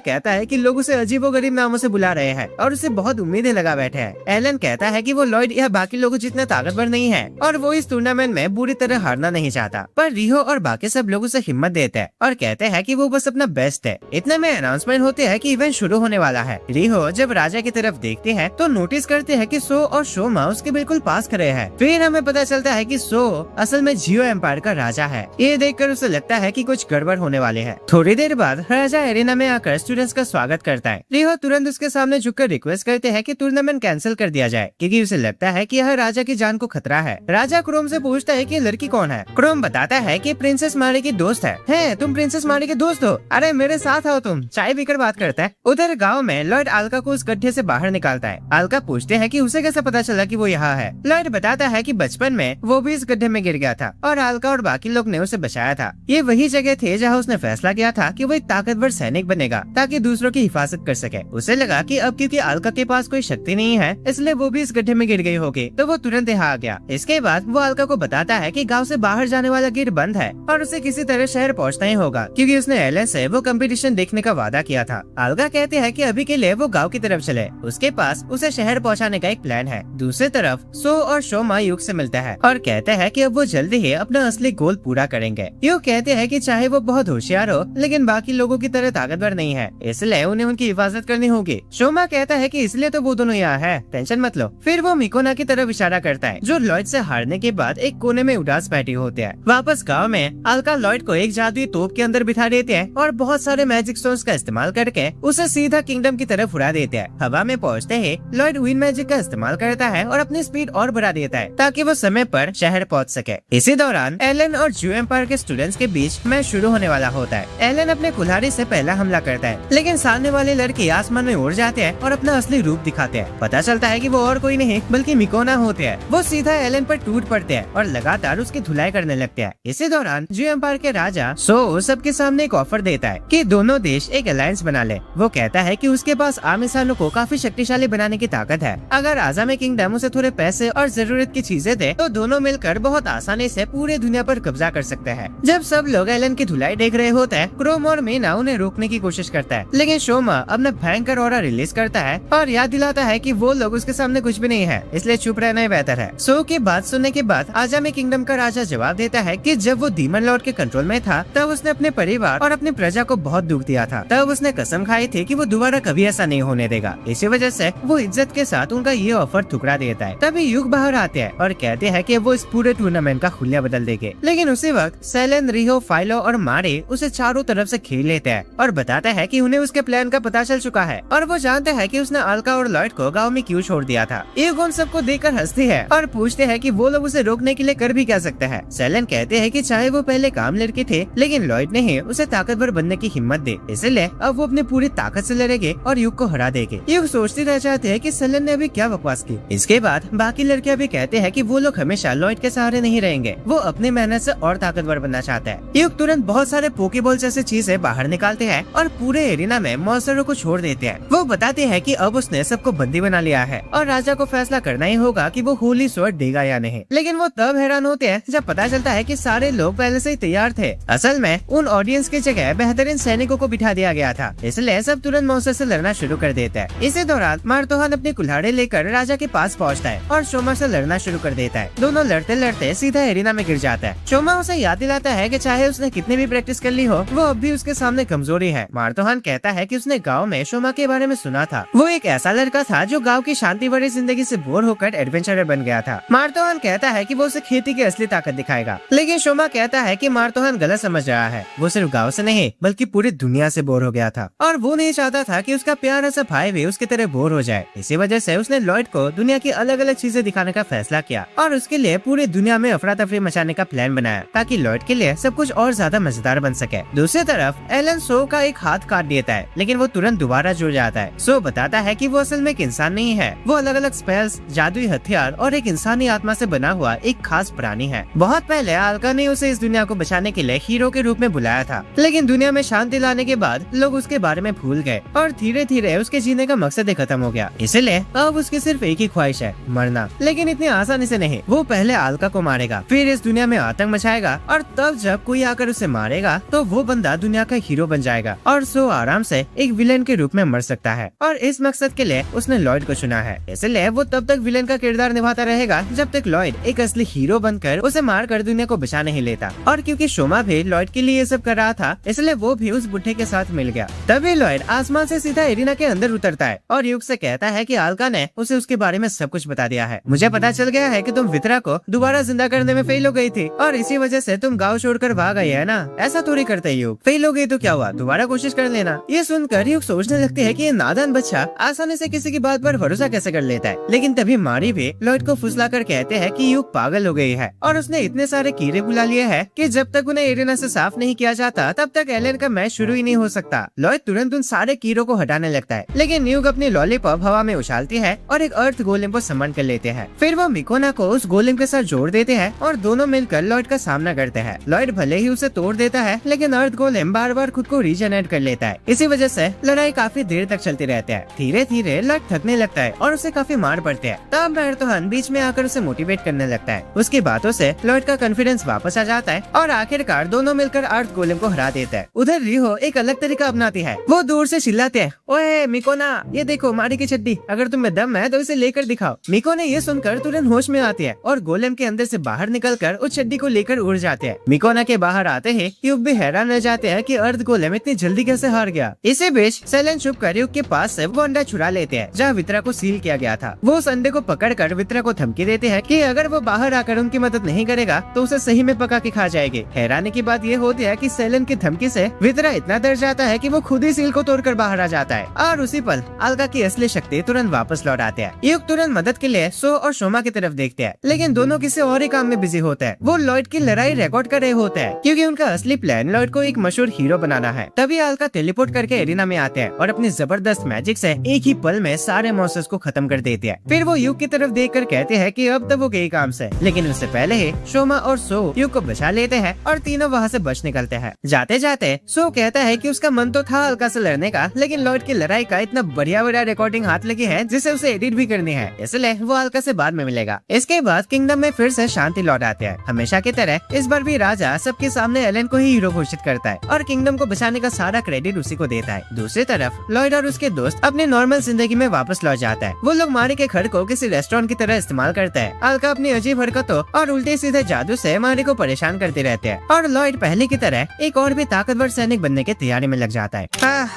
कहता है कि लोग उसे अजीबोगरीब नामों से बुला रहे हैं और उसे बहुत उम्मीदें लगा बैठे हैं। एलन कहता है कि वो लॉयड या बाकी लोगों जितना ताकतवर नहीं है और वो इस टूर्नामेंट में बुरी तरह हारना नहीं चाहता। पर रिहो और बाकी सब लोग उसे हिम्मत देते हैं और कहते हैं कि वो बस अपना बेस्ट है। इतने में अनाउंसमेंट होते हैं कि इवेंट शुरू होने वाला है। रिहो जब राजा की तरफ देखते हैं तो नोटिस करते हैं कि सो और शोमा उसके बिल्कुल पास खड़े हैं। फिर हमें पता चलता है कि सो असल में जियो एम्पायर का राजा है। ये देखकर उसे लगता है कि कुछ गड़बड़ होने वाले है। थोड़ी देर बाद राजा एरिना में आकर स्टूडेंट्स का स्वागत करता है। रिहो तुरंत उसके सामने झुककर रिक्वेस्ट करते हैं कि टूर्नामेंट कैंसिल कर दिया जाए क्योंकि उसे लगता है कि यह राजा की जान को खतरा है। राजा क्रोम से पूछता है कि लड़की कौन है। क्रोम बताता है कि प्रिंसेस मारी की दोस्त है। तुम प्रिंसेस मारी के दोस्त हो? अरे मेरे साथ आओ, तुम चाय पीकर बात करता है। उधर गाँव में लॉर्ड आल्का को उस गड्ढे से बाहर निकालता है। आल्का पूछते हैं कि उसे कैसे पता चला कि वो यहाँ है। लॉर्ड बताता है कि बचपन में वो भी इस गड्ढे में गिर गया था और आल्का और बाकी लोग ने उसे बचाया था। ये वही जगह थे जहाँ उसने फैसला किया था कि वो एक ताकतवर सैनिक बनेगा ताकि दूसरों की हिफाजत कर सके। उसे लगा कि अब क्योंकि आल्का के पास कोई शक्ति नहीं है, इसलिए वो भी इस गड्ढे में गिर गई होगी, तो वो तुरंत यहाँ आ गया। इसके बाद वो आल्का को बताता है कि गांव से बाहर जाने वाला गेट बंद है और उसे किसी तरह शहर पहुँचना ही होगा क्योंकि उसने एलन से वो कंपटीशन देखने का वादा किया था। आल्का कहते हैं कि अभी के लिए वो गाँव की तरफ चले, उसके पास उसे शहर पहुँचाने का एक प्लान है। दूसरी तरफ सो और शोमा युग से मिलता है और कहते हैं कि अब वो जल्दी ही अपना असली गोल पूरा करेंगे। युग कहते हैं कि चाहे वो बहुत होशियार हो, लेकिन बाकी लोगों की तरह ताकतवर नहीं है, इसलिए उन्हें उनकी हिफाजत करनी होगी। शोमा कहता है कि इसलिए तो वो दोनों यहाँ है, टेंशन मत लो। फिर वो मिकोना की तरफ इशारा करता है जो लॉयड से हारने के बाद एक कोने में उदास बैठी होते हैं। वापस गाँव में आल्का लॉयड को एक जादुई तोप के अंदर बिठा देते हैं और बहुत सारे मैजिक स्टोन्स का इस्तेमाल करके उसे सीधा किंगडम की तरफ उड़ा देते हैं। हवा में पहुँचते ही लॉयड विंड मैजिक का इस्तेमाल करता है और अपनी स्पीड और बढ़ा देता है ताकि वो समय पर शहर पहुंच सके। इसी दौरान एलन और जियो एम्पायर के स्टूडेंट्स के बीच मैच शुरू होने वाला होता है। एलन अपने कुल्हाड़ी से पहला हमला करता है, लेकिन सामने वाले लड़के आसमान में उड़ जाते हैं और अपना असली रूप दिखाते हैं। पता चलता है कि वो और कोई नहीं बल्कि मिकोना होते हैं। वो सीधा एलन पर टूट पड़ते हैं और लगातार उसकी धुलाई करने लगते हैं। इसी दौरान जियो एम्पायर के राजा सो सबके सामने एक ऑफर देता है कि दोनों देश एक अलायंस बना ले। वो कहता है कि उसके पास आम इंसानों को काफी शक्तिशाली बनाने की ताकत है। अगर आज़ामी किंगडम उसे थोड़े पैसे और जरूरत की चीजें दे तो दोनों मिलकर बहुत आसानी से पूरे दुनिया पर कब्जा कर सकते हैं। जब सब लोग एलन की धुलाई देख रहे होते हैं, क्रोम और मीना उन्हें रोकने की कोशिश करता है, लेकिन शोमा अपना भयंकर ऑरा रिलीज करता है और याद दिलाता है कि वो लोग उसके सामने कुछ भी नहीं है, इसलिए चुप रहना ही बेहतर है। सो की बात सुनने के बाद आज़ामी किंगडम का राजा जवाब देता है कि जब वो डीमन लॉर्ड के कंट्रोल में था तब उसने अपने परिवार और अपनी प्रजा को बहुत दुख दिया था। तब उसने कसम खाई थी कि वो दोबारा कभी ऐसा नहीं होने देगा। इसी वजह से वो इज्जत के साथ उनका ये ऑफर ठुकरा देता है। तभी युग बाहर आते हैं और कहते हैं कि वो इस पूरे टूर्नामेंट का खुलिया बदल देंगे। लेकिन उसी वक्त सेलेन, रिहो, फाइलो और मारे उसे चारों तरफ से घेर लेते हैं और बताता है कि उन्हें उसके प्लान का पता चल चुका है और वो जानते हैं कि उसने आल्का और लॉयड को गाँव में क्यों छोड़ दिया था। युग उन सबको देखकर हंसती है और पूछते हैं कि वो लोग उसे रोकने के लिए कर भी क्या सकते हैं। सेलेन कहते हैं कि चाहे वो पहले काम लड़के थे, लेकिन लॉयड ने ही उसे ताकतवर बनने की हिम्मत दी, इसलिए अब वो अपनी पूरी ताकत से लड़ेंगे और युग को हरा देंगे। युग सोचते रह जाते हैं कि सेलेन ने अभी क्या बकवास की। इसके बाद बाकी लड़कियां भी कहते हैं कि वो लोग हमेशा लॉयड के सहारे नहीं रहेंगे, वो अपनी मेहनत से और ताकतवर बनना चाहते हैं। युग तुरंत बहुत सारे पोकेबॉल जैसी चीजें बाहर निकालते हैं और पूरे एरिना में मॉन्स्टरों को छोड़ देते हैं। वो बताते हैं कि अब उसने सबको बंदी बना लिया है और राजा को फैसला करना ही होगा कि वो होली स्वॉर्ड देगा या नहीं। लेकिन वो तब हैरान होते हैं जब पता चलता है कि सारे लोग पहले से ही तैयार थे। असल में उन ऑडियंस की जगह बेहतरीन सैनिकों को बिठा दिया गया था, इसलिए सब तुरंत मौसर से लड़ना शुरू कर देता है। इसी दौरान मार्तोहान अपनी कुल्हाड़ी लेकर राजा के पास पहुंचता है और शोमा से लड़ना शुरू कर देता है। दोनों लड़ते लड़ते सीधा एरिना में गिर जाता है। शोमा उसे याद दिलाता है कि चाहे उसने कितनी भी प्रैक्टिस कर ली हो, वो अब भी उसके सामने कमजोरी है। मार्तोहान कहता है कि उसने गांव में शोमा के बारे में सुना था। वो एक ऐसा लड़का था जो गांव की शांति भरी जिंदगी से बोर होकर एडवेंचरर बन गया था। मार्तोहान कहता है कि वो उसे खेती की असली ताकत दिखाएगा, लेकिन शोमा कहता है कि मार्तोहान गलत समझ रहा है। वो सिर्फ गांव से नहीं बल्कि पूरी दुनिया से बोर हो गया था और वो नहीं चाहता था कि उसका प्यारा सा भाई भी उसकी तरह बोर हो जाए। इसी वजह से उसने लॉयड को दुनिया की अलग अलग चीजें दिखाने का फैसला किया और उसके लिए पूरी दुनिया में अफरा तफरी मचाने का प्लान बनाया ताकि लॉयड के लिए सब कुछ और ज्यादा मजेदार बन सके। दूसरी तरफ एलन सो का एक हाथ काट देता है, लेकिन वो तुरंत दोबारा जुड़ जाता है। सो बताता है कि वो असल में एक इंसान नहीं है, वो अलग अलग स्पेल्स, जादुई हथियार और एक इंसानी आत्मा से बना हुआ एक खास प्राणी है। बहुत पहले आल्का ने उसे इस दुनिया को बचाने के लिए हीरो के रूप में बुलाया था, लेकिन दुनिया में शांति लाने के बाद लोग उसके बारे में भूल गए और धीरे धीरे उसके जीने का मकसद ही खत्म हो गया। इसलिए अब उसकी सिर्फ एक ही ख्वाहिश है, मरना। लेकिन इतनी आसानी से नहीं। वो पहले आल्का को मारेगा, फिर इस दुनिया में आतंक मचाएगा और तब जब कोई आकर उसे मारेगा तो वो बंदा दुनिया का हीरो बन जाएगा और सो आराम से एक विलेन के रूप में मर सकता है। और इस मकसद के लिए उसने लॉयड को चुना है। इसलिए वो तब तक विलेन का किरदार निभाता रहेगा जब तक लॉयड एक असली हीरो बनकर उसे मार कर दुनिया को बचा नहीं लेता। और क्योंकि शोमा भी लॉयड के लिए ये सब कर रहा था, इसलिए वो भी उस बुढ़े के साथ मिल गया। तभी लॉयड आसमान से सीधा एरिना के अंदर उतरता है और युग से कहता है कि आल्का ने उसे उसके बारे में सब कुछ बता दिया है। मुझे पता चल गया है कि तुम वितरा को दोबारा जिंदा करने में फेल हो गई थी और इसी वजह से तुम गाँव छोड़कर भाग गई है ना। ऐसा थोड़ी करते युग, फेल हो गई तो क्या हुआ, दोबारा कोशिश कर लेना। ये सुनकर युग सोचने लगती है कि ये नादान बच्चा आसानी से किसी की बात पर भरोसा कैसे कर लेता है। लेकिन तभी मारी भी लॉयड को फुसलाकर कहते हैं कि युग पागल हो गई है और उसने इतने सारे कीड़े बुला लिए हैं कि जब तक उन्हें एरिना से साफ नहीं किया जाता तब तक एलेन का मैच शुरू ही नहीं हो सकता। लॉयड तुरंत उन सारे कीड़ों को हटाने लगता है, लेकिन युग अपनी लॉलीपॉप हवा में उछालती है और एक अर्थ गोलेम को समन कर लेते हैं। फिर वो मिकोना को उस गोलेम के साथ जोड़ देते हैं और दोनों मिलकर लॉयड का सामना करते हैं। लॉयड भले ही उसे तोड़ देता है, लेकिन अर्थ गोलेम बार बार खुद को रीजनरेट कर लेता है। इसी वजह से लड़ाई काफी देर तक चलती रहती है। धीरे धीरे लॉयड थकने लगता है और उसे काफी मार पड़ती है। तब मार्तोहान बीच में आकर उसे मोटिवेट करने लगता है। उसकी बातों से लॉयड का कॉन्फिडेंस वापस आ जाता है और आखिरकार दोनों मिलकर अर्थ गोलेम को हरा देता है। उधर रिहो एक अलग तरीका अपनाती है। वो दूर से चिल्लाते हैं, ओए मिकोना, ये देखो मारी की चड्डी, अगर तुम्हें दम है तो इसे लेकर दिखाओ। मिको ने ये सुनकर तुरंत होश में आती है और गोलेम के अंदर से बाहर निकलकर उस चड्डी को लेकर उड़ जाते हैं। मिकोना के बाहर आते ही युग भी हैरान रह जाते हैं कि अर्थ गोलेम इतनी जल्दी कैसे हार गया। इसी बीच सेलेन छुप कर युग के पास से वो अंडा चुरा लेते हैं जहाँ वितरा को सील किया गया था। वो उस अंडे को पकड़कर वितरा को धमकी देते हैं कि अगर वो बाहर आकर उनकी मदद नहीं करेगा तो उसे सही में पका के खा जाएगी। हैरानी की बात ये होती है कि सेलेन की धमकी से वितरा इतना डर जाता है कि वो खुद ही सील को तोड़कर बाहर आ जाता है और उसी पल आल्का की असली शक्ति तुरंत वापस लौट आते हैं। युग तुरंत मदद के लिए सो और शोमा की तरफ देखते हैं, लेकिन दोनों किसी और ही काम में बिजी होते हैं। वो लॉयड की लड़ाई रिकॉर्ड कर रहे होते हैं क्योंकि उनका असली प्लान लॉयड को एक मशहूर हीरो बनाना है। तभी आल्का टेलीपोर्ट करके एरिना में आते हैं और अपनी जबरदस्त मैजिक से एक ही पल में सारे मॉन्स्टर्स को खत्म कर देते हैं। फिर वो युग की तरफ देखकर कहते हैं कि अब तो वो गई काम से, लेकिन उससे पहले ही शोमा और सो युग को बचा लेते हैं और तीनों वहाँ से बच निकलते हैं। जाते जाते सो कहता है कि उसका मन तो था आल्का से लड़ने का, लेकिन लॉयड की लड़ाई का इतना बढ़िया रिकॉर्डिंग हाथ लगी है जिसे उसे एडिट भी करनी है, इसलिए वो आल्का से बाद में मिलेगा। इसके बाद किंगडम में फिर से शांति लौट आती है। हमेशा की तरह इस बार भी राजा सबके सामने एलेन को ही हीरो घोषित करता है और किंगडम को बचाने का सारा क्रेडिट उसी को देता है। दूसरी तरफ लॉयड और उसके दोस्त अपने नॉर्मल जिंदगी में वापस लौट जाता है। वो लोग मारी के घर को किसी रेस्टोरेंट की तरह इस्तेमाल करते हैं। आल्का अपनी अजीब हरकतों और उल्टे सीधे जादू से मारी को परेशान करते रहते हैं और लॉयड पहले की तरह एक और भी ताकतवर सैनिक बनने की तैयारी में लग जाता है।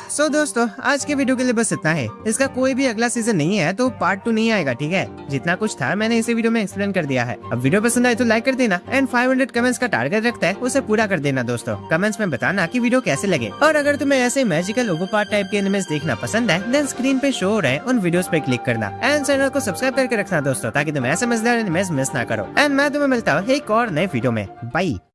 सो दोस्तों, आज के वीडियो के लिए बस इतना है। इसका कोई भी अगला सीजन नहीं है तो पार्ट 2 नहीं आएगा, ठीक है। जितना कुछ था मैंने इसी वीडियो में एक्सप्लेन कर दिया है। अब वीडियो पसंद आए तो लाइक कर देना एंड 500 कमेंट्स का टारगेट रखता है, उसे पूरा कर देना दोस्तों। कमेंट्स में बताना कि वीडियो कैसे लगे और अगर तुम्हें ऐसे मैजिकल ओवरपावर टाइप के एनिमेस देखना पसंद है देन स्क्रीन पे शो हो रहे उन वीडियोस पे क्लिक करना एंड चैनल को सब्सक्राइब करके रखना दोस्तों, ताकि तुम ऐसे मजेदार एनिमेस मिस ना करो। एंड मैं तुम्हें मिलता हूँ एक और नए वीडियो में। बाय।